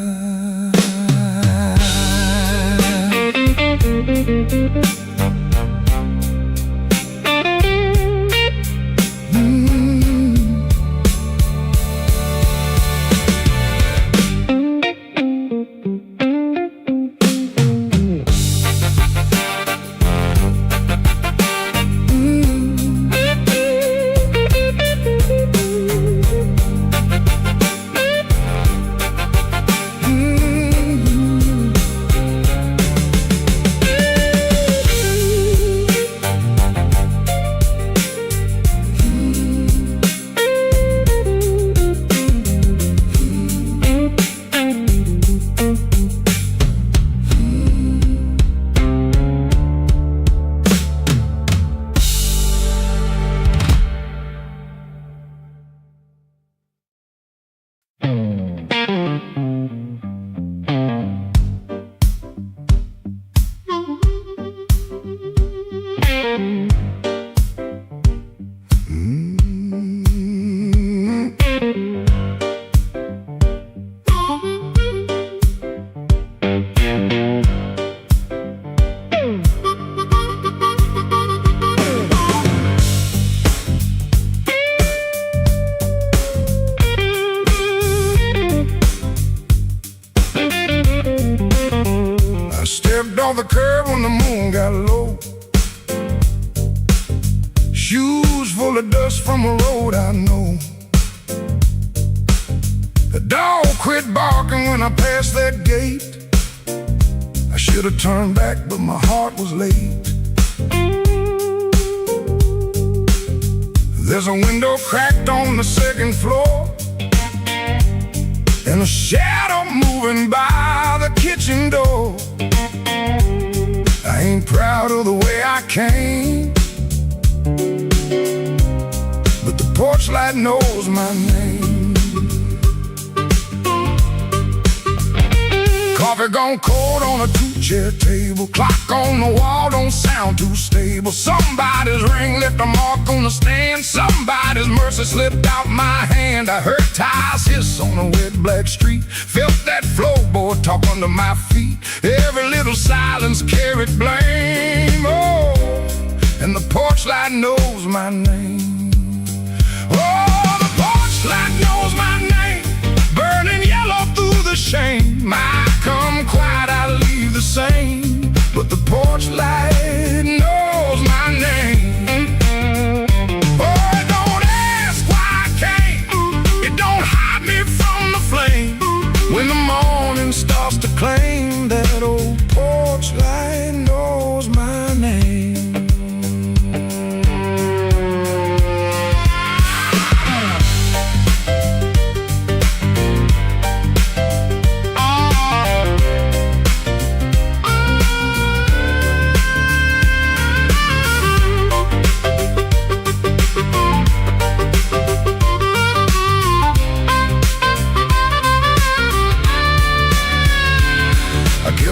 off the curb when the moon got low. Shoes full of dust from a road I know. The dog quit barking when I passed that gate. I should have turned back, but my heart was late. There's a window cracked on the second floor, and a shadow moving by the kitchen door. I ain't proud of the way I came, but the porch light knows my name. Coffee gone cold on a two-chair table. Clock on the wall don't sound too stable. Somebody's ring left a mark on the stand. Somebody's mercy slipped out my hand. I heard tires hiss on a wet black street. Felt that floorboard talk under my feet. Every little silence carried blame. Oh, and the porch light knows my name. Oh, the porch light knows my name. Burning yellow through the shame. I come quiet, I leave the same, but the porch light knows my name. Oh, it don't ask why I came. It don't hide me from the flame. When the morning starts to claim, that old porch light knows my name.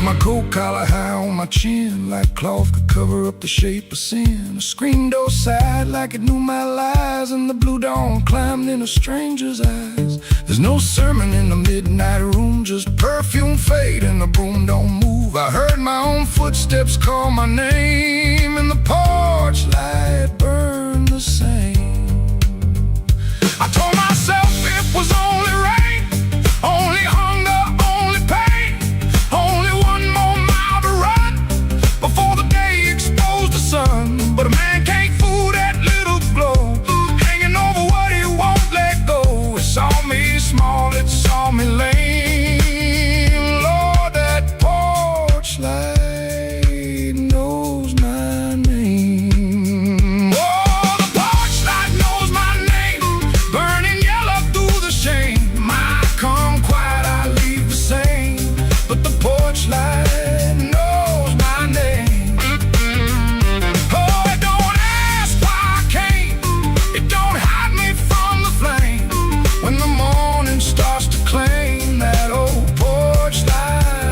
My coat collar high on my chin, like cloth could cover up the shape of sin. A screen door sighed like it knew my lies, and the blue dawn climbed in a stranger's eyes. There's no sermon in the midnight room, just perfume fade and the broom don't move. I heard my own footsteps call my name, and the porch light burned the same. I told myself it was only rain, only hunger, only pain, only one more mile to run before the day exposed the sun. But a man can't fool that little glow, hanging over what he won't let go. It saw me small, it saw me lame. Lord, that porch light knows my name. Oh, the porch light knows my name. Burning yellow through the shame. I come quiet, I leave the same, but the porch light knows my name. Oh, it don't ask why I came. It don't hide me from the flame. When the morning starts to claim, that old porch light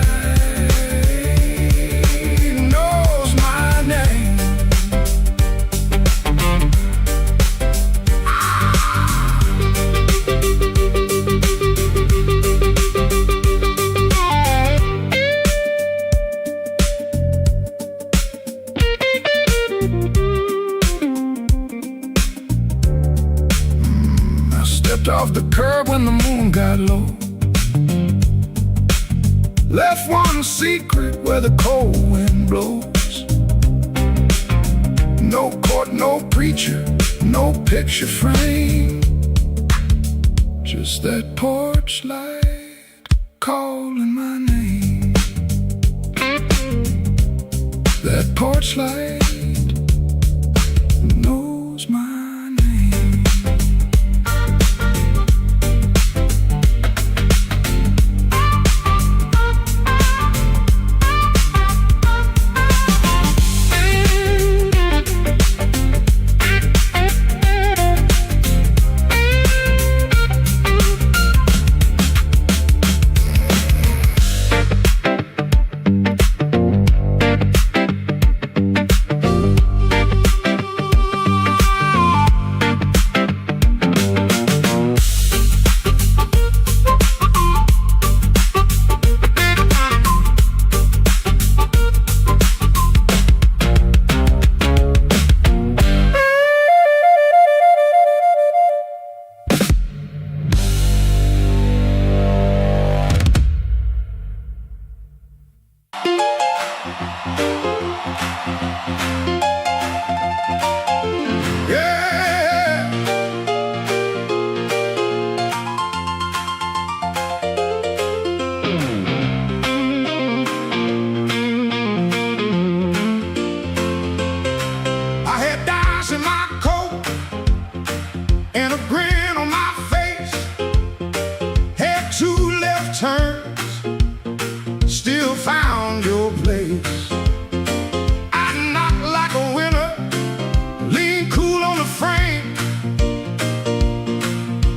knows my name. I stepped off the curb when the moon got low. Left one secret where the cold wind blows. No court, no preacher, no picture frame, just that porch light calling my name. That porch light knows my name.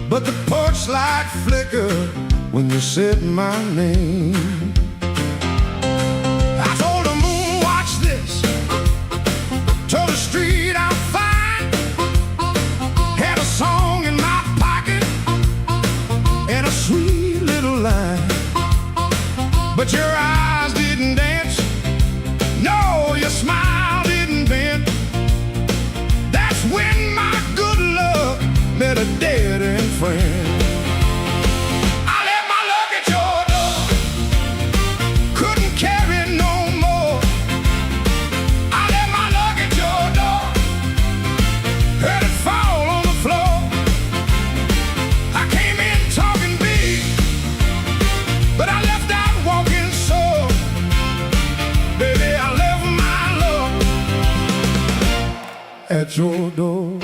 but the porch light flickered when you said my name. I told the moon, watch this. Told the street I'm fine. Had a song in my pocket and a sweet little line. But your eyes didn't dance. No, your smile didn't bend. That's when my good luck met a dead-end friend. I left my luck at your door. Couldn't carry no more. I left my luck at your door. Heard it fall on the floor. I came in talking big, but I left out walking slow. Baby, I left my luck at your door.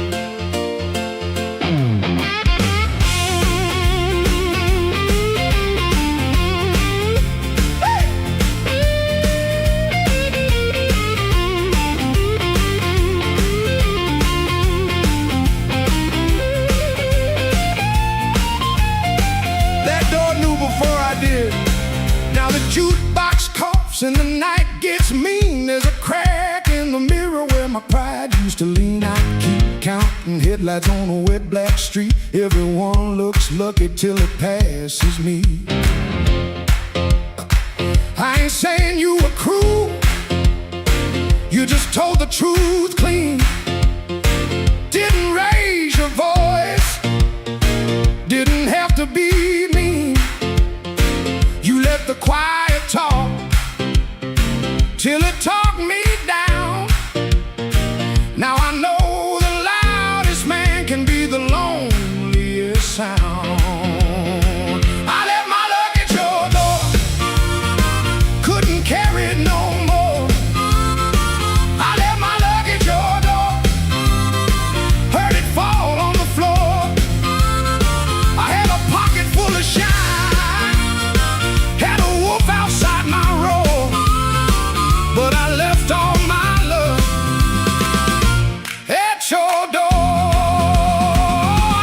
Now the jukebox coughs and the night gets mean. There's a crack in the mirror where my pride used to lean. I keep counting headlights on a wet black street. Everyone looks lucky till it passes me. I ain't saying you were cruel, you just told the truth clean. Didn't raise your voice, didn't have to be mean. You let the quiet talk till it talked me down. Now I know the loudest man can be the loneliest sound. I left my luck at your door. Couldn't carry it no more. I left my luck at your door. Heard it fall on the floor. I had a pocket full of shine. Had a wolf outside my roar, but I left all my love at your door.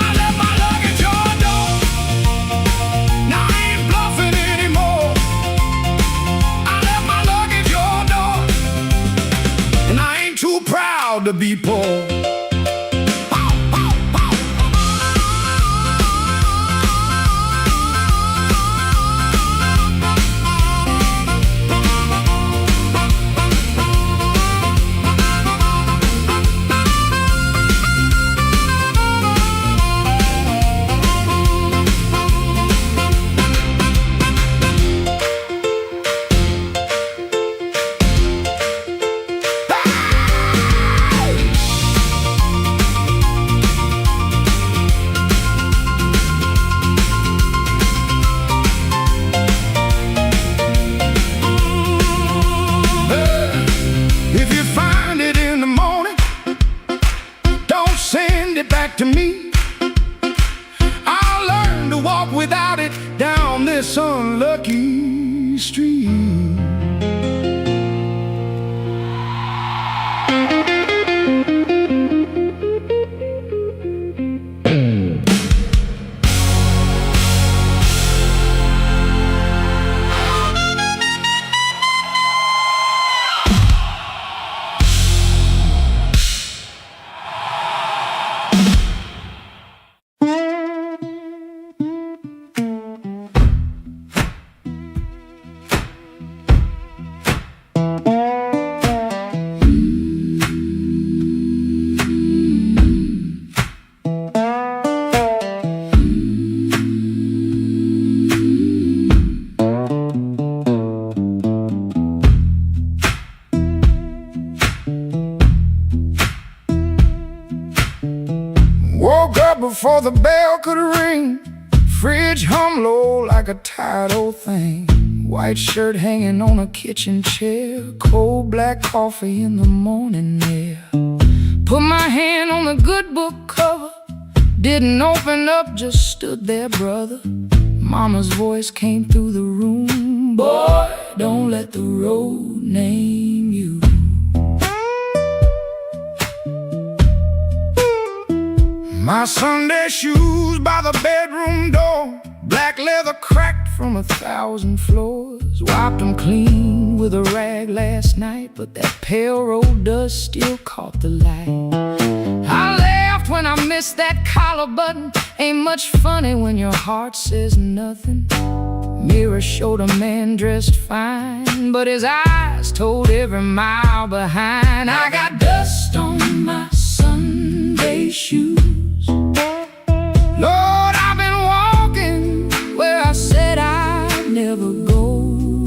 I left my luck at your door. Now I ain't bluffing anymore. I left my luck at your door, and I ain't too proud to be poor. Back to me. I'll learn to walk without it down this unlucky street. Woke up before the bell could ring. Fridge hum low like a tired old thing. White shirt hanging on a kitchen chair. Cold black coffee in the morning air. Put my hand on the good book cover. Didn't open up, just stood there, brother. Mama's voice came through the room. Boy, don't let the road name you. My Sunday shoes by the bedroom door, black leather cracked from 1,000 floors. Wiped them clean with a rag last night, but that pale road dust still caught the light. I laughed when I missed that collar button. Ain't much funny when your heart says nothing. Mirror showed a man dressed fine, but his eyes told every mile behind. I got dust on my Sunday shoes. Lord, I've been walking where I said I'd never go.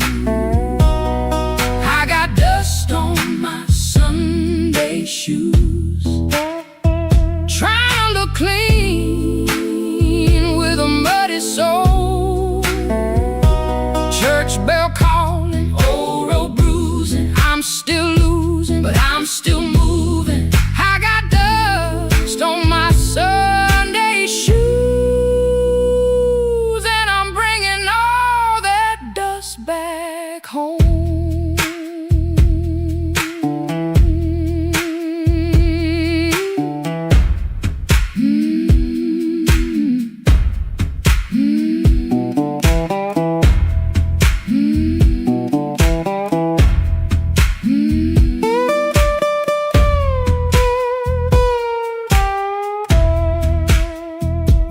I got dust on my Sunday shoes, trying to look clean with a muddy soul. Church bell calling, old road bruising. I'm still losing, but I'm still moving. I got dust on my Sunday shoes, and I'm bringing all that dust back home.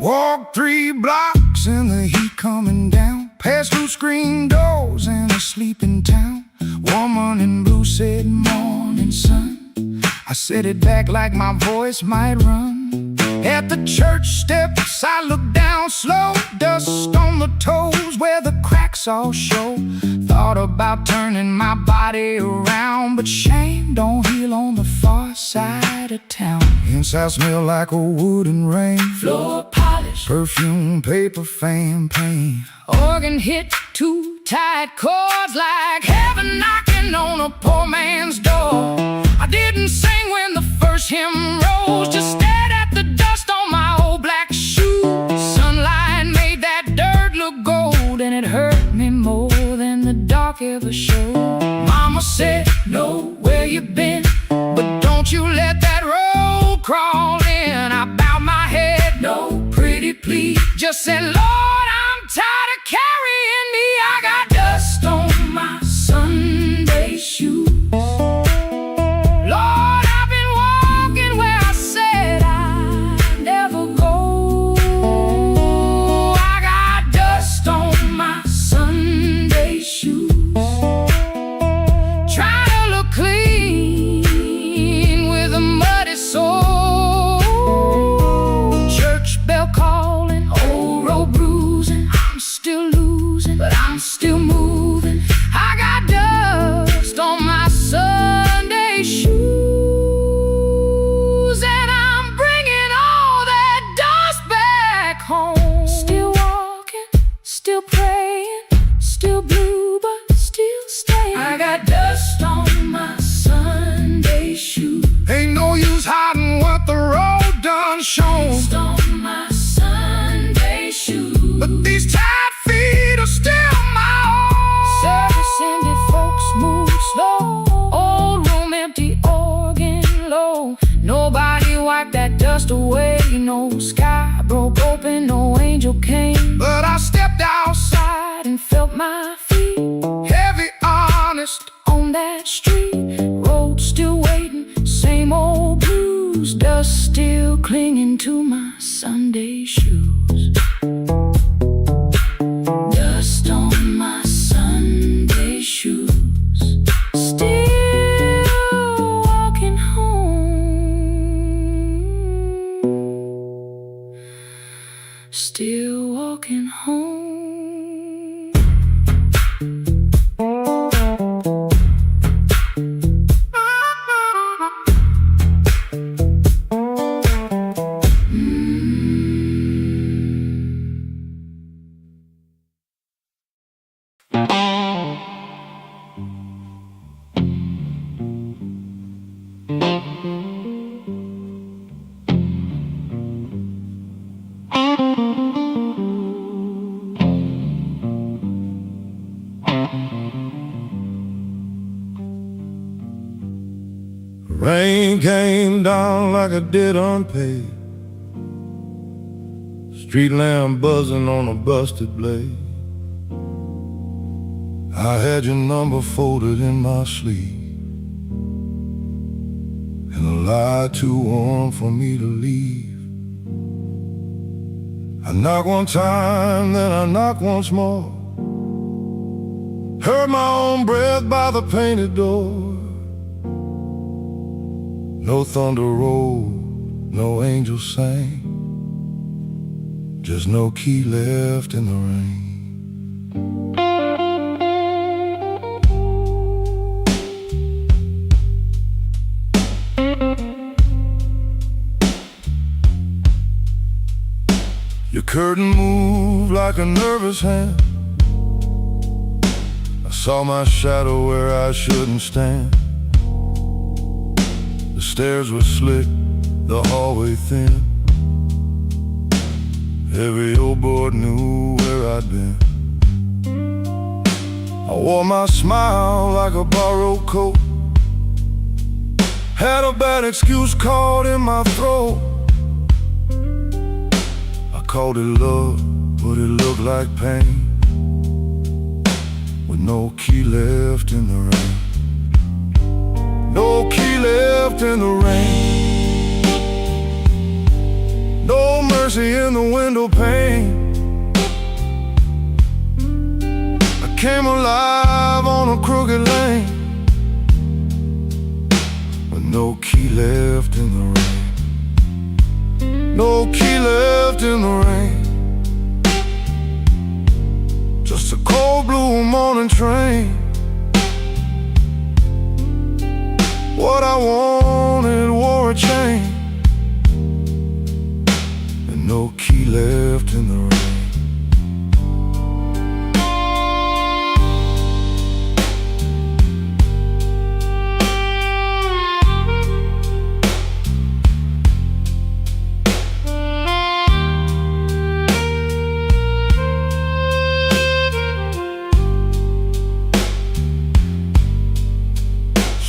Walked 3 blocks in the heat coming down, past 2 screen doors in a sleeping town. Woman in blue said, "Morning, sun." I said it back like my voice might run. At the church steps I looked down slow, dust on the toes where the cracks all show. Thought about turning my body around, but shame don't heal on the far side of town. Inside smell like a wood and rain, floor polish, perfume, paper, fan, pain. Organ hit 2 tight chords like heaven knocking on a poor man's door. I didn't sing when the first hymn rose, just stared at the dust on my old black shoes. Sunlight made that dirt look gold, and it hurt me more than the dark ever showed. Mama said, "Know where you been, but don't you let that road crawl in." I bowed my head, "No, pretty please." Just said, "Lord, I'm tired of carrying me." I got dust on my Sunday shoes. Lord, I've been walking where I said I'd never go. I got dust on my Sunday shoes, trying to look clean with a muddy soul. Church bell calling, old road bruising. I'm still losing, but I'm still moving. I got dust on my Sunday shoes, and I'm bringing all that dust back home. Still walking, still praying, still blue, but still staying. I got dust on my Sunday shoes. Ain't no use hiding what the road done shown. Dust on my Sunday shoes, but these tired feet are still my own. Service ended, folks move slow. Old room empty, organ low. Nobody wiped that dust away. No sky broke open, no angel came. But I stepped outside and felt my feet heavy, honest, on that street. Road still waiting, same old blues. Dust still clinging to my Sunday shoes. Dust on my Sunday shoes, still walking home, still walking home. Rain came down like it did unpaid. Street lamp buzzing on a busted blade. I had your number folded in my sleeve, and a lie too warm for me to leave. I knock one time, then I knock once more. Heard my own breath by the painted door. No thunder rolled, no angel sang, just no key left in the rain. Your curtain moved like a nervous hand. I saw my shadow where I shouldn't stand. The stairs were slick, the hallway thin. Every old board knew where I'd been. I wore my smile like a borrowed coat. Had a bad excuse caught in my throat. Called it love, but it looked like pain, with no key left in the rain. No key left in the rain. No mercy in the window pane. I came alive on a crooked lane, with no key left in the rain. No key left in the rain. Just a cold blue morning train. What I wanted wore a chain, and no key left in the rain.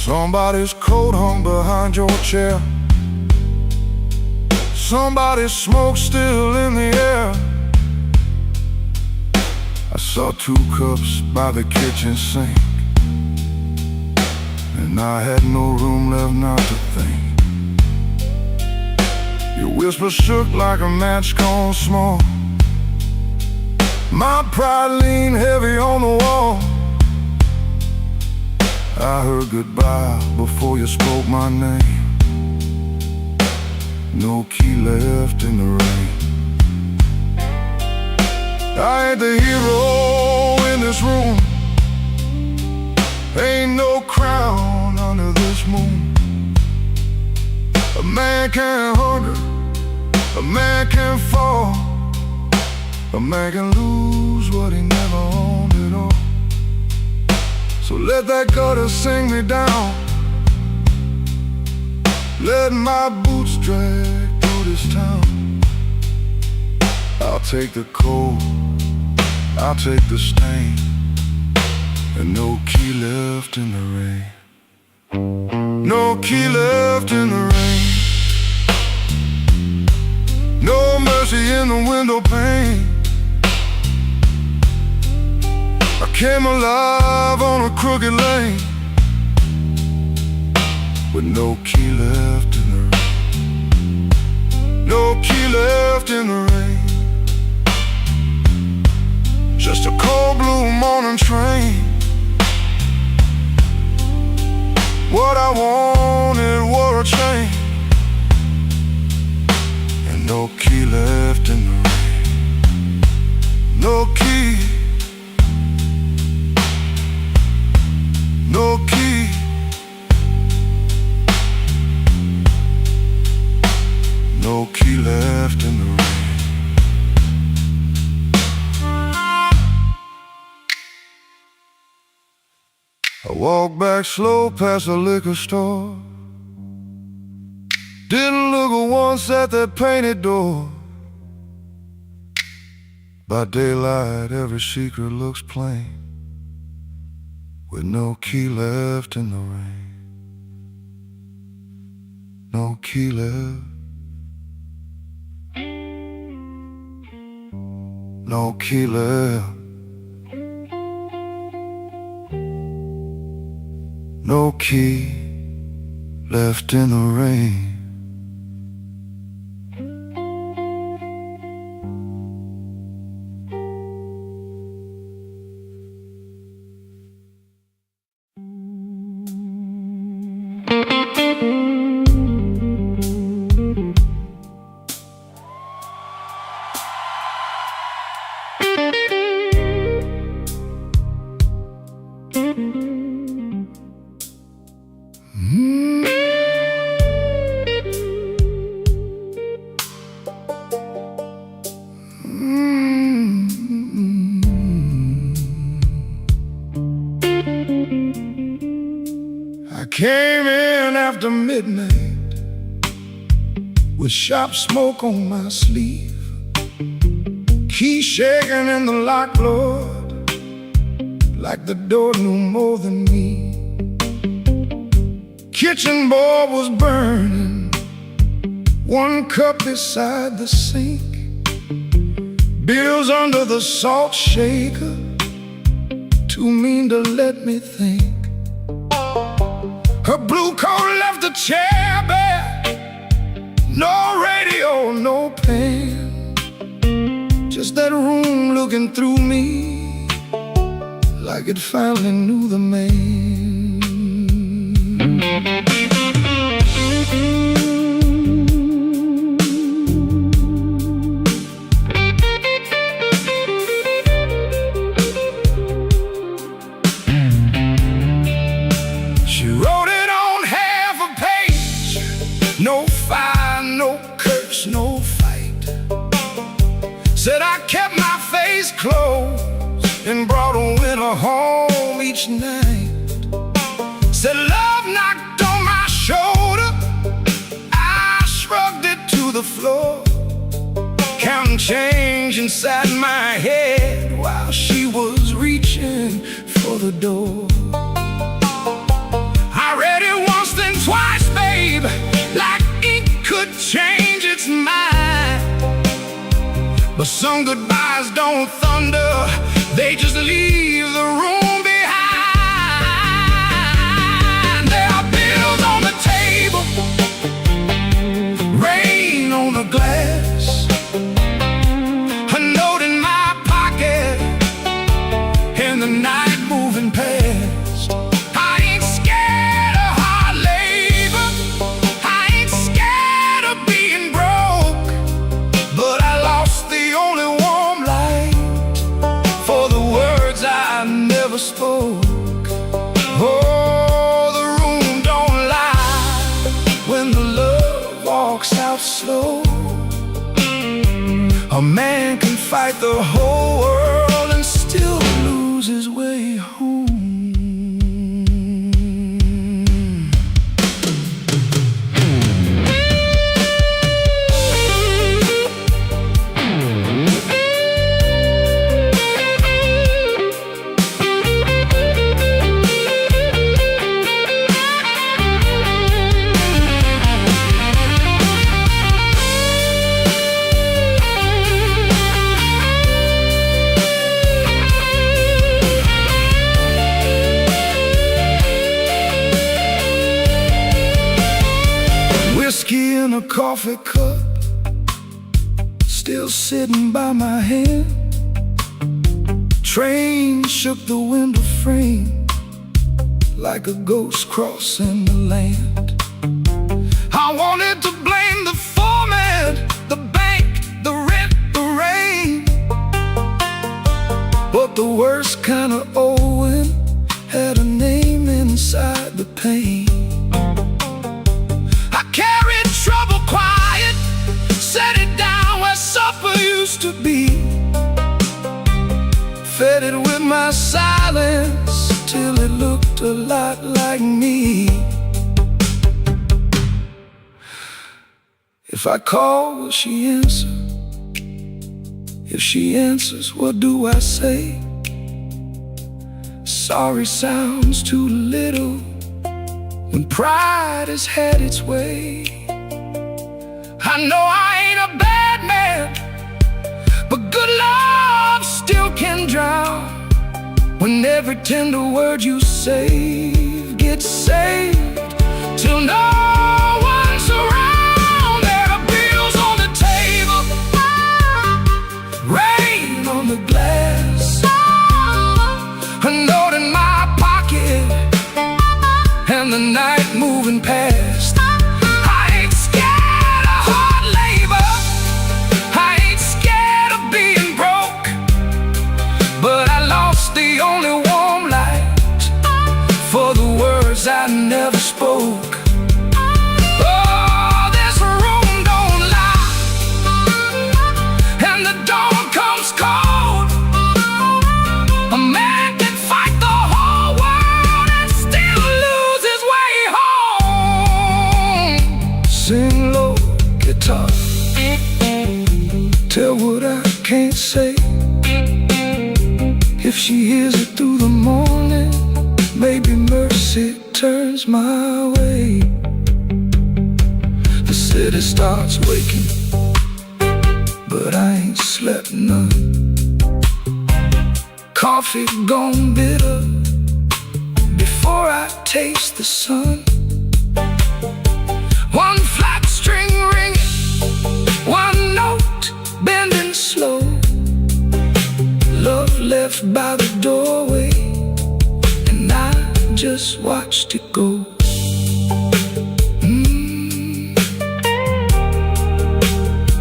Somebody's coat hung behind your chair. Somebody's smoke still in the air. I saw 2 cups by the kitchen sink, and I had no room left not to think. Your whisper shook like a match gone small. My pride leaned heavy on the wall. I heard goodbye before you spoke my name. No key left in the rain. I ain't the hero in this room. Ain't no crown under this moon. A man can hunger, a man can fall, a man can lose what he never owned at all. So let that gutter sing me down. Let my boots drag through this town. I'll take the cold, I'll take the stain, and no key left in the rain. No key left in the rain. No mercy in the window pane. I came alive on a crooked lane, with no key left in the rain. No key left in the rain. Just a cold blue morning train. What I wanted wore a chain, and no key left in the rain. No key. No key. No key left in the rain. I walked back slow past the liquor store. Didn't look once at that painted door. By daylight every secret looks plain, with no key left in the rain. No key left no key left, no key left in the rain. I came in after midnight with sharp smoke on my sleeve, key shaking in the lock, Lord, like the door knew more than me. Kitchen board was burning, one cup beside the sink, bills under the salt shaker, too mean to let me think. Her blue coat left the chair bare, no radio, no pen, just that room looking through me like it finally knew the man. She wrote it on half a page, no fire, no curse, no fight. Said I kept my face closed and brought a winter home each night. Said love knocked on my shoulder, I shrugged it to the floor, counting change inside my head while she was reaching for the door. I read it once, then twice, babe, like ink could change its mind. But some goodbyes don't thunder, they just leave the room behind. There are bills on the table, rain on the glass, a note in my pocket, and the night moving past. I ain't scared of hard labor, I ain't scared of being broke, but I lost the only warm light for the words I never spoke. Oh, the room don't lie when the love walks out slow. A man can fight the whole world and still lose his way home. Whiskey in a coffee cup, still sitting by my hand. Train shook the window frame like a ghost crossing the land. I wanted to blame the foreman, the bank, the rent, the rain, but the worst kind of owing had a name inside the pain. I carried trouble quiet, set it down where supper used to be, fed it with my silence till it looked a lot like me. If I call, will she answer? If she answers, what do I say? Sorry sounds too little when pride has had its way. I know I ain't a bad man, but good Lord, when every tender word you say gets saved till no one's around. There are bills on the table, rain on the glass, a note in my pocket, and the night moving past. I ain't scared of hard labor, I ain't scared of being broke, but I lost the only warm light for the words I never spoke. Oh, this room don't lie, and the dawn comes cold. A man can fight the whole world and still lose his way home. Sing low, guitar, tell what I can't say. If she hears it through the morning, maybe mercy turns my way. The city starts waking, but I ain't slept none. Coffee gone bitter before I taste the sun. One flat string ringing, one note bending slow. Love left by the doorway, and I just watched it go.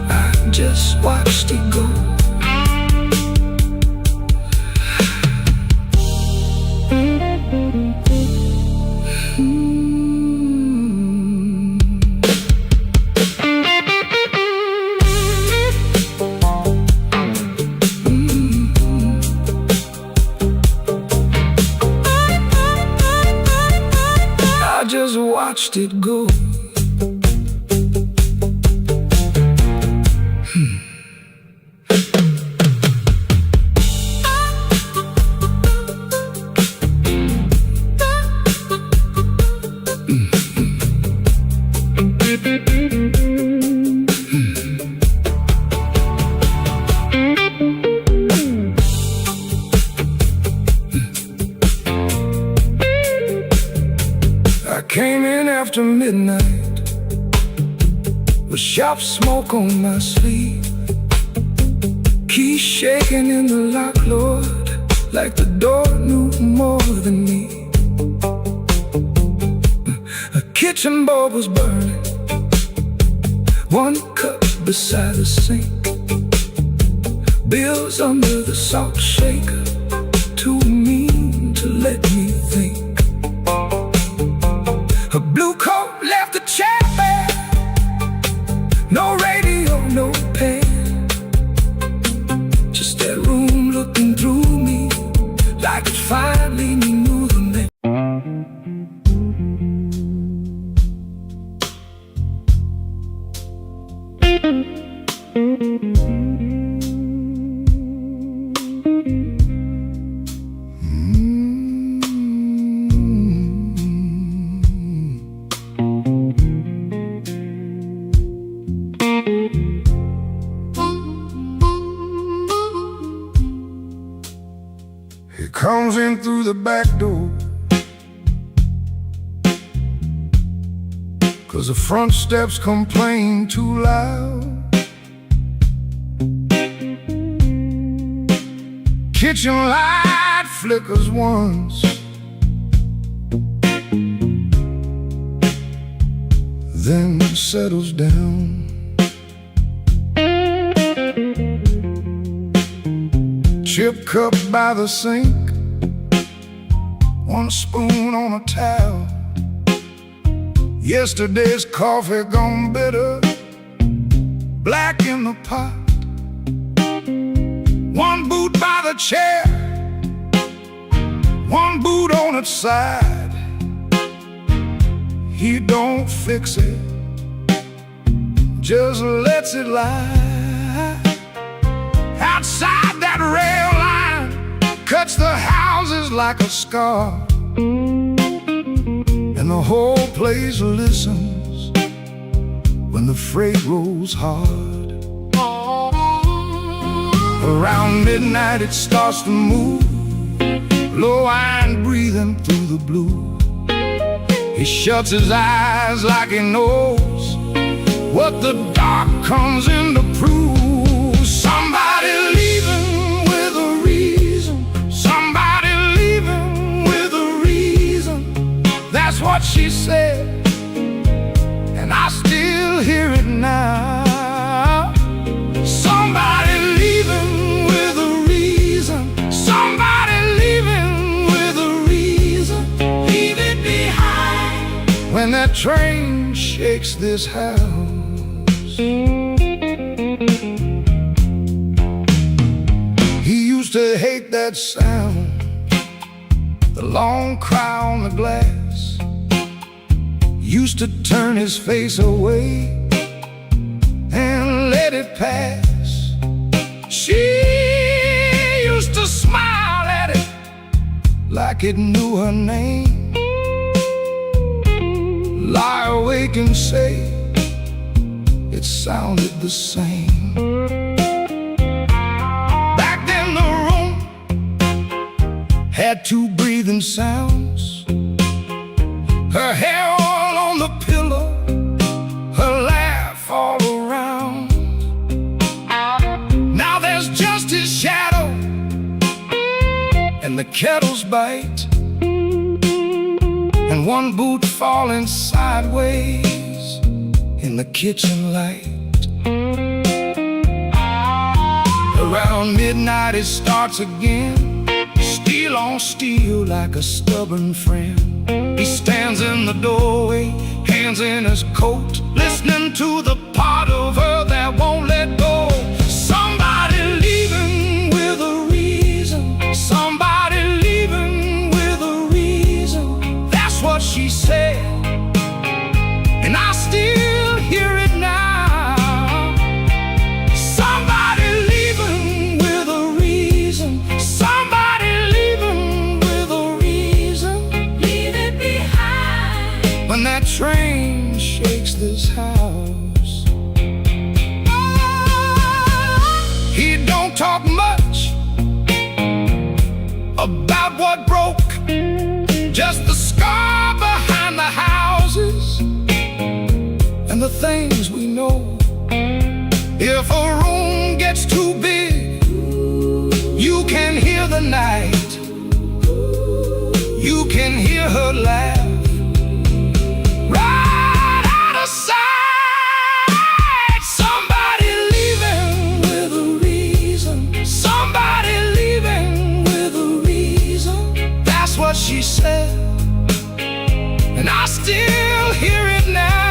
I just watched it go. I just watched it go. I came in after midnight with sharp smoke on my sleeve, keys shaking in the lock, Lord, like the door knew more than me. A kitchen bulb was burning, one cup beside the sink, bills under the salt shaker, too mean to let me think. A blue coat left the chair bare, no radio, no pen, just that room looking through me like it finally knew the name. He comes in through the back door, 'cause the front steps complain too loud. Kitchen light flickers once, then settles down. Chip cup by the sink, one spoon on a towel. Yesterday's coffee gone bitter, black in the pot. One boot by the chair, one boot on its side. He don't fix it, just lets it lie. Outside that rail line cuts the houses like a scar, and the whole place listens when the freight rolls hard. Around midnight it starts to move low-lying breathing through the blue. He shuts his eyes like he knows what the dark comes in to prove. Somebody leaving with a reason. Somebody leaving with a reason. That's what she said, and I still hear it now. Somebody leaving with a reason. Somebody leaving with a reason. Leave it behind when that train shakes this house. He used to hate that sound, the long cry on the glass. Used to turn his face away and let it pass. She used to smile at it like it knew her name, lie awake and say it sounded the same. Back then the room had two breathing sounds. Her hair all on the pillow, her laugh all around. Now there's just his shadow and the kettle's bite, and one boot falling sideways in the kitchen light. Around midnight it starts again, steel on steel like a stubborn friend. He stands in the doorway, hands in his coat, listening to the part of her that won't let go. Somebody leaving with a reason. Somebody leaving with a reason. That's what she said, and I still hear it now. Somebody leaving with a reason. Somebody leaving with a reason. Leave it behind when that train shakes this house. He don't talk much about what broke, just the scar behind the houses and the things we know. If a room gets too big, you can hear the night, you can hear her laugh right out of sight. Somebody leaving with a reason. Somebody leaving with a reason. That's what she said, and I still hear it now.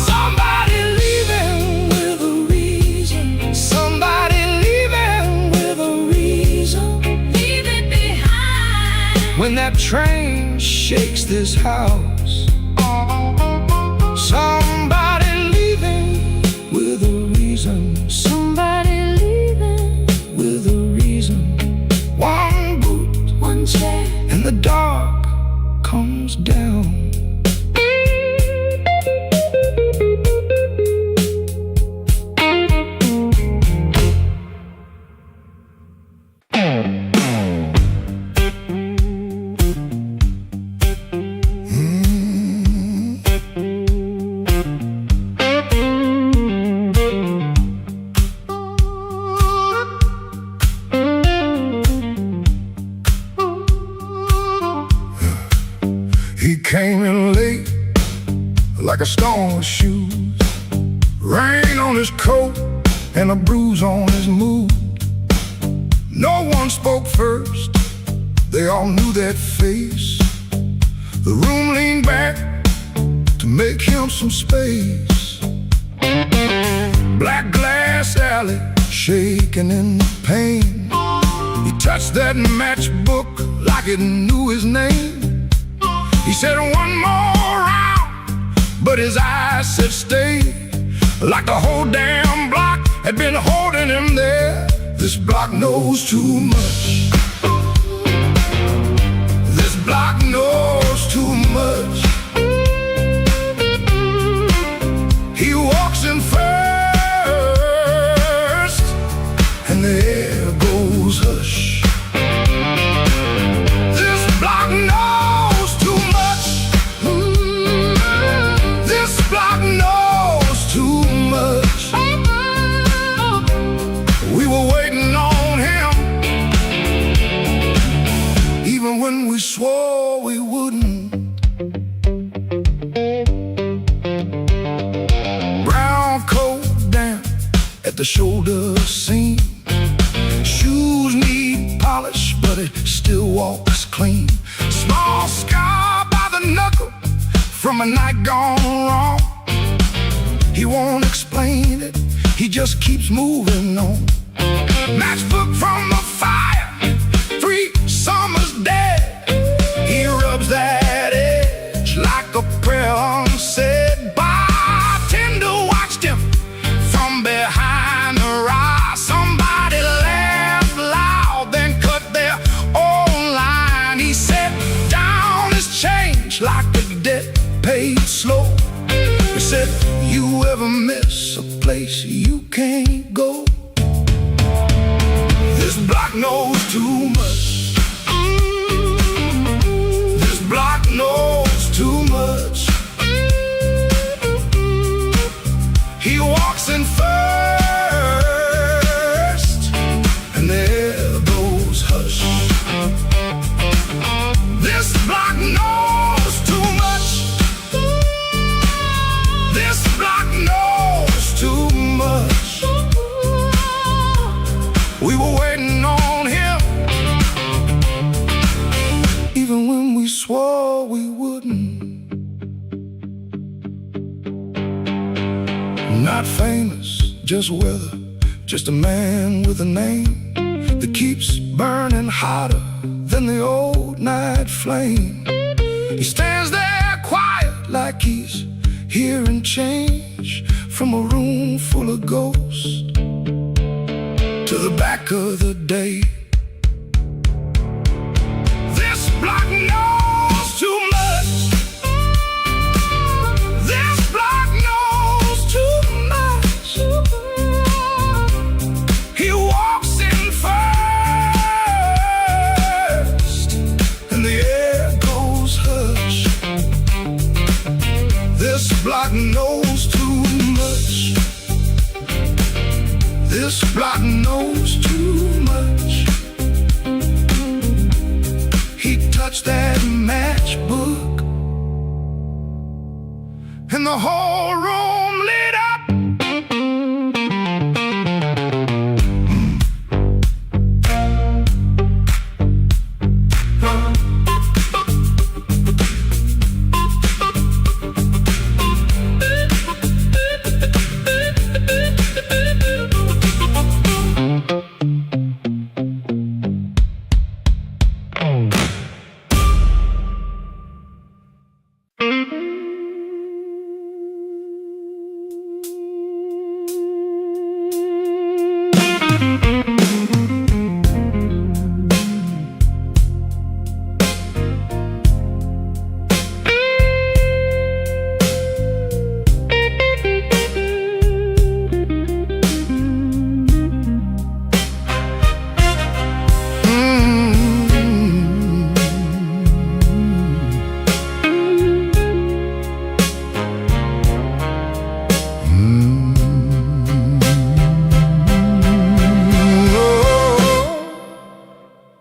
Somebody leaving with a reason. Somebody leaving with a reason. Leave it behind when that train shakes this house. Somebody leaving with a reason. Somebody leaving with a reason. One boot, one chair, and the dark comes down. He came in late like a storm with shoes, rain on his coat and a bruise on his mood. No one spoke first, they all knew that face. The room leaned back to make him some space. Black glass alley shaking in the pain. He touched that matchbook like it knew his name. He said one more round, but his eyes said stay. Like the whole damn block had been holding him there. This block knows too much. This block knows too much. He walks in first, and the air goes hush. the shoulder seam. Shoes need polish, but it still walks clean. Small scar by the knuckle from a night gone wrong. He won't explain it, he just keeps moving on. Matchbook from the fire, 3 summers dead. He rubs that edge like a prayer unsaid. Bartender watched him from behind the rise. Somebody laughed loud, then cut their own line. He said, down is change like a debt paid slow. He said, you ever miss a place you can't go? This block knows too much. This block knows too much. He walks in first, and there goes hush. This block knows too much. This block knows too much. We were waiting on him, even when we swore we wouldn't. Not famous, just weather, just a man with a name that keeps burning hotter than the old night flame. He stands there quiet like he's hearing change from a room full of ghosts to the back of the day. This block knows too much. This block knows too much. He walks in first, and the air goes hush. This block knows too much. This block knows too much. He touched that matchbook, and the whole room lit up.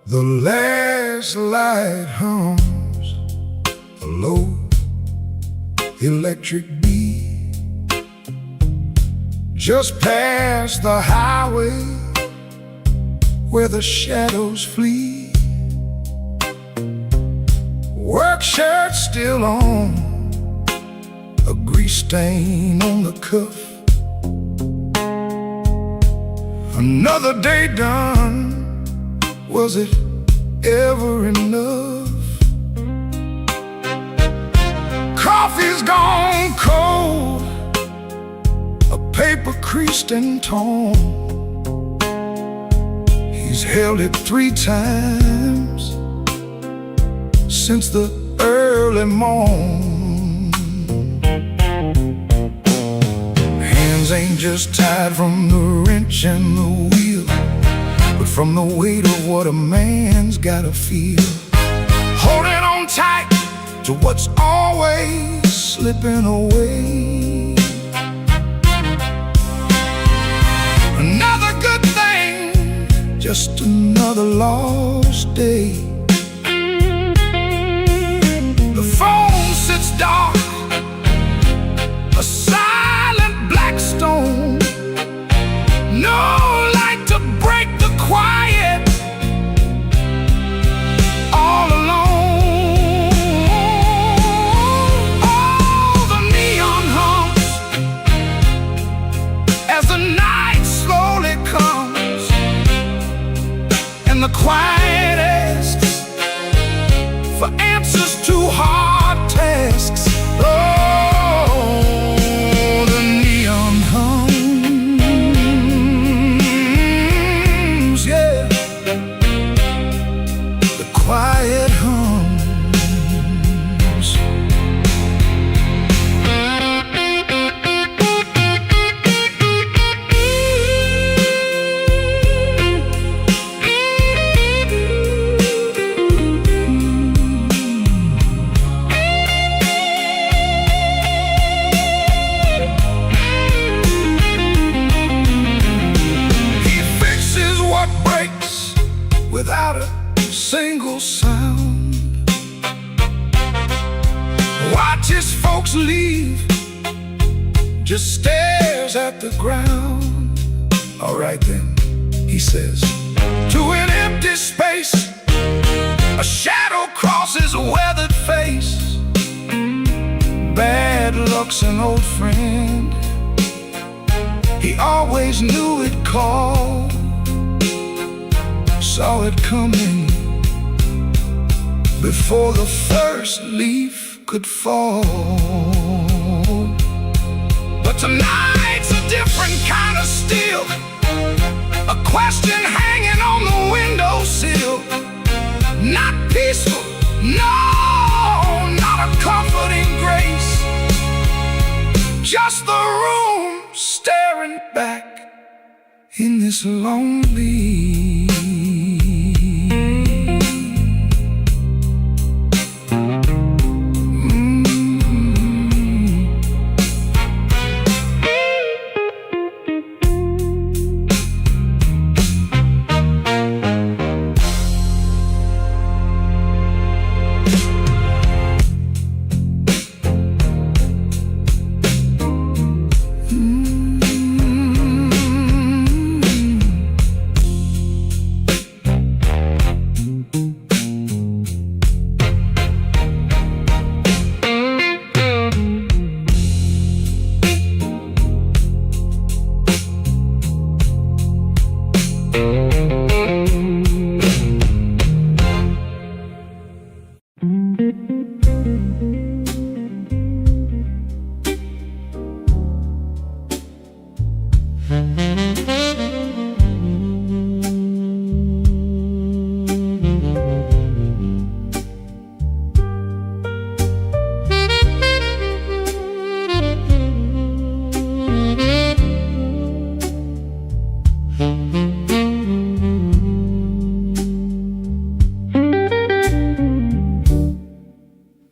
The last light hums a low electric beat just past the highway where the shadows flee. Work shirt still on, a grease stain on the cuff. Another day done. Was it ever enough? Coffee's gone cold, a paper creased and torn. He's held it 3 times since the early morn. Hands ain't just tied from the wrench and the wheel, but from the weight of what a man's gotta feel. Holding on tight to what's always slipping away. Another good thing, just another lost day. The phone sits dark, a silent black stone. and the quiet asks for answers to hard tasks. Oh, the neon hums, yeah, the quiet hums. Without a single sound, watches folks leave, just stares at the ground. All right then, he says, to an empty space, a shadow crosses a weathered face. Bad luck's an old friend, he always knew it'd call. Saw it coming before the first leaf could fall. But tonight's a different kind of steel, a question hanging on the windowsill. Not peaceful, no, not a comforting grace, just the room staring back in this lonely.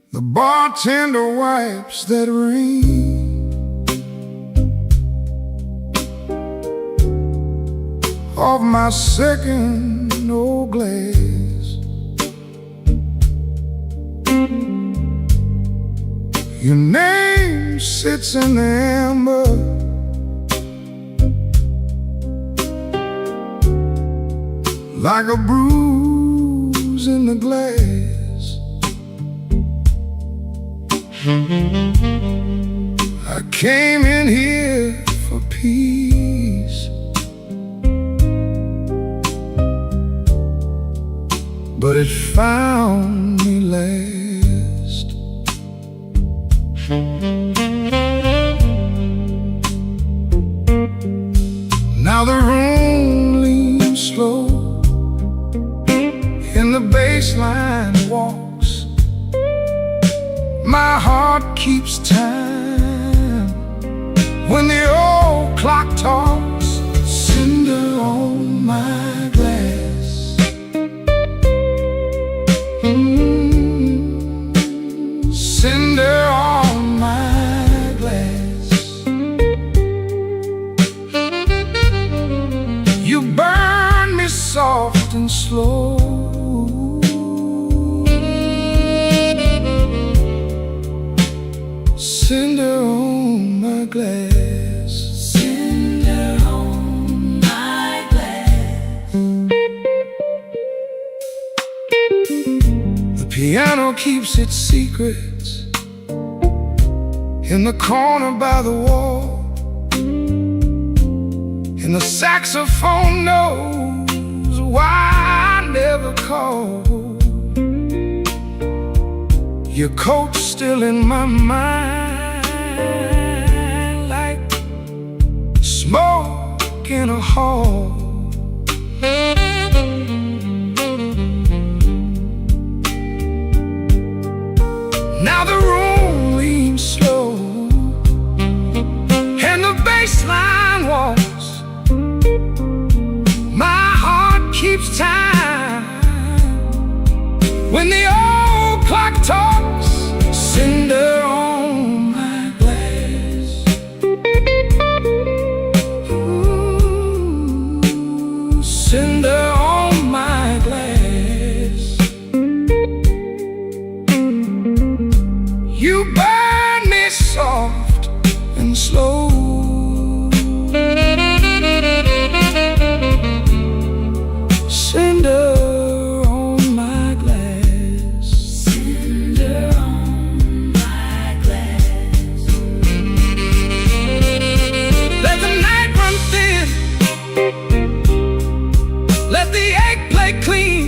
The bartender wipes that rain off my second old glass. Your name sits in the amber, like a bruise in the glass. I came in here for peace, but it found me last. Now the room leans slow, and the bass line walks. My heart keeps time when the old clock talks. Cinder on my glass, cinder on my glass. You burn me soft and slow, cinder on my glass, cinder on my glass. The piano keeps its secrets in the corner by the wall, and the saxophone knows why I Your coat still in my mind, like smoke in a hall. Now the room leans slow, and the bass line walks. My heart keeps time when the old clock talks. Cinder on my glass. Ooh, cinder on my glass. You burn me soft and slow. Cinder on my glass. Cinder on my glass. Let the night run thin. Let the egg play clean.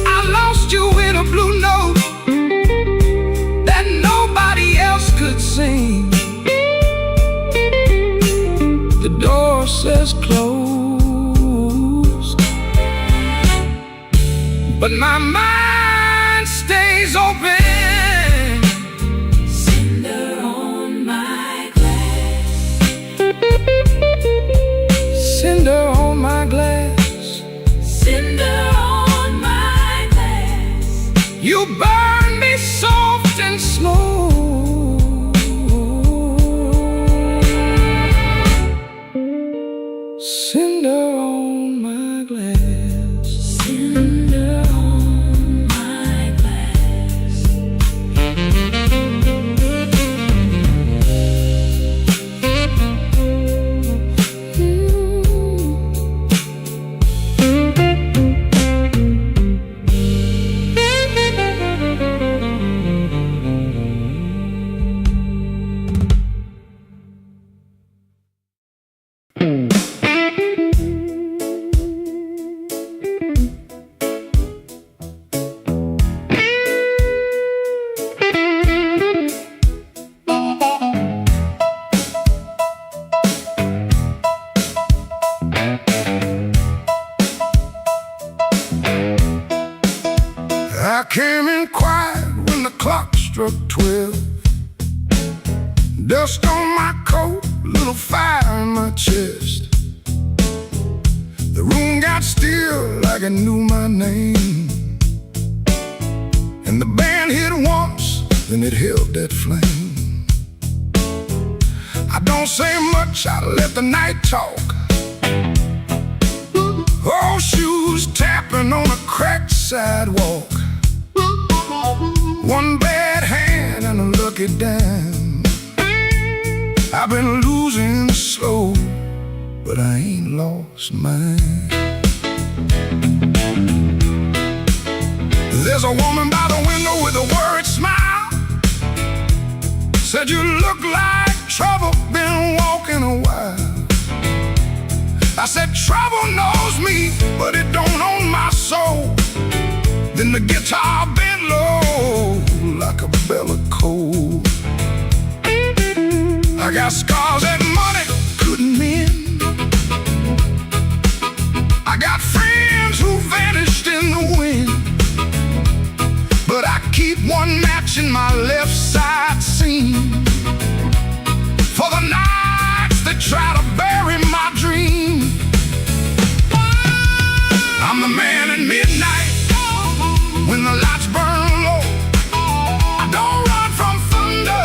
I lost you in a blue note that nobody else could sing. The door says closed, but my mind stays open. Cinder on my glass. Cinder on my glass. Cinder on my glass. You burn me soft and slow. Cinder on my glass. Cinder on my glass. I came in quiet when the clock struck 12. Dust on my coat, little fire in my chest. The room got still like it knew my name. And the band hit once, then it held that flame. I don't say much, I let the night talk. Old shoes tapping on a cracked sidewalk. One bad hand and a lucky dime. I've been losing slow, but I ain't lost mine. There's a woman by the window with a worried smile. Said you look like trouble, been walking a while. I said trouble knows me, but it don't own my soul. Then the guitar bent low like a bell of coal. I got scars that money couldn't mend. I got friends who vanished in the wind, but I keep one match in my left side seam for the nights that try to bury my dream. I'm the man at midnight when the lights burn low. I don't run from thunder,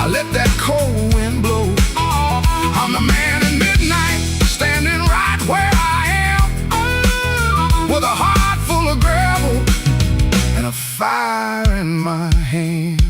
I let that cold wind blow. I'm the man at midnight, standing right where I am, with a heart full of gravel and a fire in my hands.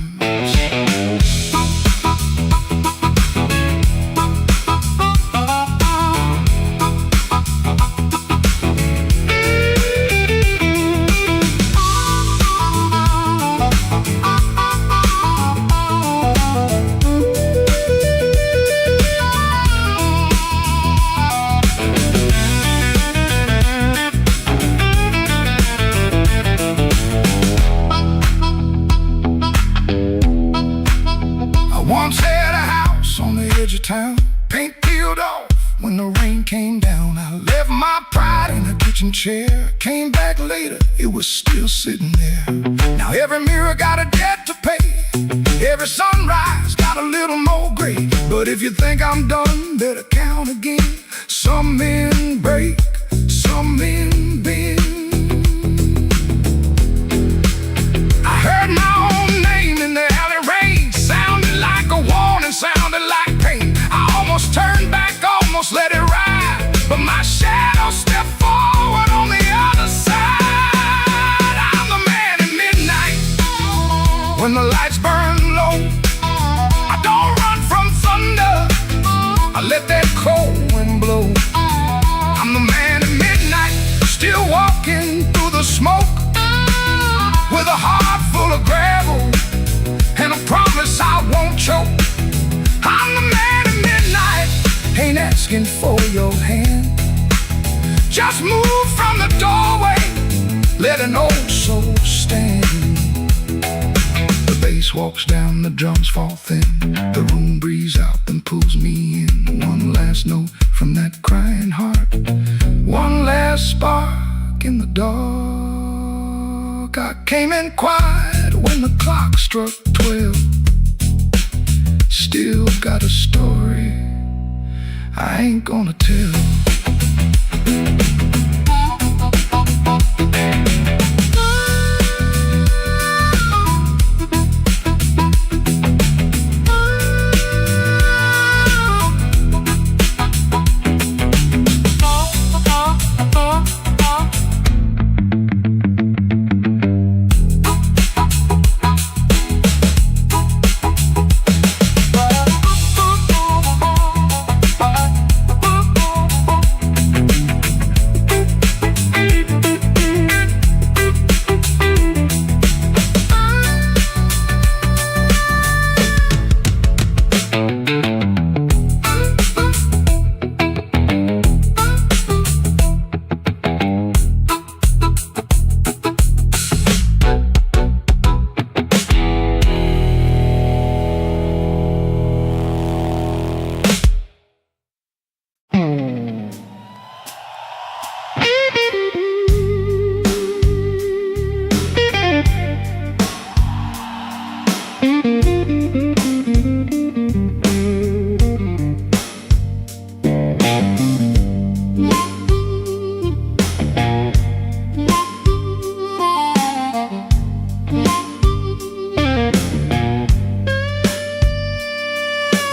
came down. I left my pride in a kitchen chair. Came back later, it was still sitting there. Now every mirror got a debt to pay. Every sunrise got a little more gray. But if you think I'm done, better count again. Some men break, some men bend. I heard my own name in the alley rain. Sounded like a warning, sounded like pain. I almost turned back, almost let it ride, but my shadow stepped forward on the other side. I'm the man at midnight, when the lights burn low. I don't run from thunder, I let that cold wind blow. I'm the man at midnight, still walking through the smoke, with a heart full of gravel and a promise I won't choke. I'm the man at midnight, ain't asking for your hand. Just move from the doorway, let an old soul stand. The bass walks down, the drums fall thin. The room breathes out and pulls me in. One last note from that crying heart, one last spark in the dark. I came in quiet when the clock struck 12. Still got a story I ain't gonna tell.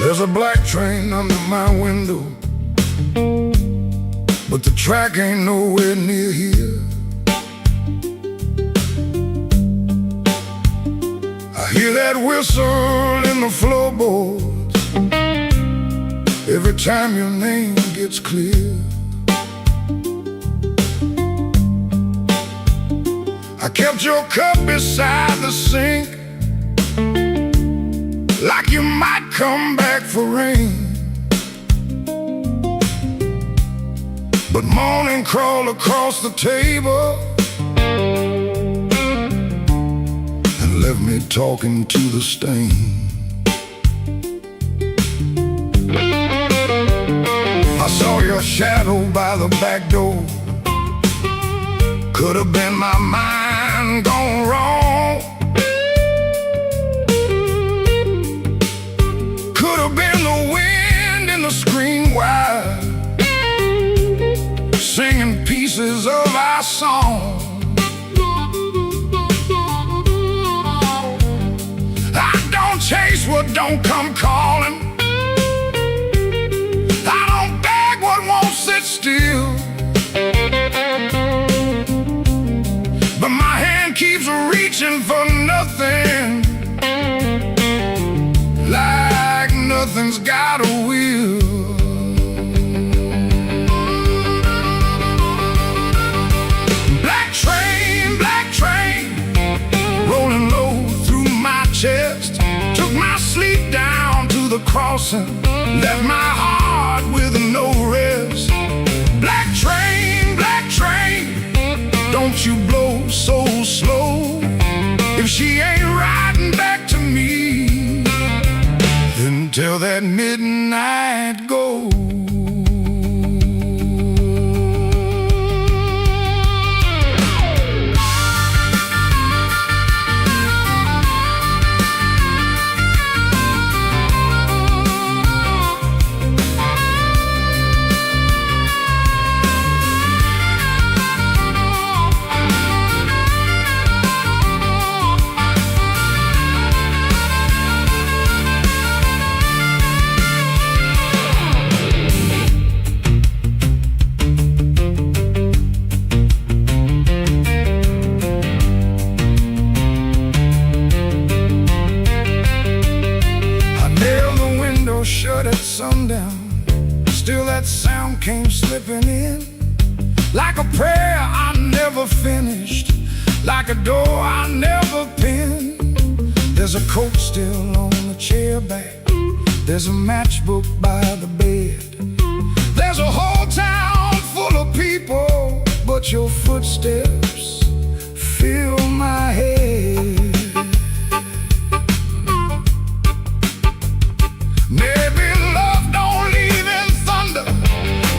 There's a black train under my window, but the track ain't nowhere near here. I hear that whistle in the floorboards every time your name gets clear. I kept your cup beside the sink, like you might come back for rain. But morning crawled across the table and left me talking to the stain. I saw your shadow by the back door. Could have been my mind gone wrong. Could have been the wind in the screen wire, singing pieces of our song. I don't chase what don't come calling. I don't beg what won't sit still. But my hand keeps reaching for nothing, like nothing's got a will. Black train, rolling low through my chest, took my sleep down to the crossing, left my heart with no rest. Black train, don't you blow so slow. If she ain't riding back to me, then tell that midnight go. slipping in, like a prayer I never finished, like a door I never pinned. There's a coat still on the chair back, there's a matchbook by the bed. There's a whole town full of people, but your footsteps fill my head. Maybe love don't leave in thunder,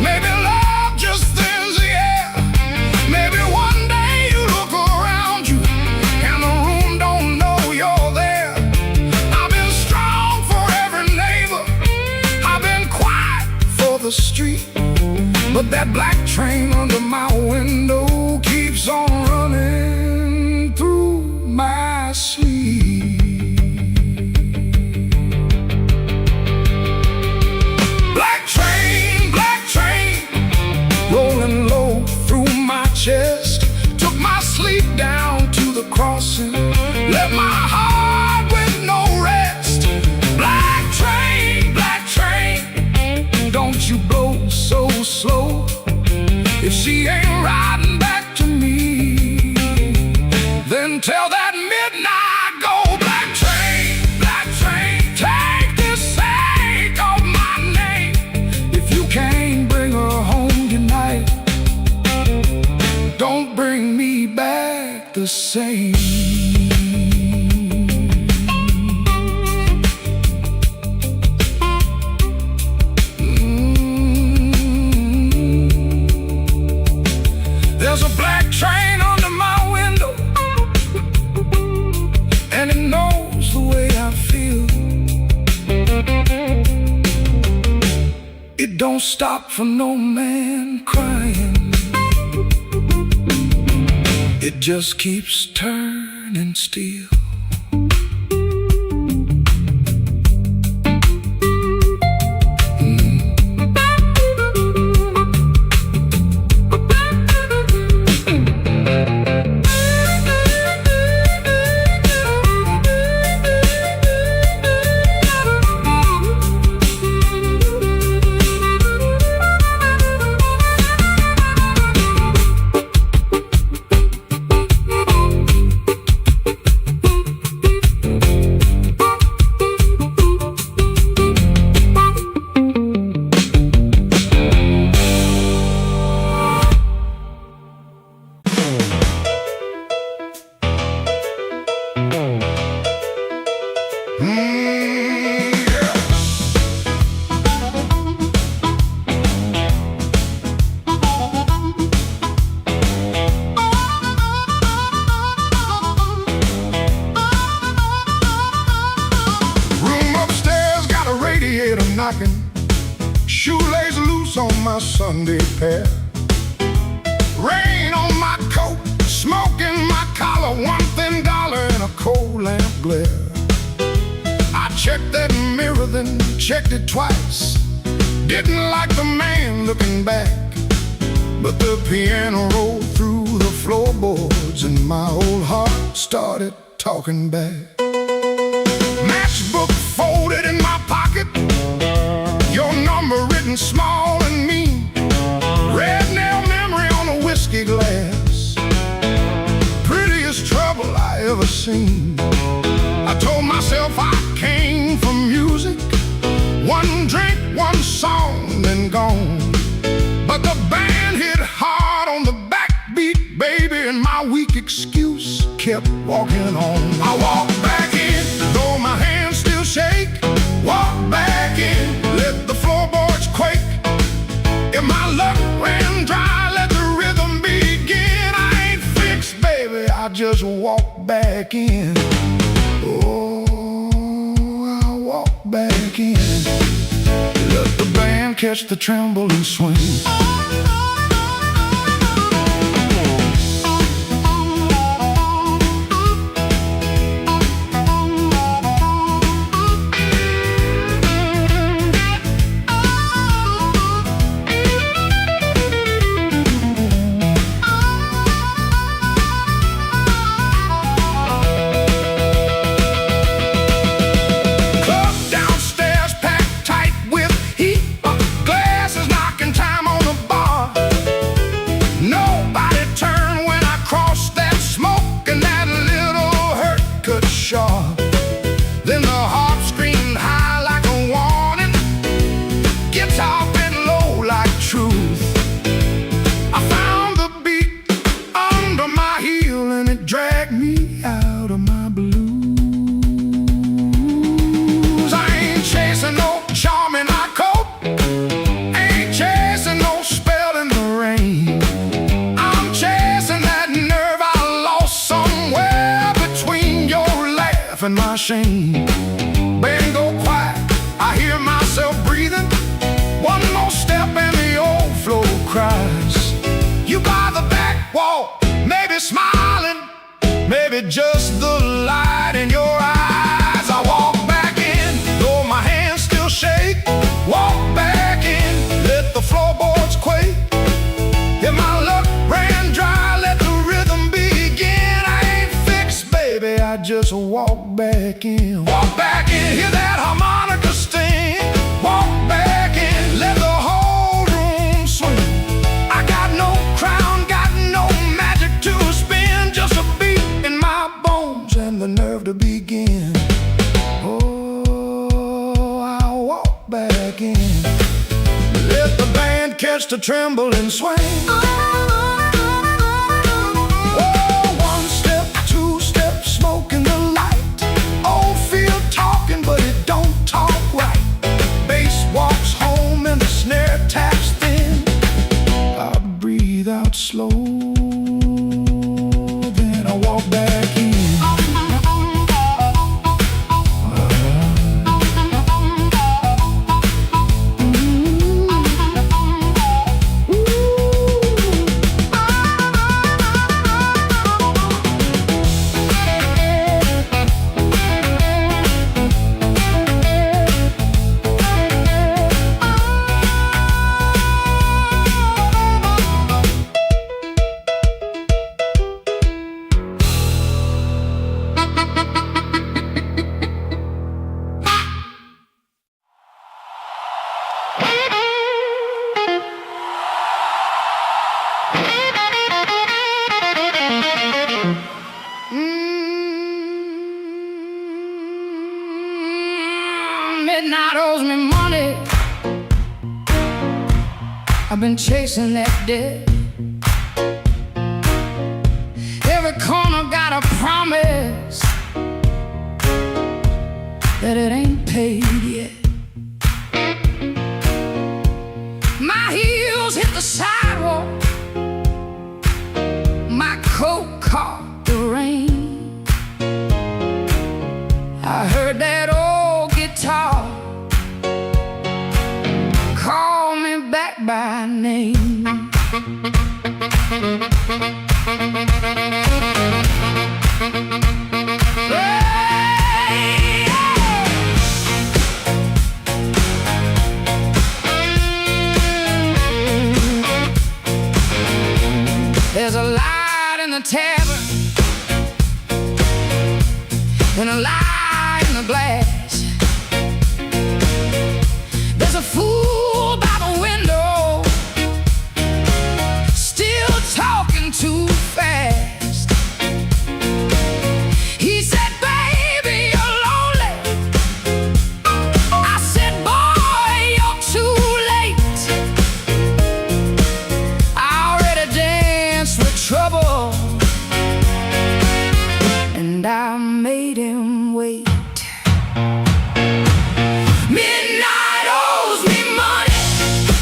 maybe love just thins the air. Maybe one day you look around you and the room don't know you're there. I've been strong for every neighbor, I've been quiet for the street, but that black train under my window keeps on running through my sleep. Black train, rolling low through my chest, took my sleep down to the crossing, left my heart with no rest. Black train, don't you blow so slow. If she ain't riding back to me, then tell that midnight go. Black train, take the sake of my name. If you can't bring her home tonight, don't bring me back the same. There's a black train under my window, and it knows the way I feel. It don't stop for no man crying, it just keeps turning still. Knocking, shoelace loose on my Sunday pair. Rain on my coat, smoke in my collar, one thin dollar and a cold lamp glare. I checked that mirror, then checked it twice. Didn't like the man looking back, but the piano rolled through the floorboards and my old heart started talking back. Matchbook folded in my pocket, your number written small and mean, red nail memory on a whiskey glass, prettiest trouble I ever seen. I told myself I came for music, one drink, one song, then gone. But the band hit hard on the backbeat, baby, and my weak excuse kept walking on. I walked back in, though my hands still shake. Walk back in, let the floorboards quake. If my luck ran dry, let the rhythm begin. I ain't fixed, baby, I just walk back in. Oh, I walk back in. Let the band catch the tremble and swing. Time on the bar. laughing my shame. Band go quiet, I hear myself breathing. One more step and the old floor cries. You by the back wall, maybe smiling, maybe just the light in your eyes. I walk back in, though my hands still shake. Walk back in, let the floorboards quake. If my luck ran dry, let the rhythm begin. I ain't fixed, baby, I just walk back in. Walk back in, hear that harmonica sting. Walk back in, let the whole room swing. I got no crown, got no magic to spin. Just a beat in my bones and the nerve to begin. Oh, I walk back in. Let the band catch the tremble and swing. Oh, one step, two steps, smoke in the light. Old field talking, but it don't talk right. Bass walks home and the snare taps thin. I breathe out slow, then I walk back in. Midnight owes me money. I've been chasing that debt. Every corner got a promise that it ain't paid yet. My heels hit the sidewalk, my coat caught the rain. I heard that old guitar call me back by name. Hey, there's a light in the tavern and a light in the glass. There's a fool by the window, still talking too fast. He said, baby, you're lonely. I said, boy, you're too late. I already danced with trouble, and I made him wait. Midnight owes me money,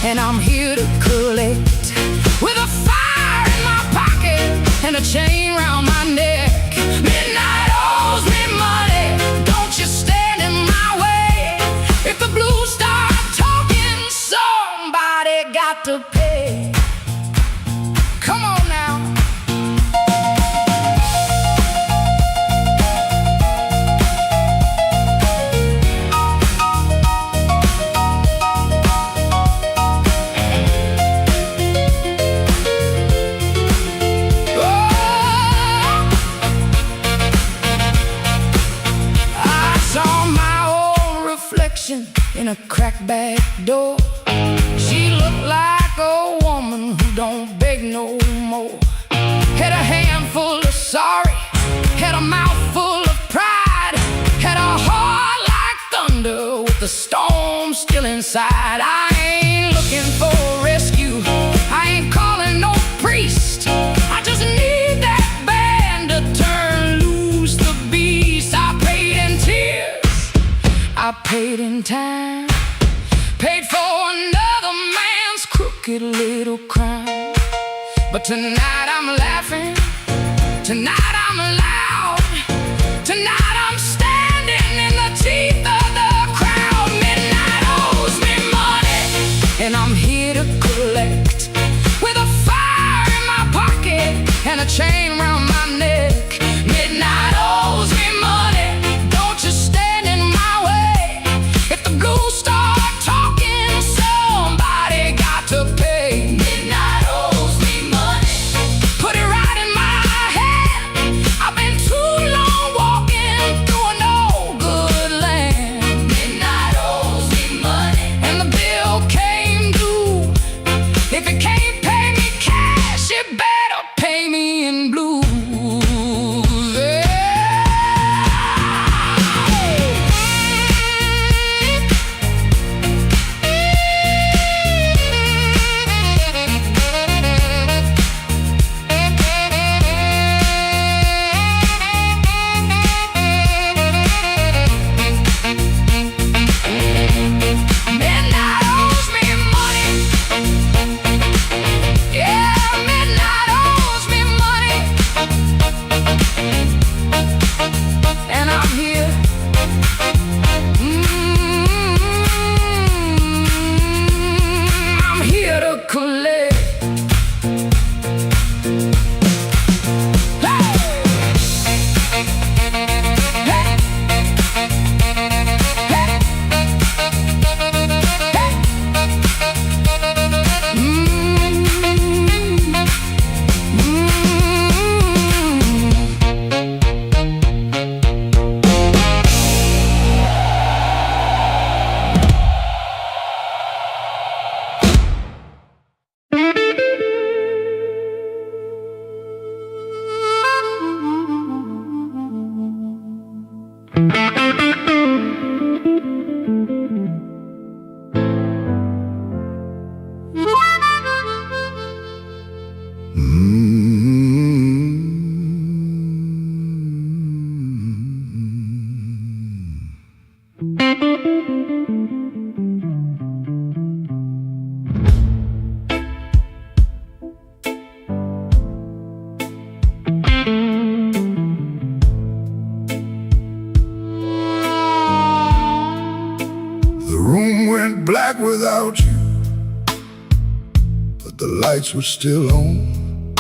and I'm here to collect. With a fire in my pocket and a chain round my neck. Midnight owes me money, don't you stand in my way. If the blues start talking, somebody got to pay. Come on now. In a cracked back door, she looked like a woman who don't beg no more. Had a handful of sorry, had a mouthful of pride, had a heart like thunder with the storm still inside. I ain't looking for a rescue, I ain't calling no priest. I just need that band to turn loose the beast. I paid in tears, I paid in time, paid for another man's crooked little crime. But tonight I'm laughing, tonight I'm loud, tonight I'm standing. lights were still on.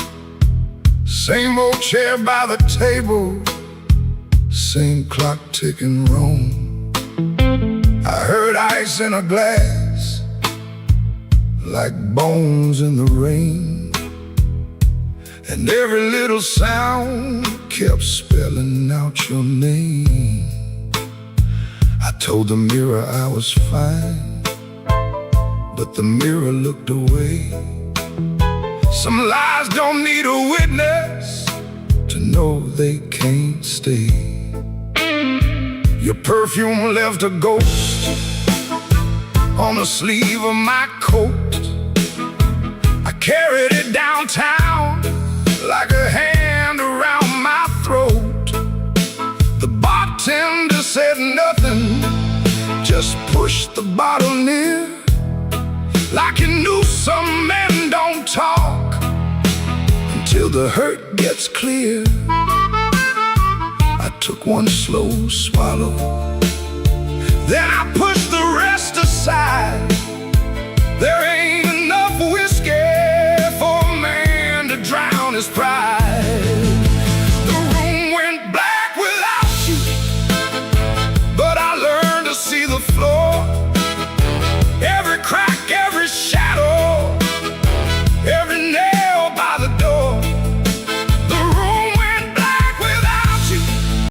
Same old chair by the table, same clock ticking wrong. I heard ice in a glass, like bones in the rain, and every little sound kept spelling out your name. I told the mirror I was fine, but the mirror looked away. Some lies don't need a witness to know they can't stay. Your perfume left a ghost on the sleeve of my coat. I carried it downtown like a hand around my throat. The bartender said nothing, just pushed the bottle near, like he knew some men don't talk until the hurt gets clear. I took one slow swallow, then I pushed the rest aside. There ain't enough whiskey for a man to drown his pride.